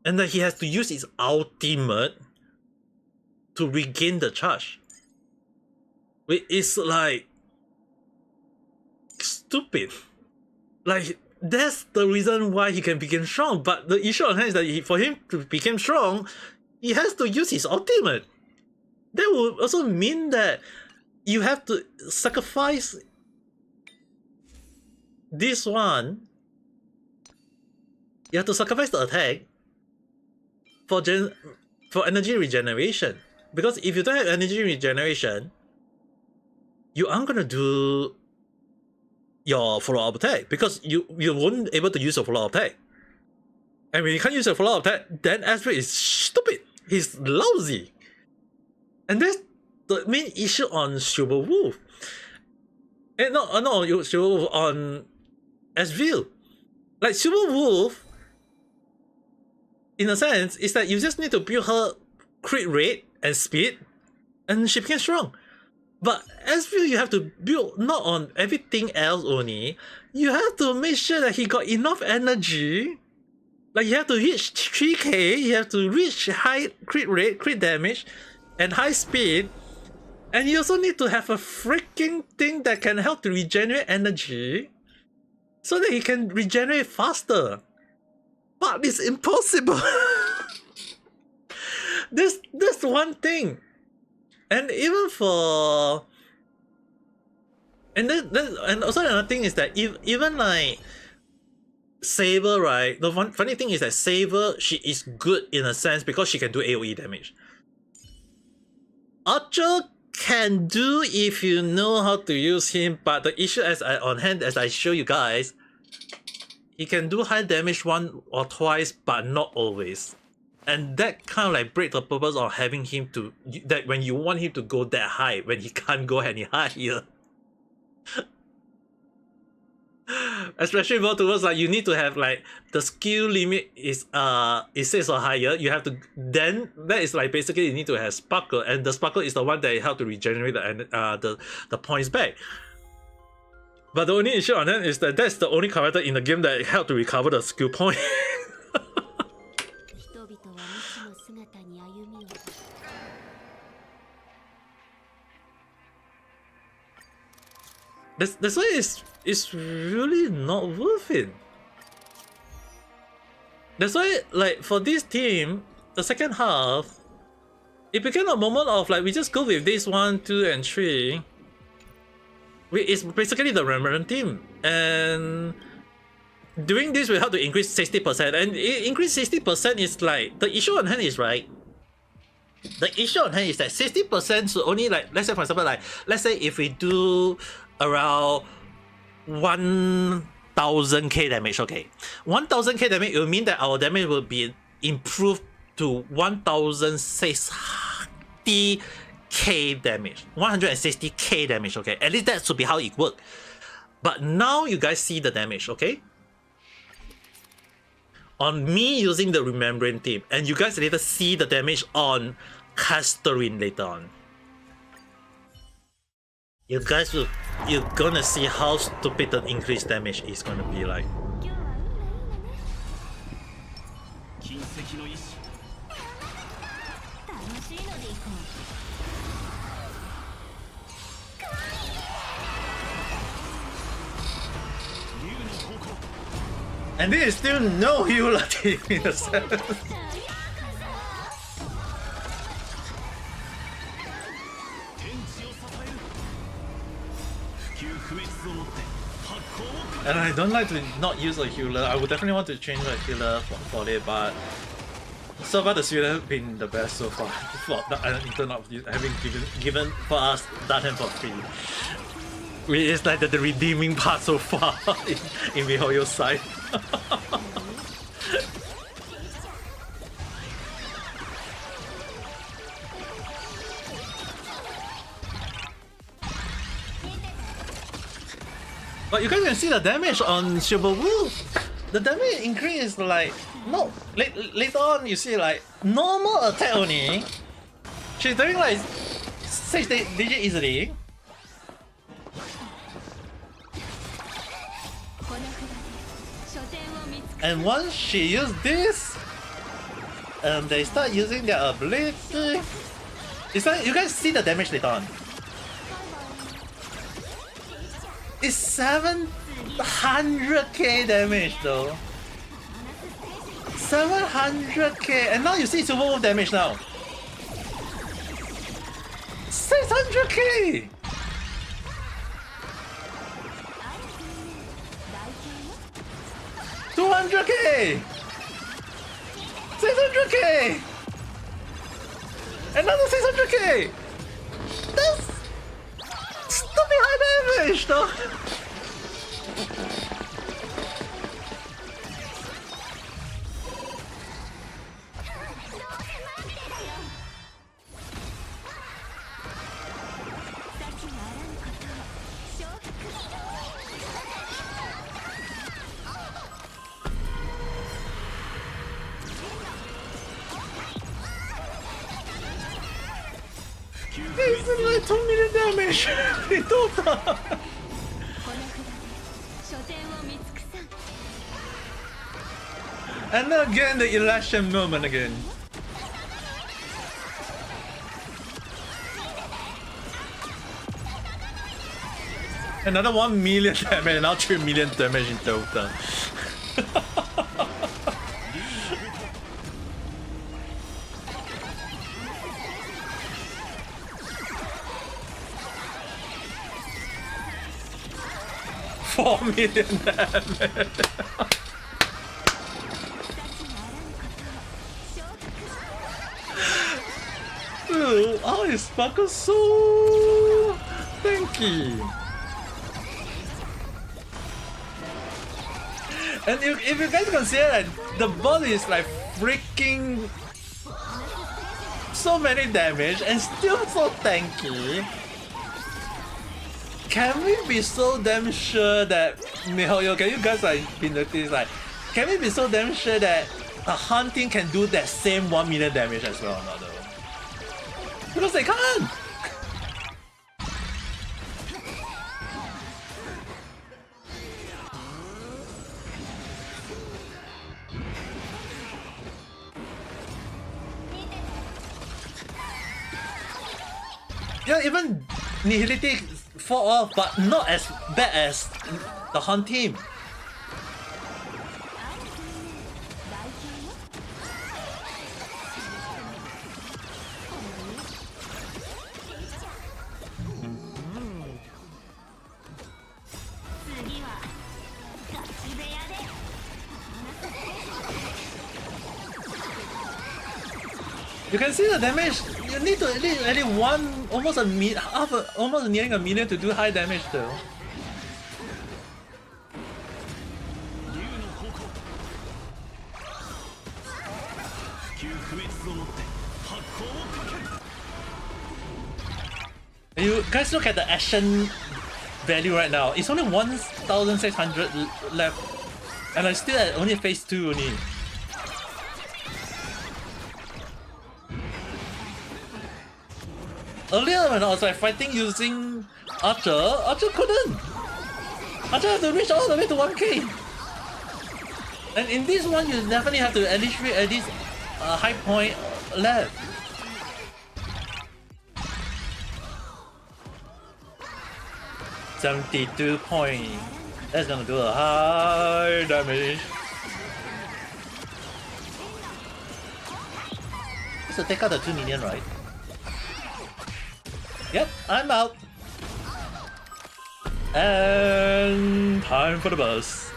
Speaker 1: And that he has to use his ultimate to regain the charge. It's like stupid. Like that's the reason why he can become strong, but the issue on hand is that for him to become strong, he has to use his ultimate. That would also mean that you have to sacrifice this one. You have to sacrifice the attack for energy regeneration. Because if you don't have energy regeneration, you aren't gonna do your follow-up attack because you won't able to use your follow-up attack. And when you can't use your follow-up attack, then Asper is stupid. He's lousy. And that's the main issue on Silver Wolf. And no, Silver Wolf on Asville. Like Silver Wolf, in a sense, is that you just need to build her crit rate and speed, and she became strong. But Asville, you have to build not on everything else only. You have to make sure that he got enough energy. Like you have to reach 3k, you have to reach high crit rate, crit damage, and high speed. And you also need to have a freaking thing that can help to regenerate energy so that he can regenerate faster. But it's impossible. That's one thing. And even for and also another thing is that even like Saber, right? The funny thing is that Saber, she is good in a sense because she can do AoE damage. Archer can do if you know how to use him, but the issue as I show you guys, he can do high damage one or twice, but not always. And that kind of like breaks the purpose of having him to that when you want him to go that high, when he can't go any higher. Especially more towards like you need to have like the skill limit is 6 or higher. You have to then that is like basically you need to have sparkle, and the sparkle is the one that help to regenerate the points back. But the only issue on that is that that's the only character in the game that help to recover the skill point. That's why it's really not worth it. That's why like for this team, the second half, it became a moment of like we just go with this 1, 2, and 3. It's basically the remnant team, and doing this will help to increase 60%. And increase 60% is like the issue on hand is right. The issue on hand is that 60% should only like let's say for example like let's say if we do around 1000k damage, okay, 1000k damage, it will mean that our damage will be improved to 1060k 160k damage. 160k damage, okay? At least that should be how it works. But now you guys see the damage, okay? On me using the Remembering Team, and you guys later see the damage on Castorin later on. You guys will, you're gonna see how stupid the increased damage is gonna be like. And there is still no healer team in the set. And I don't like to not use a healer. I would definitely want to change a healer for it, but so far the suit has been the best so far. In terms of having given for us Daten for free. It's like the redeeming part so far in Mihoyo's side. But you guys can see the damage on Silver Wolf. The damage increase is like no later on you see like normal attack only. She's doing like 6 digit easily. And once she used this, and they start using their ability, it's like you guys see the damage later on. It's 700k damage though. 700k, and now you see Silver Wolf damage now. 600k. 200k. 600k. Another 600k. That's stupid high damage though. It's like 2 million damage in total. And again the election moment again. Another 1 million damage, now 3 million damage in total. $4 million damage. Dude, oh, it's fucking so tanky. And if you guys consider that the body is like freaking so many damage and still so tanky, can we be so damn sure that Mihoyo, can you guys like be noticed like, can we be so damn sure that a hunting can do that same 1 million damage as well or not though? Because they can't! Yeah, even Nihility fall off, but not as bad as the Hunt team. You can see the damage. You need to at least one, almost nearing a million to do high damage though. You guys look at the action value right now. It's only 1,600 left, and I'm still at only phase 2 only. Earlier when I was like fighting using Archer couldn't. Archer had to reach all the way to 1k. And in this one, you definitely have to at least reach at least high point left. $72 point. That's gonna do a high damage. So take out the 2 million, right? Yep, I'm out. And time for the bus.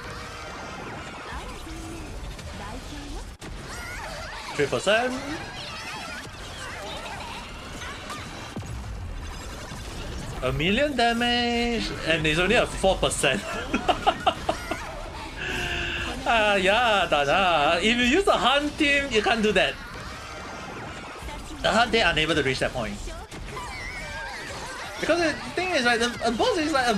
Speaker 1: 3%. A million damage, and it's only a 4%. Yeah, Dada. If you use the hunt team, you can't do that. The hunt, they are unable to reach that point. Because the thing is, like, the boss is like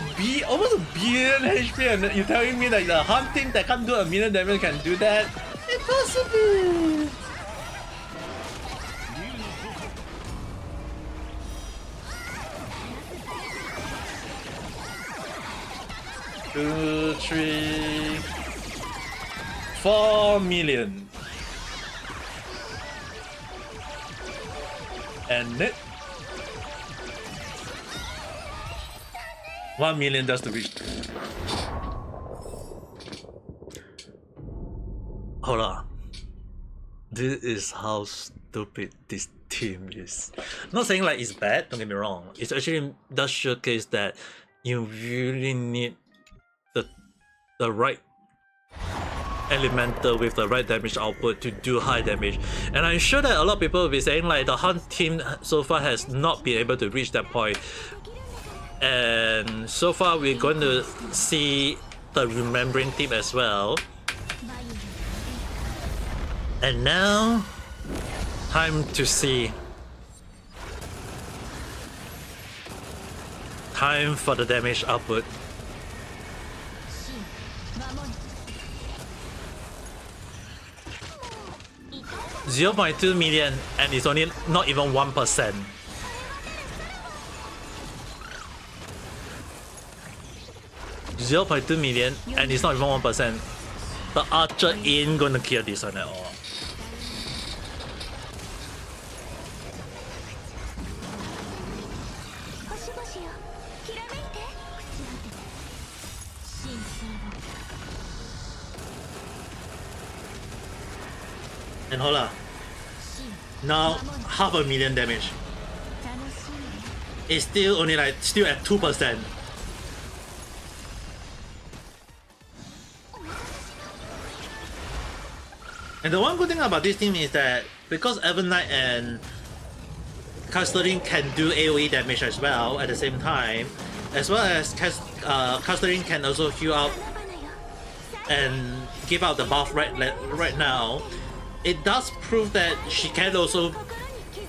Speaker 1: almost a billion HP, and you're telling me like the hunt team that can't do a million damage can do that? Impossible! Two, 3, 4 million. And it 1 million just to reach. Hold on. This is how stupid this team is. Not saying like it's bad, don't get me wrong. It actually does showcase that you really need the right elemental with the right damage output to do high damage. And I'm sure that a lot of people will be saying like the hunt team so far has not been able to reach that point. And so far we're going to see the remembering team as well. And now, time to see. Time for the damage output. 0.2 million, and it's only not even 1%. $0.2 million, and it's not even 1%. The Archer ain't gonna kill this one at all. And hold on. Now 500,000 damage. It's still only like at 2%. And the one good thing about this team is that because Evernight and Castelline can do AoE damage as well at the same time, as well as Castelline can also heal out and give out the buff right now. It does prove that she can also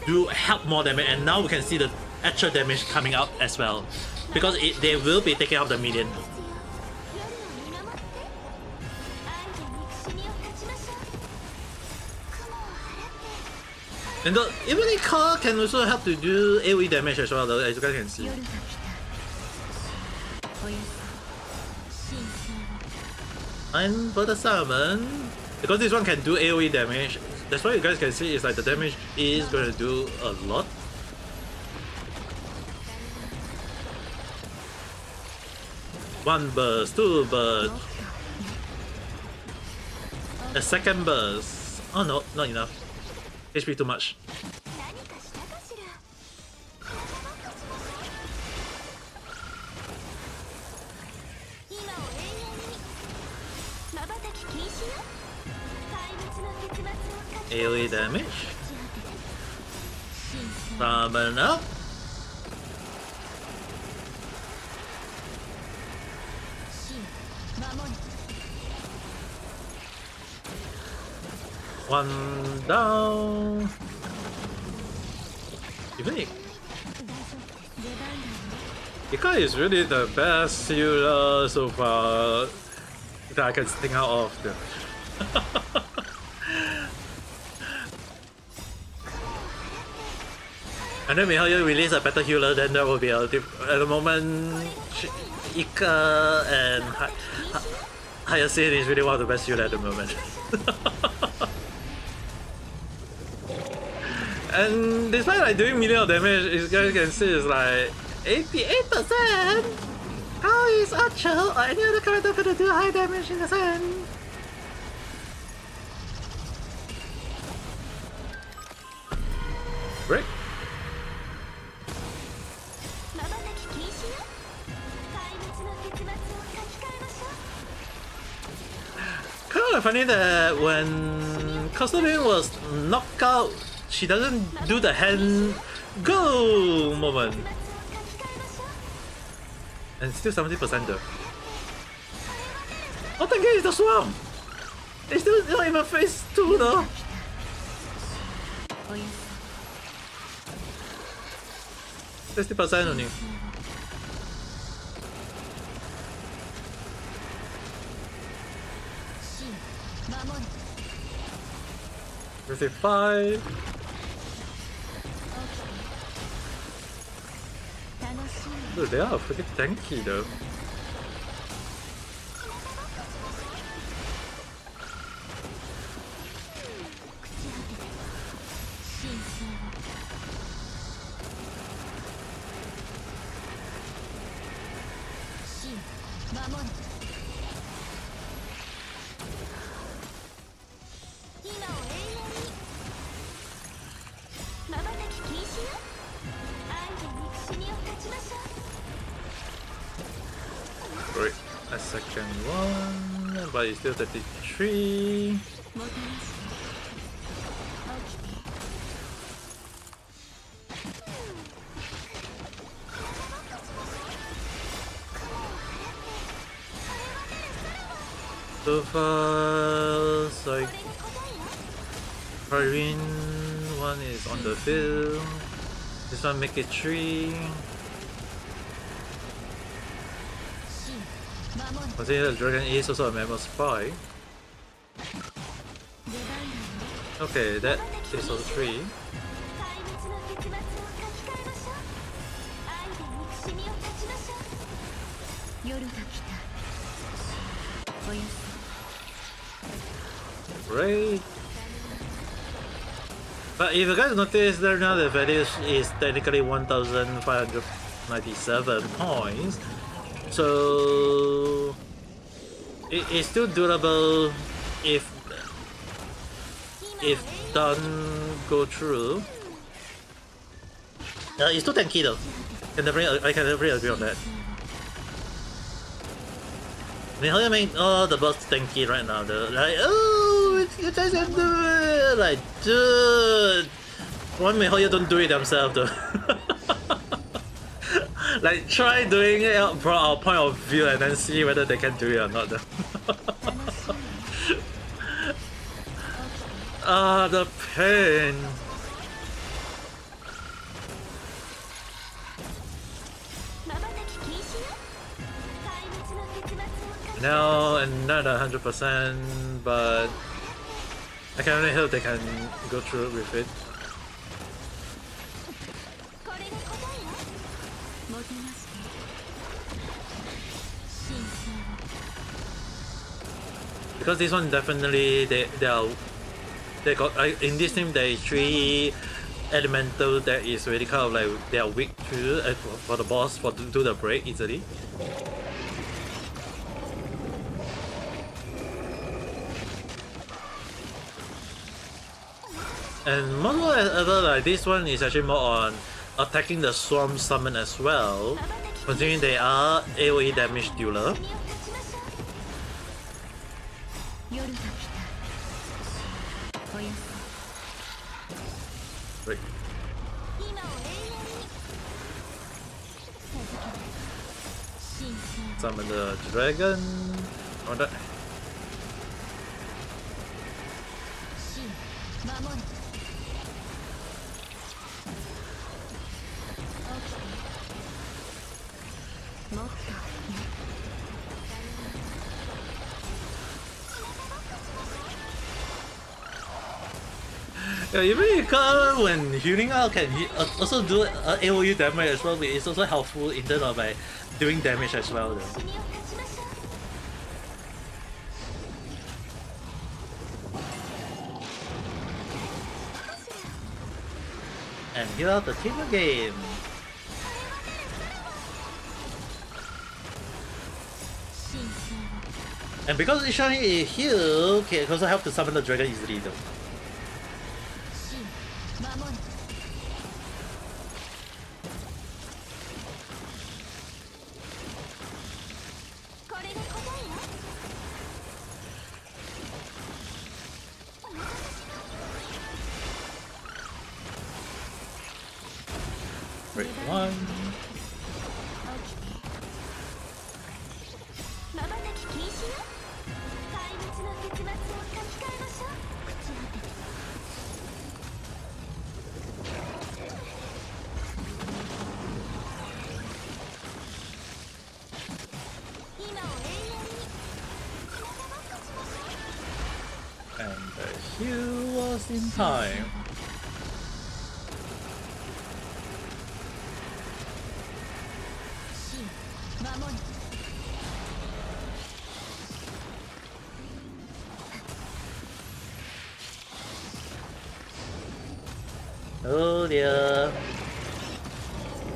Speaker 1: do help more damage, and now we can see the actual damage coming out as well, because they will be taking out the million. And even the car can also help to do AoE damage as well, though, as you guys can see. And for the summon, because this one can do AoE damage, that's why you guys can see is like the damage is going to do a lot. One burst, two burst, a second burst. Oh no, not enough. HP too much. AoE damage. Summon up. One down. Even if Ika is really the best healer so far that I can think out of them. And then Mihoyo release a better healer, then that will be at the moment Ika and Hyacinth is really one of the best healers at the moment. And despite like doing million of damage, as you can see it's like 88%! How is Archer or any other character gonna do high damage in the sun? Break. Kind of funny that when Custodian was knocked out, she doesn't do the hand go moment. And still 70% though. Oh, thank you, it's the swarm! It's still not even phase 2 though. %only. 55. Dude, they are freaking tanky though. Great, a second one, but it's still 33. So far, like Irene one is on the field. This one make it 3. Consider the dragon is also a mammal spy. Okay, that is also 3. Great. But if you guys notice that now the value is technically 1597 points. So it is still durable if done go through. It's still tanky though. I can definitely agree on that. I mean, how you make all the boss tanky right now though? Like, oh, you guys can do it! Like, dude! Why Mihoyo don't do it themselves though? Like, try doing it from our point of view and then see whether they can do it or not though. Ah, the pain! Now another 100%, but I can only hope they can go through with it. Because this one definitely they got in this team there is 3 elemental that is really kind of like they are weak to for the boss to do the break easily. And more ever, like this one is actually more on attacking the swarm summon as well, considering they are AoE damage dealer. Right. Summon the dragon on that. Yeah, even when healing out can also do AoE damage as well, but it's also helpful in terms of like doing damage as well though. And heal out the team again. And because each time he heal, can also help to summon the dragon easily though. Break one. And the heal was in time. Oh dear.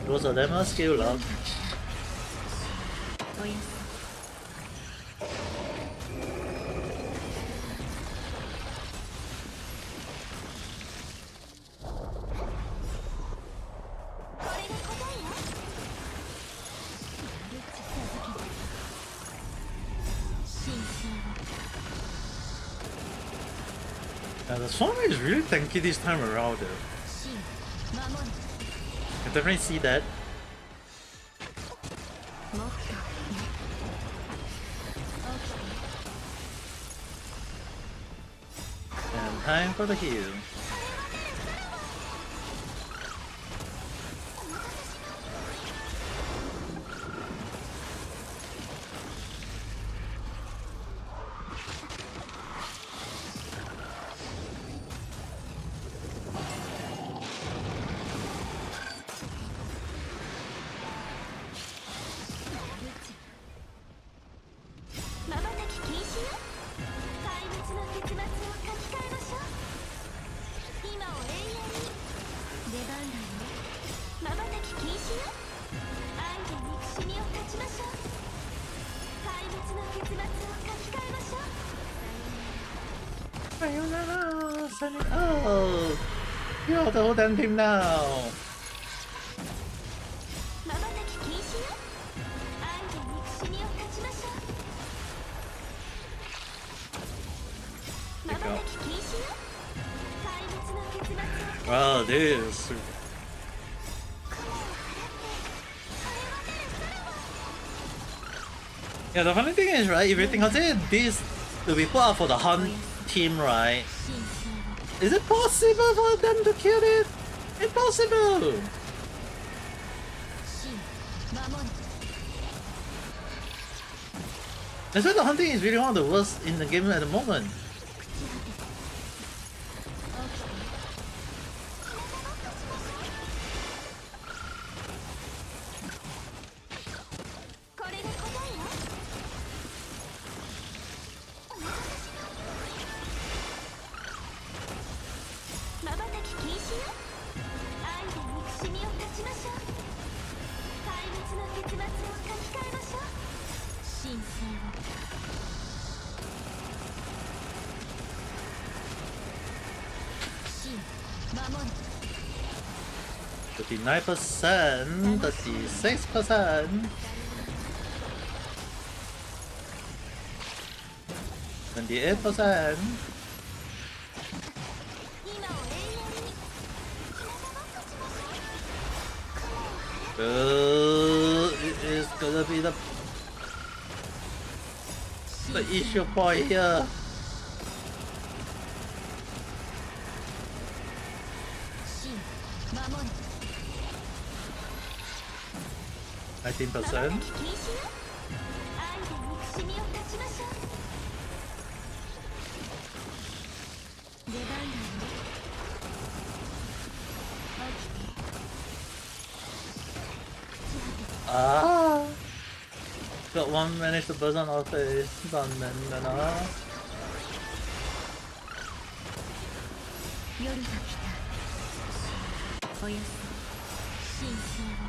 Speaker 1: Most of them are skill locked. The song is really tanky this time around though. I definitely see that. And time for the heal. Oh, you're the whole damn team now. Wow, this. Yeah, the funny thing is, right, if you think consider this to be put out for the hunt team, right? Is it possible for them to kill it? Impossible! That's why the hunting is really one of the worst in the game at the moment. %, 36%, 28%. It is gonna be the issue point here. %. Ah! Got one managed to buzz on our face. Done, man.
Speaker 2: 夜が来た。おやすみ。真相を。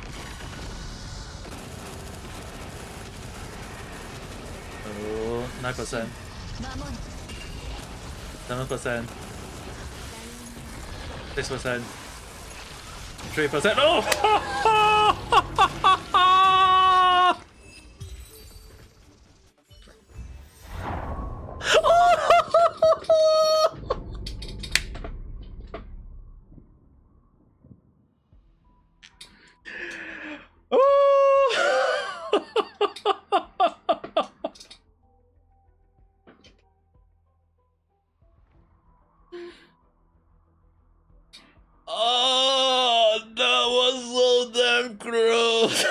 Speaker 1: Oh, 9%. 7%. 6%. 3%. Oh! Oh, that was so damn gross.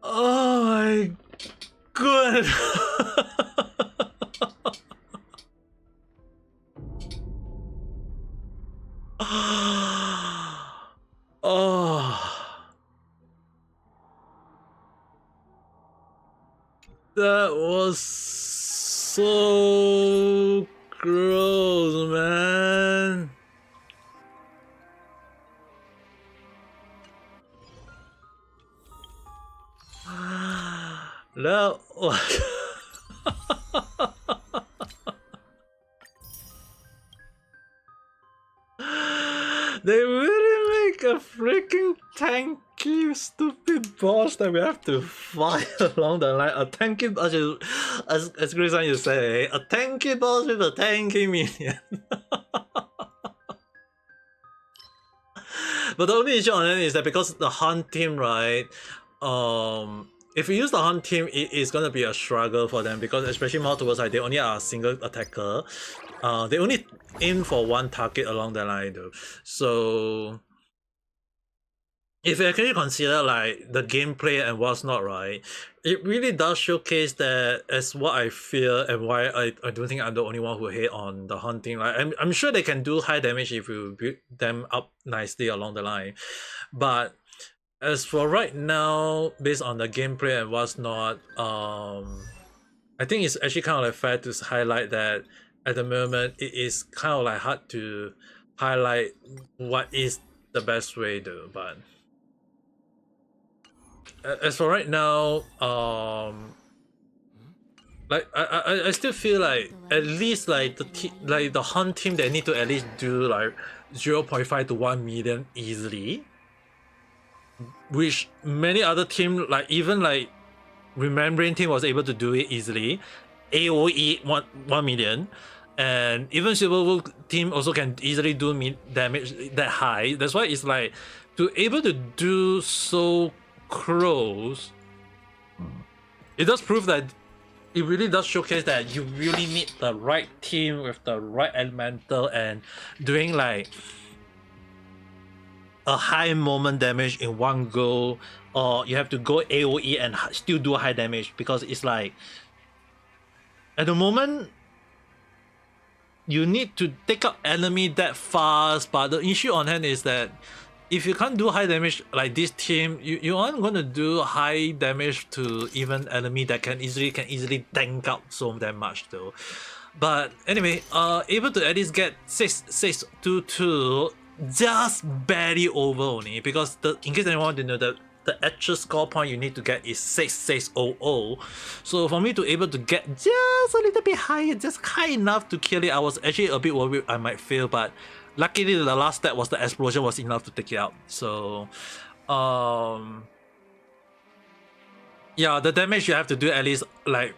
Speaker 1: Oh my god. Oh. That was so gross, man. That was... They really make a freaking tanky, stupid boss that we have to fight along the line. A tanky boss, as Grisan you say, a tanky boss with a tanky minion. But the only issue on it is that because the hunt team, right? If you use the hunt team, it is gonna be a struggle for them because especially more towards like they only are a single attacker. They only aim for one target along the line though. So if you actually consider like the gameplay and what's not, right, it really does showcase that as what I fear and why I don't think I'm the only one who hate on the hunting. Like I'm sure they can do high damage if you build them up nicely along the line. But as for right now, based on the gameplay and what's not, I think it's actually kind of like fair to highlight that at the moment it is kind of like hard to highlight what is the best way though. But as for right now, like I still feel like at least like the hunt team, they need to at least do like 0.5 to 1 million easily, which many other team, like even like Remembering team was able to do it easily. AOE 1 million, and even Silver Wolf team also can easily do damage that high. That's why it's like to able to do so close. It does prove that it really does showcase that you really need the right team with the right elemental and doing like a high moment damage in one go, or you have to go AOE and still do high damage, because it's like at the moment you need to take up enemy that fast, but the issue on hand is that if you can't do high damage like this team, you aren't going to do high damage to even enemy that can easily tank out so damn much though. But anyway, able to at least get 6-6-2-2, just barely over only, because in case anyone didn't know, that the actual score point you need to get is 6600. So for me to able to get just a little bit higher, just high enough to kill it, I was actually a bit worried I might fail, but luckily the last step was the explosion was enough to take it out. So yeah, the damage you have to do at least like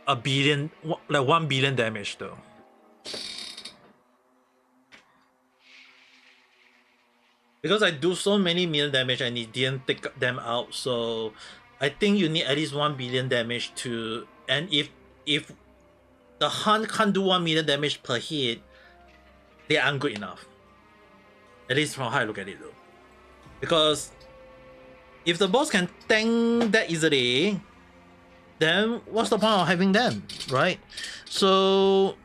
Speaker 1: 1 billion damage though. Because I do so many million damage and it didn't take them out, so I think you need at least 1 billion damage to, and if the hunt can't do 1 million damage per hit, they aren't good enough. At least from how I look at it though. Because if the boss can tank that easily, then what's the point of having them, right? So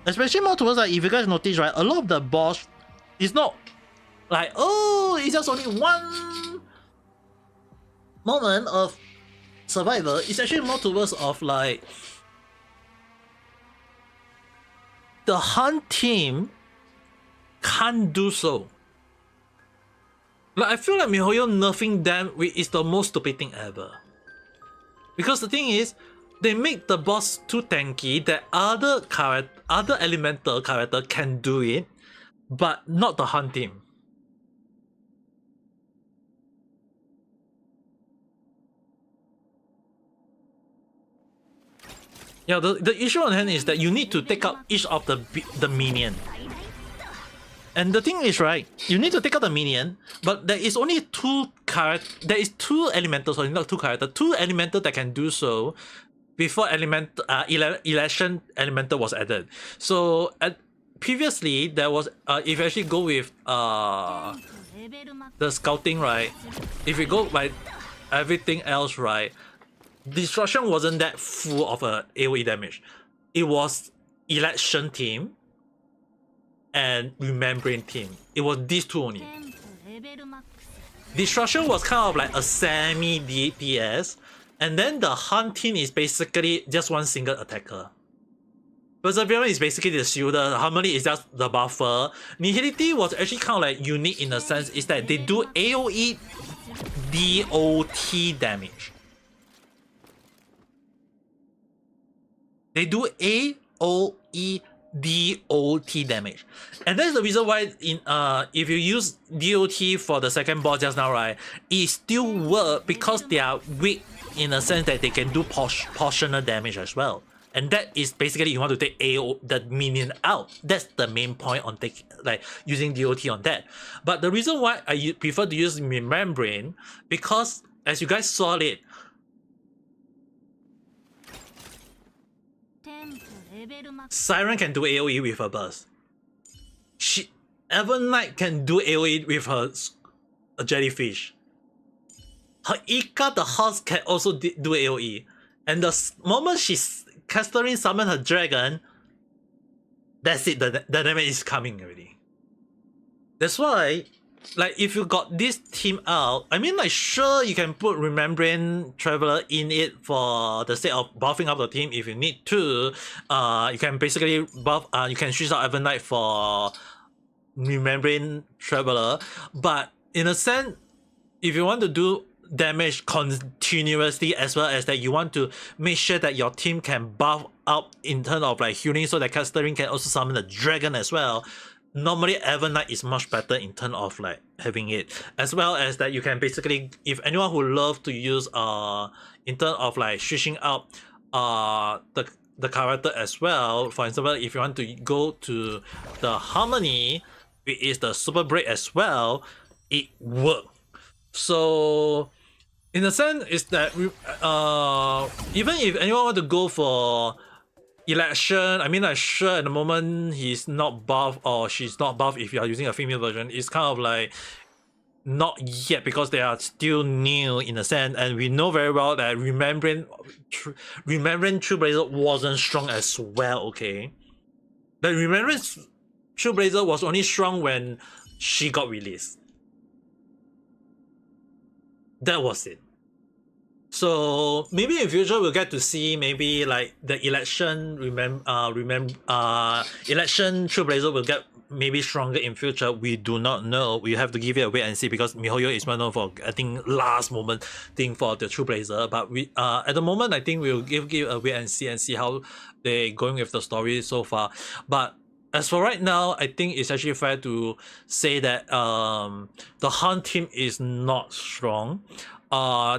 Speaker 1: especially more towards like if you guys notice, right, a lot of the boss is not like, oh, it's just only one moment of survival. It's actually more towards of like the hunt team can't do so. Like I feel like MiHoYo nerfing them is the most stupid thing ever. Because the thing is, they make the boss too tanky that other elemental character can do it, but not the hunt team. Yeah, the issue on hand is that you need to take out each of the minion. And the thing is, right, you need to take out the minion, but there is only two elementals, sorry, not two characters, two elemental that can do so before election elemental was added. So previously there was if you actually go with the scouting, right, if you go by everything else, right, destruction wasn't that full of a AoE damage. It was election team and remembering team. It was these two only. Destruction was kind of like a semi DPS, and then the hunt team is basically just one single attacker. Perseverance is basically the shielder, Harmony is just the buffer. Nihility was actually kind of like unique in the sense is that they do AoE DOT damage. They do AoE DOT damage, and that's the reason why in if you use DOT for the second boss just now, right, it still work because they are weak in a sense that they can do portional damage as well, and that is basically you want to take the minion out. That's the main point on using DOT on that. But the reason why I prefer to use Membrane, because as you guys saw it, Siren can do AoE with her burst. Evernight can do AoE with her jellyfish. Her Ika, the horse, can also do AoE. And the moment she's casting summon her dragon, that's it, the damage is coming already. That's why, like, if you got this team out, I mean, like, sure, you can put Remembering Traveler in it for the sake of buffing up the team if you need to. You can basically buff, you can switch out Evernight for Remembering Traveler. But in a sense, if you want to do damage continuously, as well as that you want to make sure that your team can buff up in terms of like healing, so that Castering can also summon the dragon as well, normally Evernight is much better in terms of like having it, as well as that you can basically, if anyone who love to use in terms of like switching out the character as well, for example, if you want to go to the Harmony, which is the super break as well, it works. So in a sense, is that even if anyone want to go for election, I mean, like, sure, at the moment he's not buff or she's not buff if you are using a female version, it's kind of like not yet because they are still new in a sense, and we know very well that Remembering Trailblazer wasn't strong as well, okay? The Remembering Trailblazer was only strong when she got released. That was it. So maybe in future we'll get to see maybe like the election election Trailblazer will get maybe stronger in future. We do not know. We have to give it a wait and see, because MiHoYo is well known for, I think, last moment thing for the Trailblazer. But we at the moment I think we'll give a wait and see how they're going with the story so far. But as for right now, I think it's actually fair to say that the Hunt team is not strong.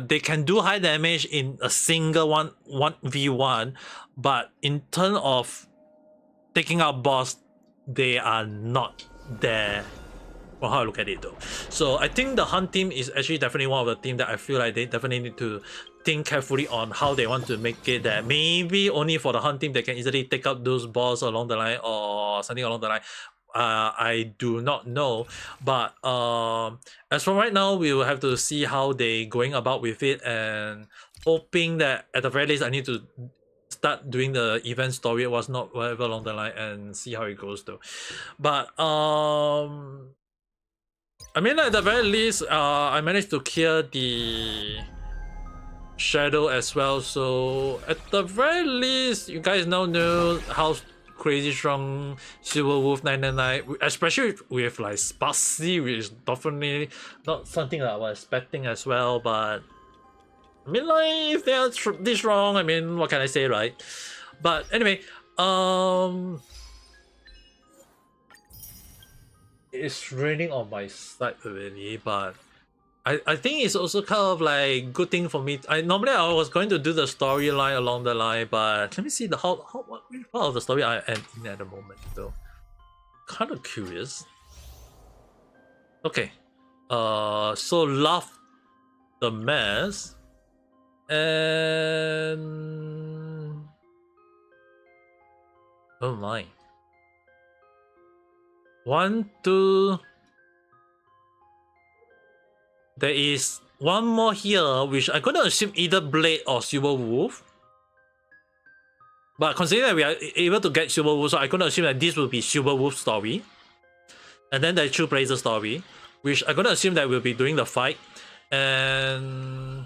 Speaker 1: They can do high damage in a single 1v1, but in terms of taking out boss, they are not there from how I look at it though. So I think the Hunt team is actually definitely one of the teams that I feel like they definitely need to think carefully on how they want to make it that maybe only for the Hunt team they can easily take out those boss along the line or something along the line. I do not know. But as for right now, we will have to see how they going about with it, and hoping that at the very least I need to start doing the event story or what's not, whatever along the line, and see how it goes though. But I mean, at the very least, I managed to clear the Shadow as well, so at the very least, you guys now know how crazy strong Silver Wolf 999, especially with like Spassy, which is definitely not something that I was expecting as well. But I mean, like, if they are this wrong, I mean, what can I say, right? But anyway, it's raining on my side already, but I think it's also kind of like good thing for me. Normally I was going to do the storyline along the line, but let me see the what part of the story I am in at the moment though. Kind of curious. Okay, so love the mess, and oh my. 1, 2. There is one more here, which I'm gonna assume either Blade or Silver Wolf. But considering that we are able to get Silver Wolf, so I'm gonna assume that this will be Silver Wolf's story. And then the True Blazer story, which I'm gonna assume that we'll be doing the fight. And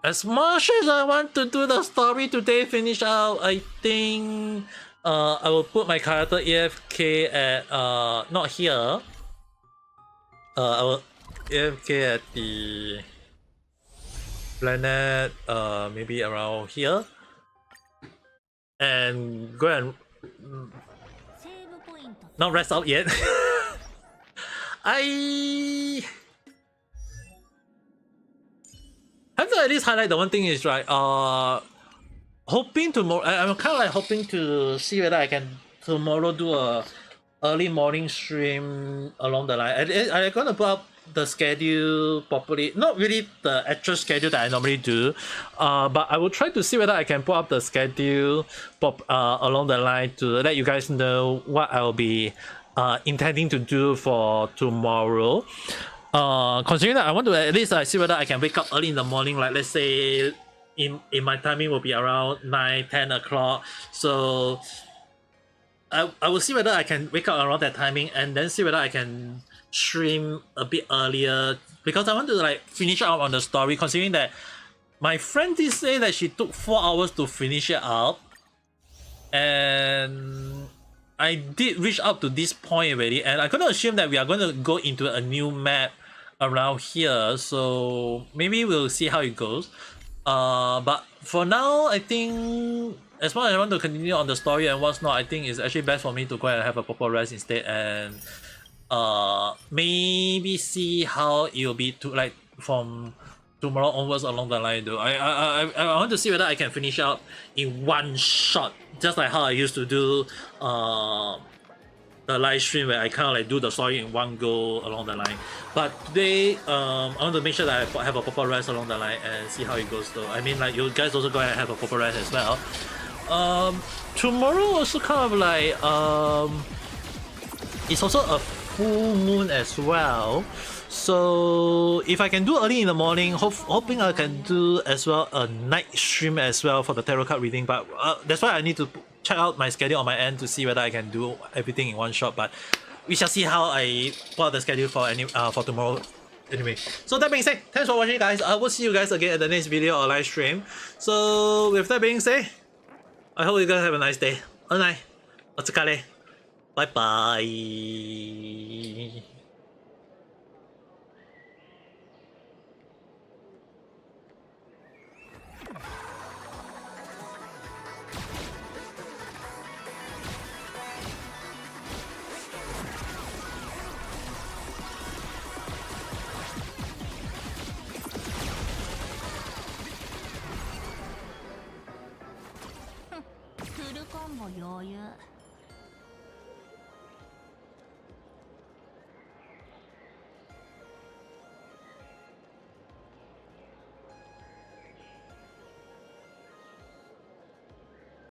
Speaker 1: as much as I want to do the story today, finish out, I think I will put my character AFK at not here. I will AFK at the planet, maybe around here, and go and not rest out yet. I have to at least highlight the one thing is, right, hoping tomorrow, I'm kind of like hoping to see whether I can tomorrow do a early morning stream along the line. I'm gonna put up the schedule properly, not really the actual schedule that I normally do, but I will try to see whether I can put up the schedule along the line to let you guys know what I'll be intending to do for tomorrow. Considering that I want to at least see whether I can wake up early in the morning, like let's say in my timing will be around 9-10 o'clock, so I will see whether I can wake up around that timing and then see whether I can stream a bit earlier, because I want to like finish up on the story, considering that my friend did say that she took 4 hours to finish it up, and I did reach up to this point already, and I'm gonna assume that we are going to go into a new map around here, so maybe we'll see how it goes. But for now, I think as much as I want to continue on the story and what's not, I think it's actually best for me to go and have a proper rest instead, and maybe see how it will be to like from tomorrow onwards along the line though. I want to see whether I can finish out in one shot, just like how I used to do the live stream where I kind of like do the story in one go along the line. But today, I want to make sure that I have a proper rest along the line and see how it goes though. I mean, like, you guys also go ahead and have a proper rest as well. Tomorrow also kind of like, it's also a full moon as well. So if I can do early in the morning, hoping I can do as well a night stream as well for the tarot card reading. But that's why I need to check out my schedule on my end to see whether I can do everything in one shot. But we shall see how I put out the schedule for tomorrow. Anyway, so that being said, thanks for watching, guys. I will see you guys again at the next video or live stream. So with that being said, I hope you guys have a nice day. Good night. Otsukare. Bye bye.
Speaker 11: フルコンボ余裕。